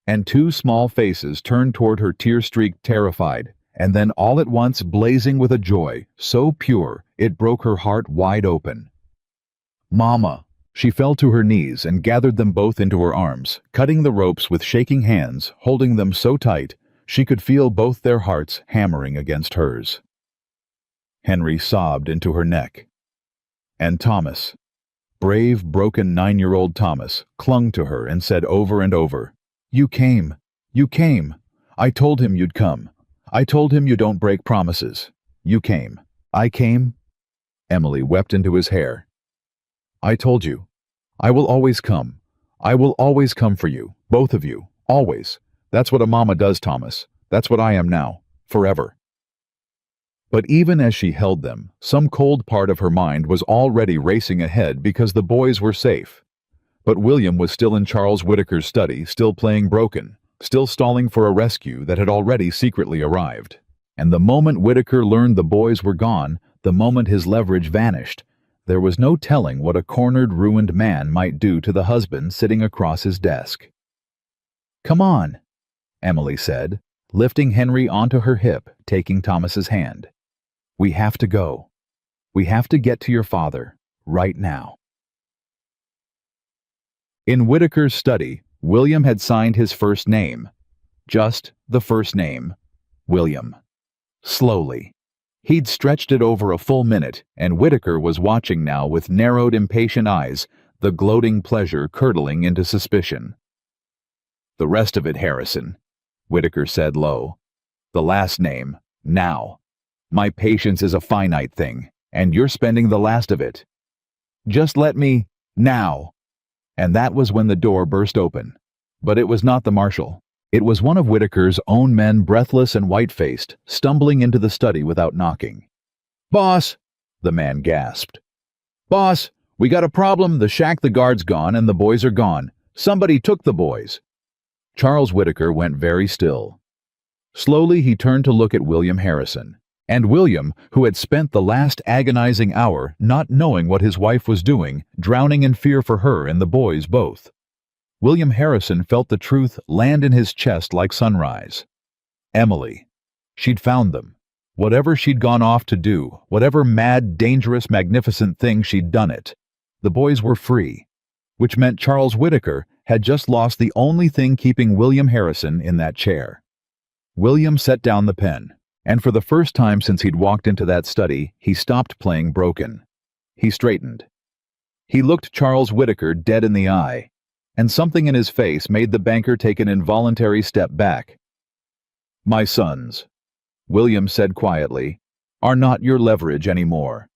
And 2 small faces turned toward her, tear-streaked, terrified, and then all at once blazing with a joy so pure it broke her heart wide open. "Mama!" She fell to her knees and gathered them both into her arms, cutting the ropes with shaking hands, holding them so tight she could feel both their hearts hammering against hers. Henry sobbed into her neck. And Thomas, brave, broken 9-year-old Thomas, clung to her and said over and over, "You came. You came. I told him you'd come. I told him you don't break promises. You came. I came." Emily wept into his hair. "I told you. I will always come. I will always come for you, both of you, always. That's what a mama does, Thomas. That's what I am now, forever." But even as she held them, some cold part of her mind was already racing ahead because the boys were safe. But William was still in Charles Whitaker's study, still playing broken, still stalling for a rescue that had already secretly arrived. And the moment Whitaker learned the boys were gone, the moment his leverage vanished, there was no telling what a cornered, ruined man might do to the husband sitting across his desk. "Come on," Emily said, lifting Henry onto her hip, taking Thomas's hand. "We have to go. We have to get to your father, right now." In Whitaker's study, William had signed his first name. Just the first name, William. Slowly. He'd stretched it over a full minute, and Whitaker was watching now with narrowed, impatient eyes, the gloating pleasure curdling into suspicion. "The rest of it, Harrison," Whitaker said low. "The last name, now. My patience is a finite thing, and you're spending the last of it. Just let me, now." And that was when the door burst open. But it was not the marshal. It was one of Whitaker's own men, breathless and white-faced, stumbling into the study without knocking. "Boss!" the man gasped. "Boss, we got a problem. The shack the guard's gone and the boys are gone. Somebody took the boys." Charles Whitaker went very still. Slowly he turned to look at William Harrison. And William, who had spent the last agonizing hour not knowing what his wife was doing, drowning in fear for her and the boys both. William Harrison felt the truth land in his chest like sunrise. Emily. She'd found them. Whatever she'd gone off to do, whatever mad, dangerous, magnificent thing she'd done it. The boys were free, which meant Charles Whittaker had just lost the only thing keeping William Harrison in that chair. William set down the pen, and for the first time since he'd walked into that study, he stopped playing broken. He straightened. He looked Charles Whittaker dead in the eye, and something in his face made the banker take an involuntary step back. "My sons," William said quietly, "are not your leverage anymore.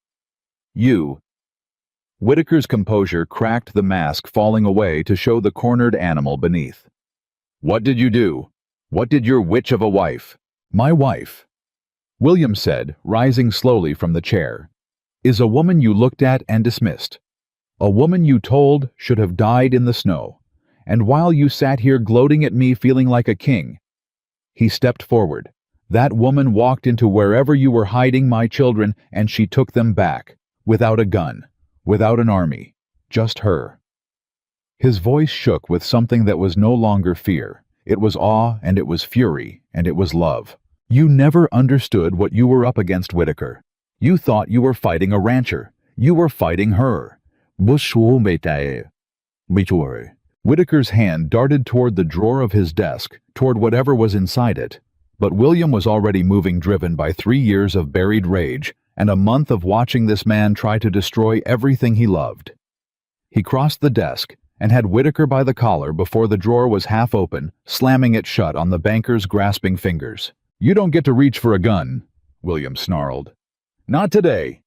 You—" Whittaker's composure cracked, the mask falling away to show the cornered animal beneath. "What did you do? What did your witch of a wife?" "My wife," William said, rising slowly from the chair, "is a woman you looked at and dismissed. A woman you told should have died in the snow. And while you sat here gloating at me feeling like a king," he stepped forward, "that woman walked into wherever you were hiding my children and she took them back, without a gun, without an army, just her." His voice shook with something that was no longer fear. It was awe, and it was fury, and it was love. "You never understood what you were up against, Whittaker. You thought you were fighting a rancher. You were fighting her." Whittaker's hand darted toward the drawer of his desk, toward whatever was inside it. But William was already moving, driven by 3 years of buried rage and a month of watching this man try to destroy everything he loved. He crossed the desk and had Whittaker by the collar before the drawer was half open, slamming it shut on the banker's grasping fingers. "You don't get to reach for a gun," William snarled. "Not today.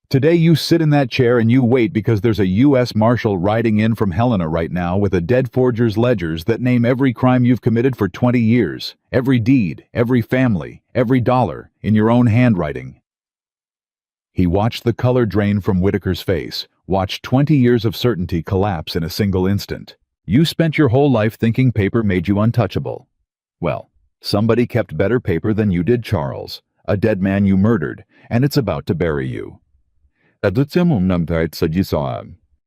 Today you sit in that chair and you wait because there's a U.S. Marshal riding in from Helena right now with a dead forger's ledgers that name every crime you've committed for 20 years, every deed, every family, every dollar, in your own handwriting." He watched the color drain from Whittaker's face, watched 20 years of certainty collapse in a single instant. "You spent your whole life thinking paper made you untouchable. Well, somebody kept better paper than you did, Charles, a dead man you murdered, and it's about to bury you."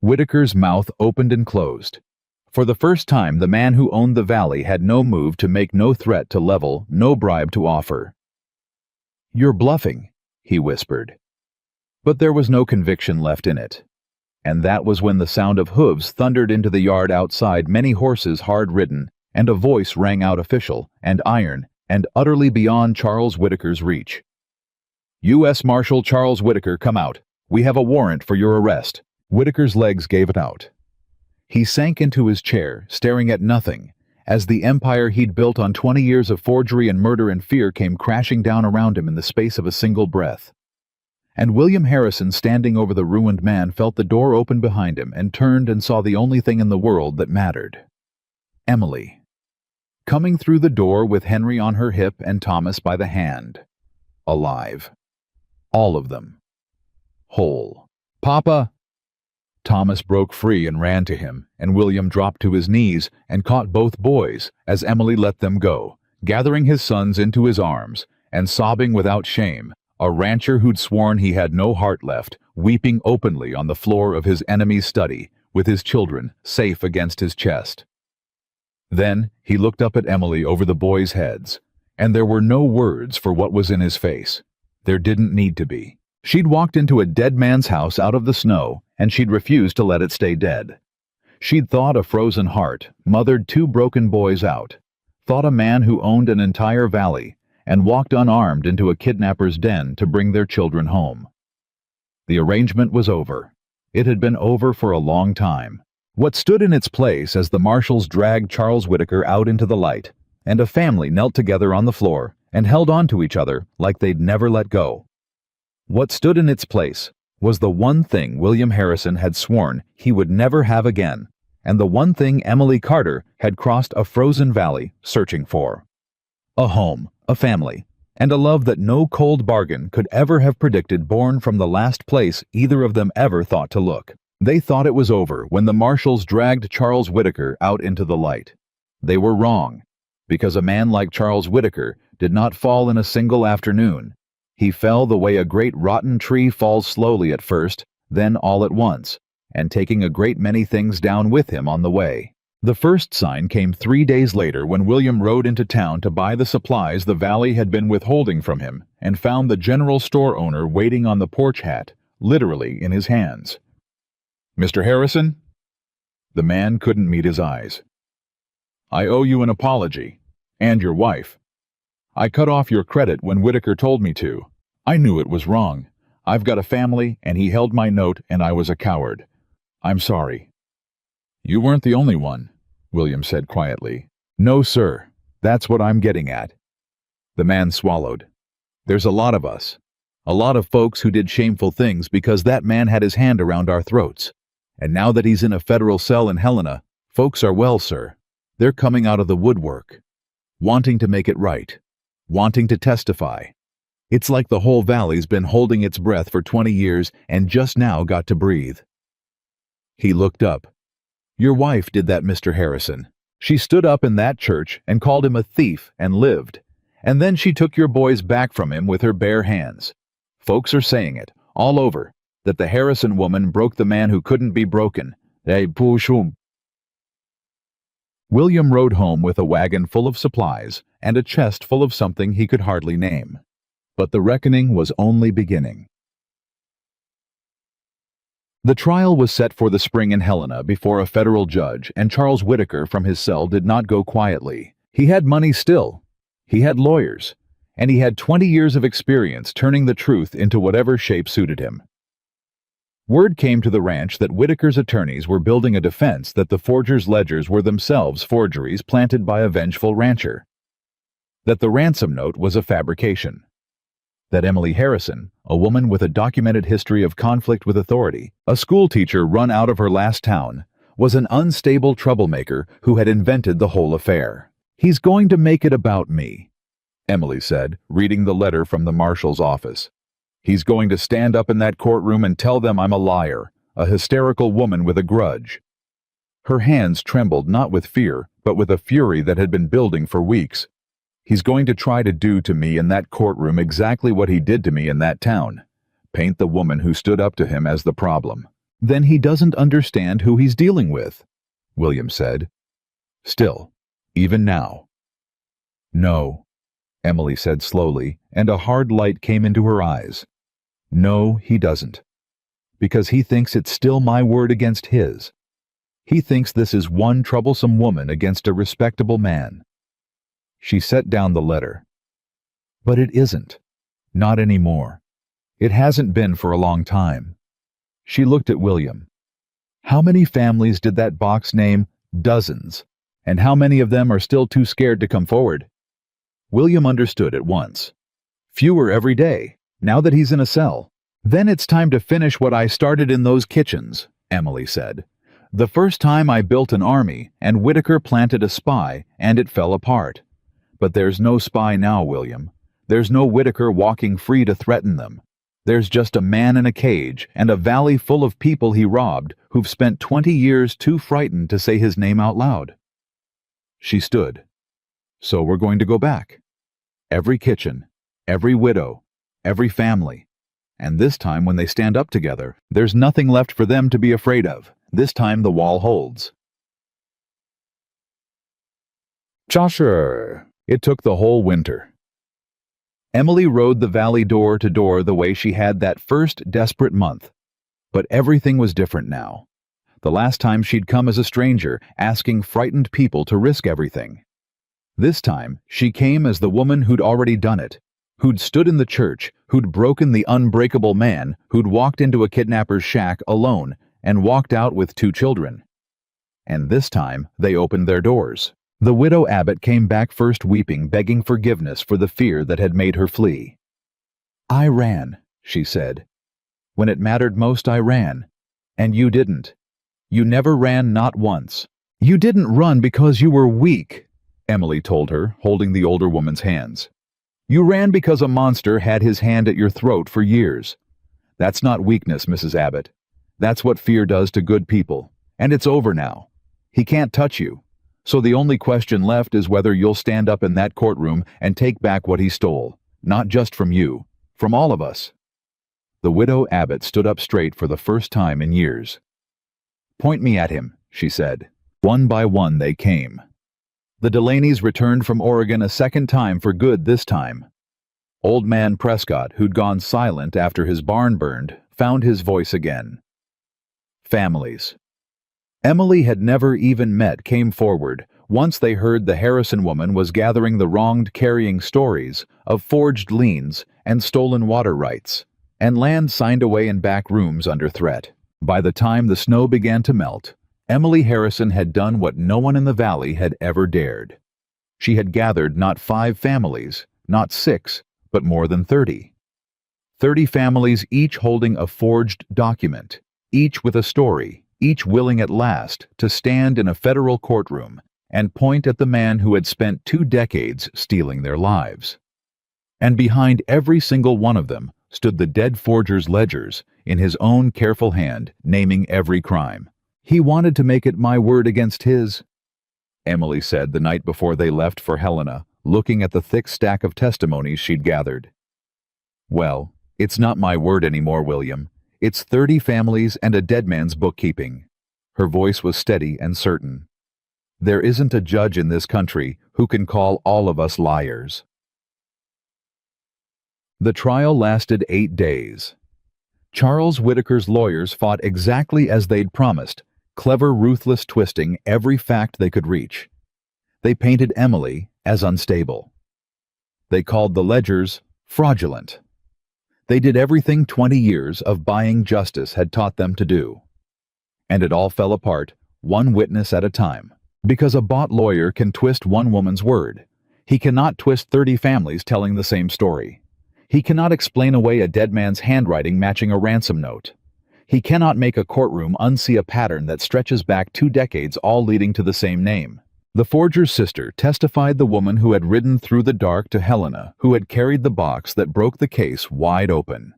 Whittaker's mouth opened and closed. For the first time, the man who owned the valley had no move to make, no threat to level, no bribe to offer. "You're bluffing," he whispered. But there was no conviction left in it. And that was when the sound of hooves thundered into the yard outside, many horses hard-ridden, and a voice rang out, official and iron and utterly beyond Charles Whittaker's reach. "U.S. Marshal Charles Whittaker, come out. We have a warrant for your arrest." Whittaker's legs gave it out. He sank into his chair, staring at nothing, as the empire he'd built on 20 years of forgery and murder and fear came crashing down around him in the space of a single breath. And William Harrison, standing over the ruined man, felt the door open behind him and turned and saw the only thing in the world that mattered. Emily. Coming through the door with Henry on her hip and Thomas by the hand. Alive. All of them. Whole. "Papa!" Thomas broke free and ran to him, and William dropped to his knees and caught both boys as Emily let them go, gathering his sons into his arms and sobbing without shame, a rancher who'd sworn he had no heart left, weeping openly on the floor of his enemy's study, with his children safe against his chest. Then he looked up at Emily over the boys' heads, and there were no words for what was in his face. There didn't need to be. She'd walked into a dead man's house out of the snow, and she'd refused to let it stay dead. She'd thawed a frozen heart, mothered 2 broken boys out, thought a man who owned an entire valley, and walked unarmed into a kidnapper's den to bring their children home. The arrangement was over. It had been over for a long time. What stood in its place as the marshals dragged Charles Whittaker out into the light, and a family knelt together on the floor and held on to each other like they'd never let go. What stood in its place was the one thing William Harrison had sworn he would never have again, and the one thing Emily Carter had crossed a frozen valley searching for. A home, a family, and a love that no cold bargain could ever have predicted, born from the last place either of them ever thought to look. They thought it was over when the marshals dragged Charles Whittaker out into the light. They were wrong, because a man like Charles Whittaker did not fall in a single afternoon. He fell the way a great rotten tree falls slowly at first, then all at once, and taking a great many things down with him on the way. The first sign came 3 days later when William rode into town to buy the supplies the valley had been withholding from him, and found the general store owner waiting on the porch hat, literally in his hands. "Mr. Harrison?" The man couldn't meet his eyes. "I owe you an apology, and your wife. I cut off your credit when Whitaker told me to. I knew it was wrong. I've got a family, and he held my note, and I was a coward. I'm sorry." "You weren't the only one," William said quietly. "No, sir. That's what I'm getting at." The man swallowed. "There's a lot of us. A lot of folks who did shameful things because that man had his hand around our throats. And now that he's in a federal cell in Helena, folks are, well, sir, they're coming out of the woodwork, wanting to make it right, wanting to testify. It's like the whole valley's been holding its breath for 20 years and just now got to breathe." He looked up. "Your wife did that, Mr. Harrison. She stood up in that church and called him a thief and lived. And then she took your boys back from him with her bare hands. Folks are saying it, all over, that the Harrison woman broke the man who couldn't be broken. William rode home with a wagon full of supplies and a chest full of something he could hardly name. But the reckoning was only beginning. The trial was set for the spring in Helena before a federal judge, and Charles Whitaker from his cell did not go quietly. He had money still. He had lawyers. And he had 20 years of experience turning the truth into whatever shape suited him. Word came to the ranch that Whitaker's attorneys were building a defense that the forgers' ledgers were themselves forgeries planted by a vengeful rancher. That the ransom note was a fabrication. That Emily Harrison, a woman with a documented history of conflict with authority, a schoolteacher run out of her last town, was an unstable troublemaker who had invented the whole affair. "He's going to make it about me," Emily said, reading the letter from the marshal's office. "He's going to stand up in that courtroom and tell them I'm a liar, a hysterical woman with a grudge." Her hands trembled not with fear, but with a fury that had been building for weeks. "He's going to try to do to me in that courtroom exactly what he did to me in that town. Paint the woman who stood up to him as the problem." "Then he doesn't understand who he's dealing with," William said. "Still, even now." "No," Emily said slowly, and a hard light came into her eyes. "No, he doesn't. Because he thinks it's still my word against his. He thinks this is one troublesome woman against a respectable man." She set down the letter. "But it isn't. Not anymore. It hasn't been for a long time." She looked at William. "How many families did that box name? Dozens. And how many of them are still too scared to come forward?" William understood at once. "Fewer every day, now that he's in a cell." "Then it's time to finish what I started in those kitchens," Emily said. "The first time I built an army, and Whitaker planted a spy, and it fell apart. But there's no spy now, William. There's no Whitaker walking free to threaten them. There's just a man in a cage and a valley full of people he robbed who've spent 20 years too frightened to say his name out loud." She stood. "So we're going to go back. Every kitchen, every widow, every family. And this time when they stand up together, there's nothing left for them to be afraid of. This time the wall holds." Joshua. It took the whole winter. Emily rode the valley door to door the way she had that first desperate month. But everything was different now. The last time she'd come as a stranger, asking frightened people to risk everything. This time, she came as the woman who'd already done it, who'd stood in the church, who'd broken the unbreakable man, who'd walked into a kidnapper's shack alone and walked out with 2 children. And this time, they opened their doors. The widow Abbott came back first weeping, begging forgiveness for the fear that had made her flee. "I ran," she said. "When it mattered most, I ran. And you didn't. You never ran, not once. You didn't run because you were weak," Emily told her, holding the older woman's hands. "You ran because a monster had his hand at your throat for years. That's not weakness, Mrs. Abbott. That's what fear does to good people. And it's over now. He can't touch you. So the only question left is whether you'll stand up in that courtroom and take back what he stole, not just from you, from all of us." The widow Abbott stood up straight for the first time in years. "Point me at him," she said. One by one they came. The Delaney's returned from Oregon a second time for good this time. Old man Prescott, who'd gone silent after his barn burned, found his voice again. Families. Emily had never even met came forward once they heard the Harrison woman was gathering the wronged, carrying stories of forged liens and stolen water rights, and land signed away in back rooms under threat. By the time the snow began to melt, Emily Harrison had done what no one in the valley had ever dared. She had gathered not 5 families, not 6, but more than 30. 30 families, each holding a forged document, each with a story, each willing at last to stand in a federal courtroom and point at the man who had spent 2 decades stealing their lives. And behind every single one of them stood the dead forger's ledgers, in his own careful hand, naming every crime. "He wanted to make it my word against his," Emily said the night before they left for Helena, looking at the thick stack of testimonies she'd gathered. "Well, it's not my word anymore, William. It's 30 families and a dead man's bookkeeping." Her voice was steady and certain. "There isn't a judge in this country who can call all of us liars." The trial lasted 8 days. Charles Whitaker's lawyers fought exactly as they'd promised, clever, ruthless twisting every fact they could reach. They painted Emily as unstable. They called the ledgers fraudulent. They did everything 20 years of buying justice had taught them to do. And it all fell apart, one witness at a time. Because a bought lawyer can twist one woman's word, he cannot twist 30 families telling the same story. He cannot explain away a dead man's handwriting matching a ransom note. He cannot make a courtroom unsee a pattern that stretches back 2 decades, all leading to the same name. The forger's sister testified the woman who had ridden through the dark to Helena, who had carried the box that broke the case wide open.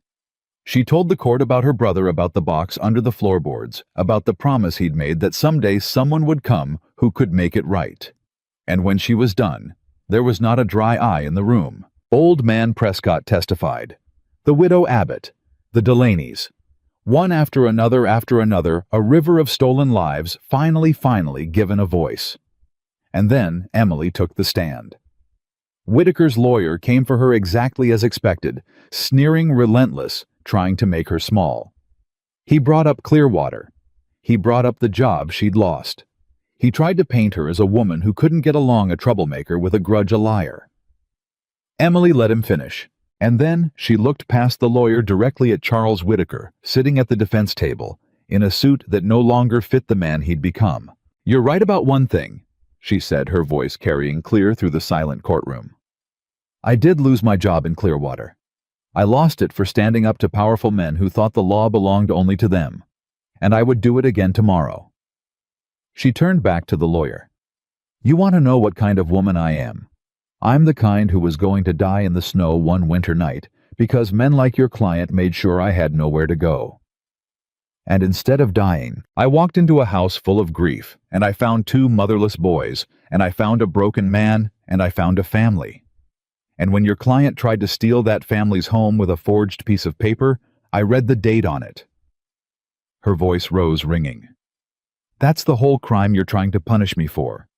She told the court about her brother, about the box under the floorboards, about the promise he'd made that someday someone would come who could make it right. And when she was done, there was not a dry eye in the room. Old man Prescott testified. The widow Abbott. The Delaneys. One after another, a river of stolen lives finally given a voice. And then Emily took the stand. Whitaker's lawyer came for her exactly as expected, sneering, relentless, trying to make her small. He brought up Clearwater. He brought up the job she'd lost. He tried to paint her as a woman who couldn't get along, a troublemaker with a grudge, a liar. Emily let him finish, and then she looked past the lawyer directly at Charles Whitaker, sitting at the defense table, in a suit that no longer fit the man he'd become. "You're right about one thing," she said, her voice carrying clear through the silent courtroom. "I did lose my job in Clearwater. I lost it for standing up to powerful men who thought the law belonged only to them. And I would do it again tomorrow." She turned back to the lawyer. "You want to know what kind of woman I am? I'm the kind who was going to die in the snow one winter night because men like your client made sure I had nowhere to go. And instead of dying, I walked into a house full of grief, and I found 2 motherless boys, and I found a broken man, and I found a family. And when your client tried to steal that family's home with a forged piece of paper, I read the date on it." Her voice rose, ringing. "That's the whole crime you're trying to punish me for.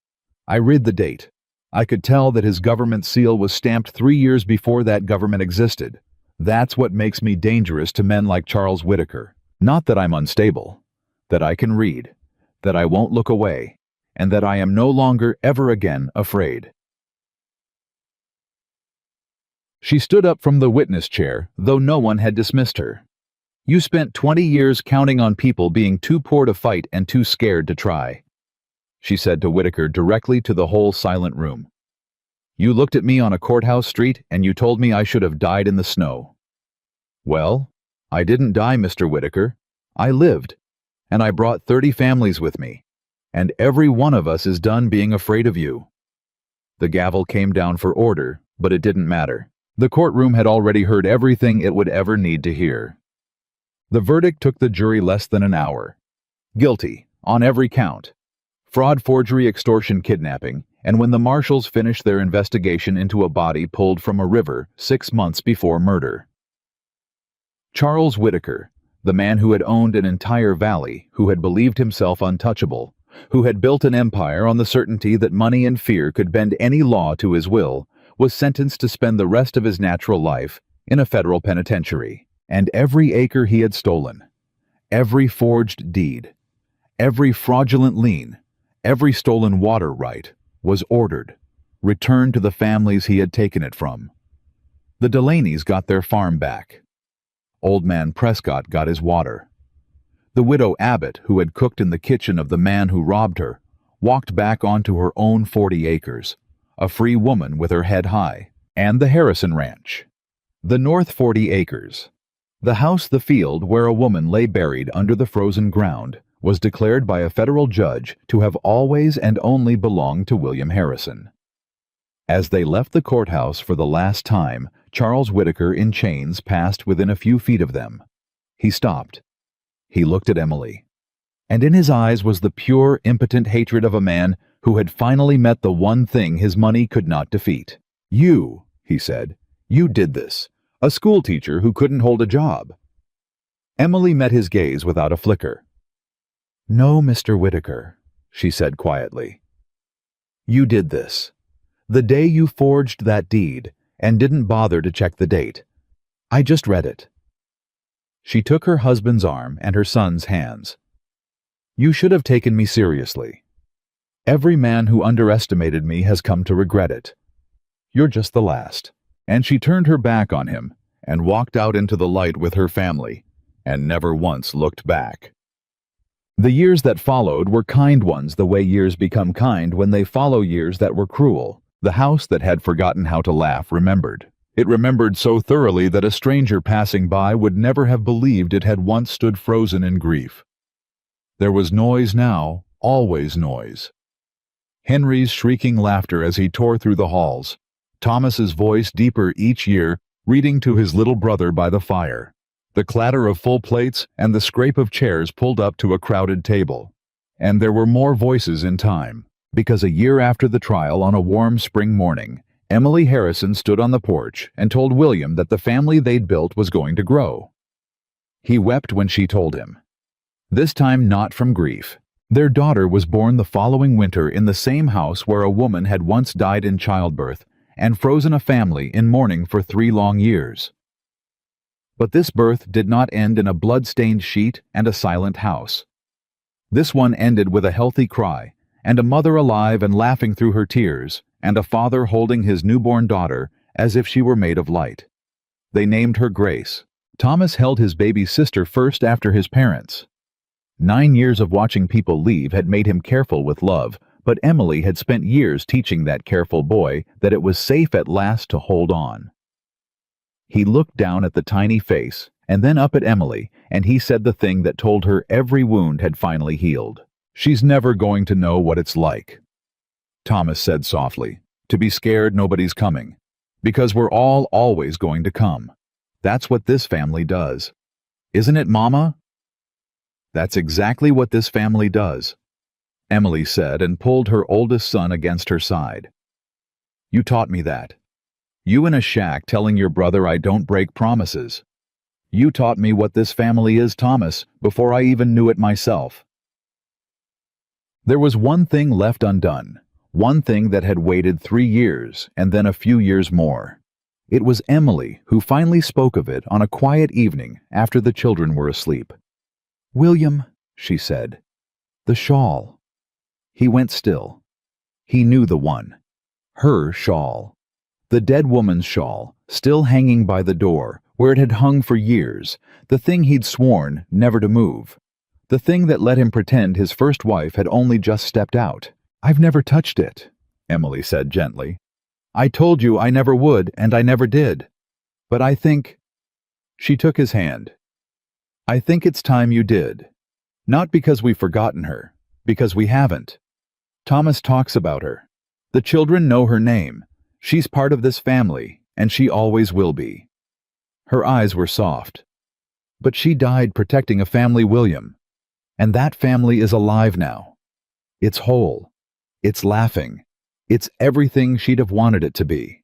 I read the date. I could tell that his government seal was stamped 3 years before that government existed. That's what makes me dangerous to men like Charles Whitaker. Not that I'm unstable, that I can read, that I won't look away, and that I am no longer ever again afraid." She stood up from the witness chair, though no one had dismissed her. "You spent 20 years counting on people being too poor to fight and too scared to try," she said to Whitaker, directly to the whole silent room. "You looked at me on a courthouse street and you told me I should have died in the snow. Well, I didn't die, Mr. Whitaker. I lived, and I brought 30 families with me, and every one of us is done being afraid of you." The gavel came down for order, but it didn't matter. The courtroom had already heard everything it would ever need to hear. The verdict took the jury less than an hour. Guilty, on every count. fraud, forgery, extortion, kidnapping, and when the marshals finished their investigation into a body pulled from a river 6 months before murder. Charles Whitaker, the man who had owned an entire valley, who had believed himself untouchable, who had built an empire on the certainty that money and fear could bend any law to his will, was sentenced to spend the rest of his natural life in a federal penitentiary. And every acre he had stolen, every forged deed, every fraudulent lien, every stolen water right, was ordered, returned to the families he had taken it from. The Delaney's got their farm back. Old man Prescott got his water. The widow Abbott, who had cooked in the kitchen of the man who robbed her, walked back onto her own 40 acres, a free woman with her head high. And the Harrison Ranch. The North 40 acres. The house, the field where a woman lay buried under the frozen ground, was declared by a federal judge to have always and only belonged to William Harrison. As they left the courthouse for the last time, Charles Whitaker in chains passed within a few feet of them. He stopped. He looked at Emily, and in his eyes was the pure, impotent hatred of a man who had finally met the one thing his money could not defeat. "You," he said, "you did this. A schoolteacher who couldn't hold a job." Emily met his gaze without a flicker. "No, Mr. Whitaker," she said quietly. "You did this. The day you forged that deed and didn't bother to check the date. I just read it." She took her husband's arm and her son's hands. "You should have taken me seriously. Every man who underestimated me has come to regret it. You're just the last." And she turned her back on him and walked out into the light with her family, and never once looked back. The years that followed were kind ones, the way years become kind when they follow years that were cruel. The house that had forgotten how to laugh remembered. It remembered so thoroughly that a stranger passing by would never have believed it had once stood frozen in grief. There was noise now, always noise. Henry's shrieking laughter as he tore through the halls, Thomas's voice deeper each year, reading to his little brother by the fire, the clatter of full plates and the scrape of chairs pulled up to a crowded table. And there were more voices in time, because a year after the trial, on a warm spring morning, Emily Harrison stood on the porch and told William that the family they'd built was going to grow. He wept when she told him. This time not from grief. Their daughter was born the following winter in the same house where a woman had once died in childbirth and frozen a family in mourning for 3 long years. But this birth did not end in a blood-stained sheet and a silent house. This one ended with a healthy cry, and a mother alive and laughing through her tears, and a father holding his newborn daughter as if she were made of light. They named her Grace. Thomas held his baby sister first after his parents. 9 years of watching people leave had made him careful with love, but Emily had spent years teaching that careful boy that it was safe at last to hold on. He looked down at the tiny face, and then up at Emily, and he said the thing that told her every wound had finally healed. "She's never going to know what it's like." Thomas said softly, "To be scared nobody's coming, because we're all always going to come. That's what this family does. Isn't it, Mama?" "That's exactly what this family does," Emily said and pulled her oldest son against her side. "You taught me that. You in a shack telling your brother I don't break promises. You taught me what this family is, Thomas, before I even knew it myself." There was one thing left undone, one thing that had waited 3 years and then a few years more. It was Emily who finally spoke of it on a quiet evening after the children were asleep. "William," she said, "the shawl." He went still. He knew the one. Her shawl. The dead woman's shawl, still hanging by the door, where it had hung for years, the thing he'd sworn never to move. The thing that let him pretend his first wife had only just stepped out. "I've never touched it," Emily said gently. "I told you I never would, and I never did. But I think—" She took his hand. "I think it's time you did. Not because we've forgotten her, because we haven't. Thomas talks about her. The children know her name. She's part of this family, and she always will be." Her eyes were soft. "But she died protecting a family, William. And that family is alive now. It's whole. It's laughing. It's everything she'd have wanted it to be.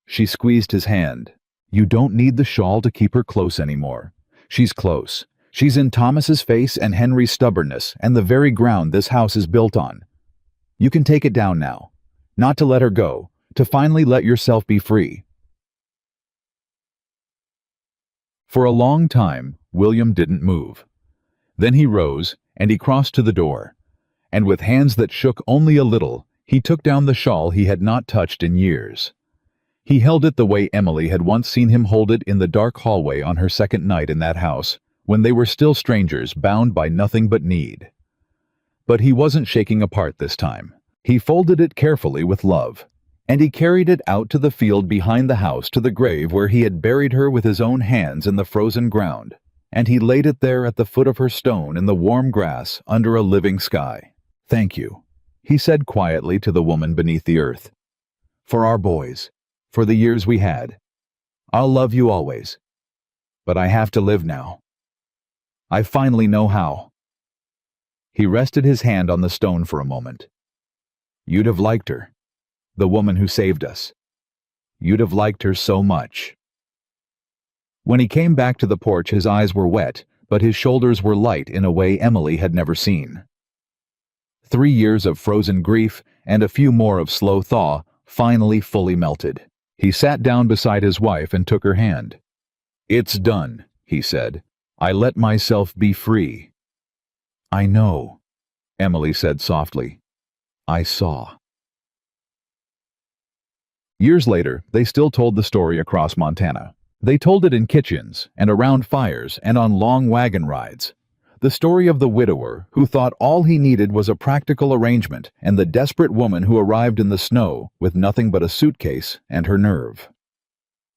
She squeezed his hand. You don't need the shawl to keep her close anymore. She's close. She's in Thomas's face and Henry's stubbornness and the very ground this house is built on. You can take it down now. Not to let her go, to finally let yourself be free. For a long time, William didn't move. Then he rose, and he crossed to the door. And with hands that shook only a little, he took down the shawl he had not touched in years. He held it the way Emily had once seen him hold it in the dark hallway on her second night in that house, when they were still strangers bound by nothing but need. But he wasn't shaking apart this time. He folded it carefully with love, and he carried it out to the field behind the house to the grave where he had buried her with his own hands in the frozen ground, and he laid it there at the foot of her stone in the warm grass under a living sky. Thank you, he said quietly to the woman beneath the earth. For our boys, for the years we had. I'll love you always. But I have to live now. I finally know how. He rested his hand on the stone for a moment. You'd have liked her, the woman who saved us. You'd have liked her so much. When he came back to the porch, his eyes were wet, but his shoulders were light in a way Emily had never seen. 3 years of frozen grief and a few more of slow thaw finally fully melted. He sat down beside his wife and took her hand. It's done, he said. I let myself be free. I know, Emily said softly. I saw. Years later, they still told the story across Montana. They told it in kitchens and around fires and on long wagon rides. The story of the widower who thought all he needed was a practical arrangement and the desperate woman who arrived in the snow with nothing but a suitcase and her nerve.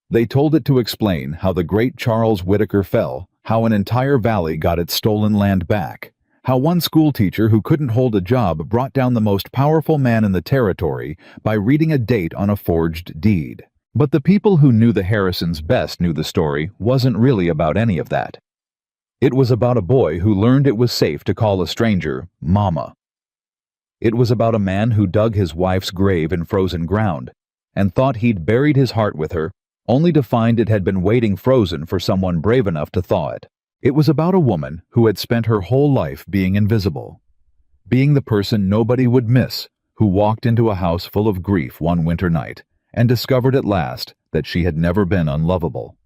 They told it to explain how the great Charles Whitaker fell, how an entire valley got its stolen land back, how one schoolteacher who couldn't hold a job brought down the most powerful man in the territory by reading a date on a forged deed. But the people who knew the Harrisons best knew the story wasn't really about any of that. It was about a boy who learned it was safe to call a stranger Mama. It was about a man who dug his wife's grave in frozen ground and thought he'd buried his heart with her, only to find it had been waiting frozen for someone brave enough to thaw it. It was about a woman who had spent her whole life being invisible, being the person nobody would miss, who walked into a house full of grief one winter night and discovered at last that she had never been unlovable,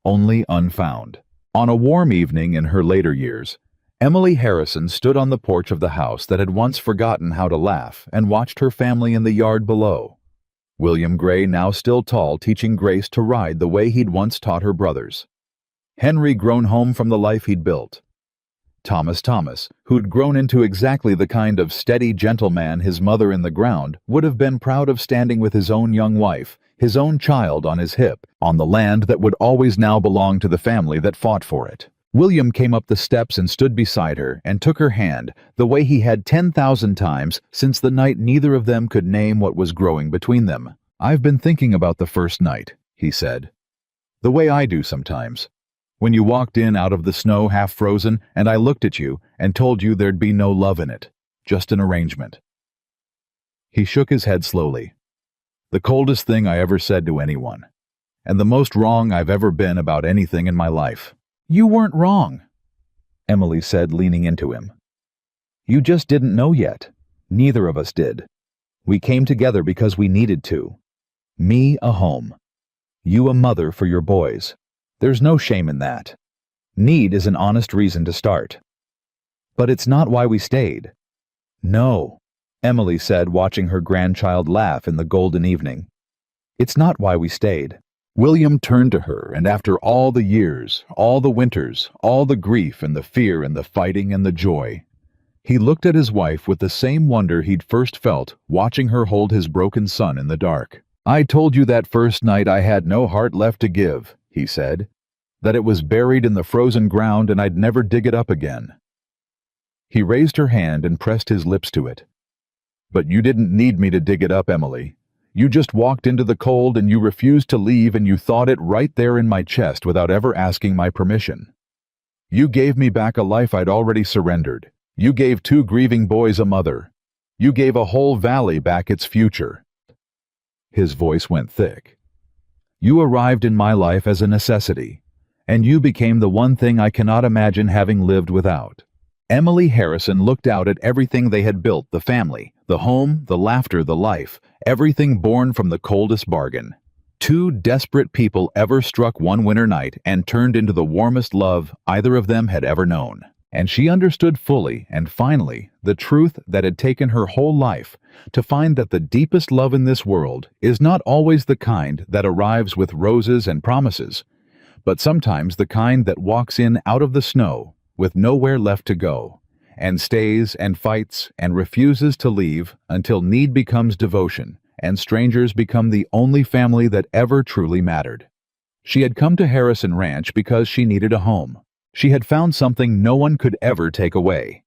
only unfound. On a warm evening in her later years, Emily Harrison stood on the porch of the house that had once forgotten how to laugh and watched her family in the yard below. William Gray, now still tall, teaching Grace to ride the way he'd once taught her brothers. Henry, grown home from the life he'd built. Thomas, who'd grown into exactly the kind of steady gentleman his mother in the ground would have been proud of, standing with his own young wife, his own child on his hip, on the land that would always now belong to the family that fought for it. William came up the steps and stood beside her and took her hand the way he had 10,000 times since the night neither of them could name what was growing between them. I've been thinking about the first night, he said. The way I do sometimes. When you walked in out of the snow half frozen and I looked at you and told you there'd be no love in it, just an arrangement. He shook his head slowly. The coldest thing I ever said to anyone, and the most wrong I've ever been about anything in my life. You weren't wrong, Emily said, leaning into him. You just didn't know yet. Neither of us did. We came together because we needed to. Me a home. You a mother for your boys. There's no shame in that. Need is an honest reason to start. But it's not why we stayed. No, Emily said, watching her grandchild laugh in the golden evening. It's not why we stayed. William turned to her, and after all the years, all the winters, all the grief and the fear and the fighting and the joy, he looked at his wife with the same wonder he'd first felt watching her hold his broken son in the dark. I told you that first night I had no heart left to give, he said, that it was buried in the frozen ground and I'd never dig it up again. He raised her hand and pressed his lips to it. But you didn't need me to dig it up, Emily. You just walked into the cold and you refused to leave, and you thawed it right there in my chest without ever asking my permission. You gave me back a life I'd already surrendered. You gave 2 grieving boys a mother. You gave a whole valley back its future." His voice went thick. "You arrived in my life as a necessity, and you became the one thing I cannot imagine having lived without." Emily Harrison looked out at everything they had built, the family, the home, the laughter, the life, everything born from the coldest bargain. 2 desperate people ever struck one winter night and turned into the warmest love either of them had ever known. And she understood fully and finally the truth that had taken her whole life to find that the deepest love in this world is not always the kind that arrives with roses and promises, but sometimes the kind that walks in out of the snow with nowhere left to go, and stays and fights and refuses to leave until need becomes devotion and strangers become the only family that ever truly mattered. She had come to Harrison Ranch because she needed a home. She had found something no one could ever take away.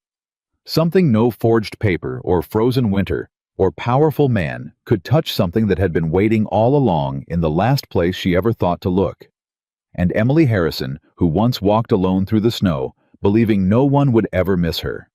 Something no forged paper or frozen winter or powerful man could touch, something that had been waiting all along in the last place she ever thought to look. And Emily Harrison, who once walked alone through the snow, believing no one would ever miss her,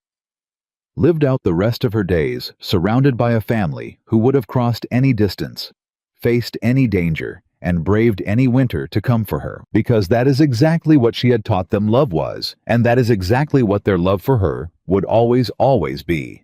lived out the rest of her days surrounded by a family who would have crossed any distance, faced any danger, and braved any winter to come for her, because that is exactly what she had taught them love was, and that is exactly what their love for her would always, always be.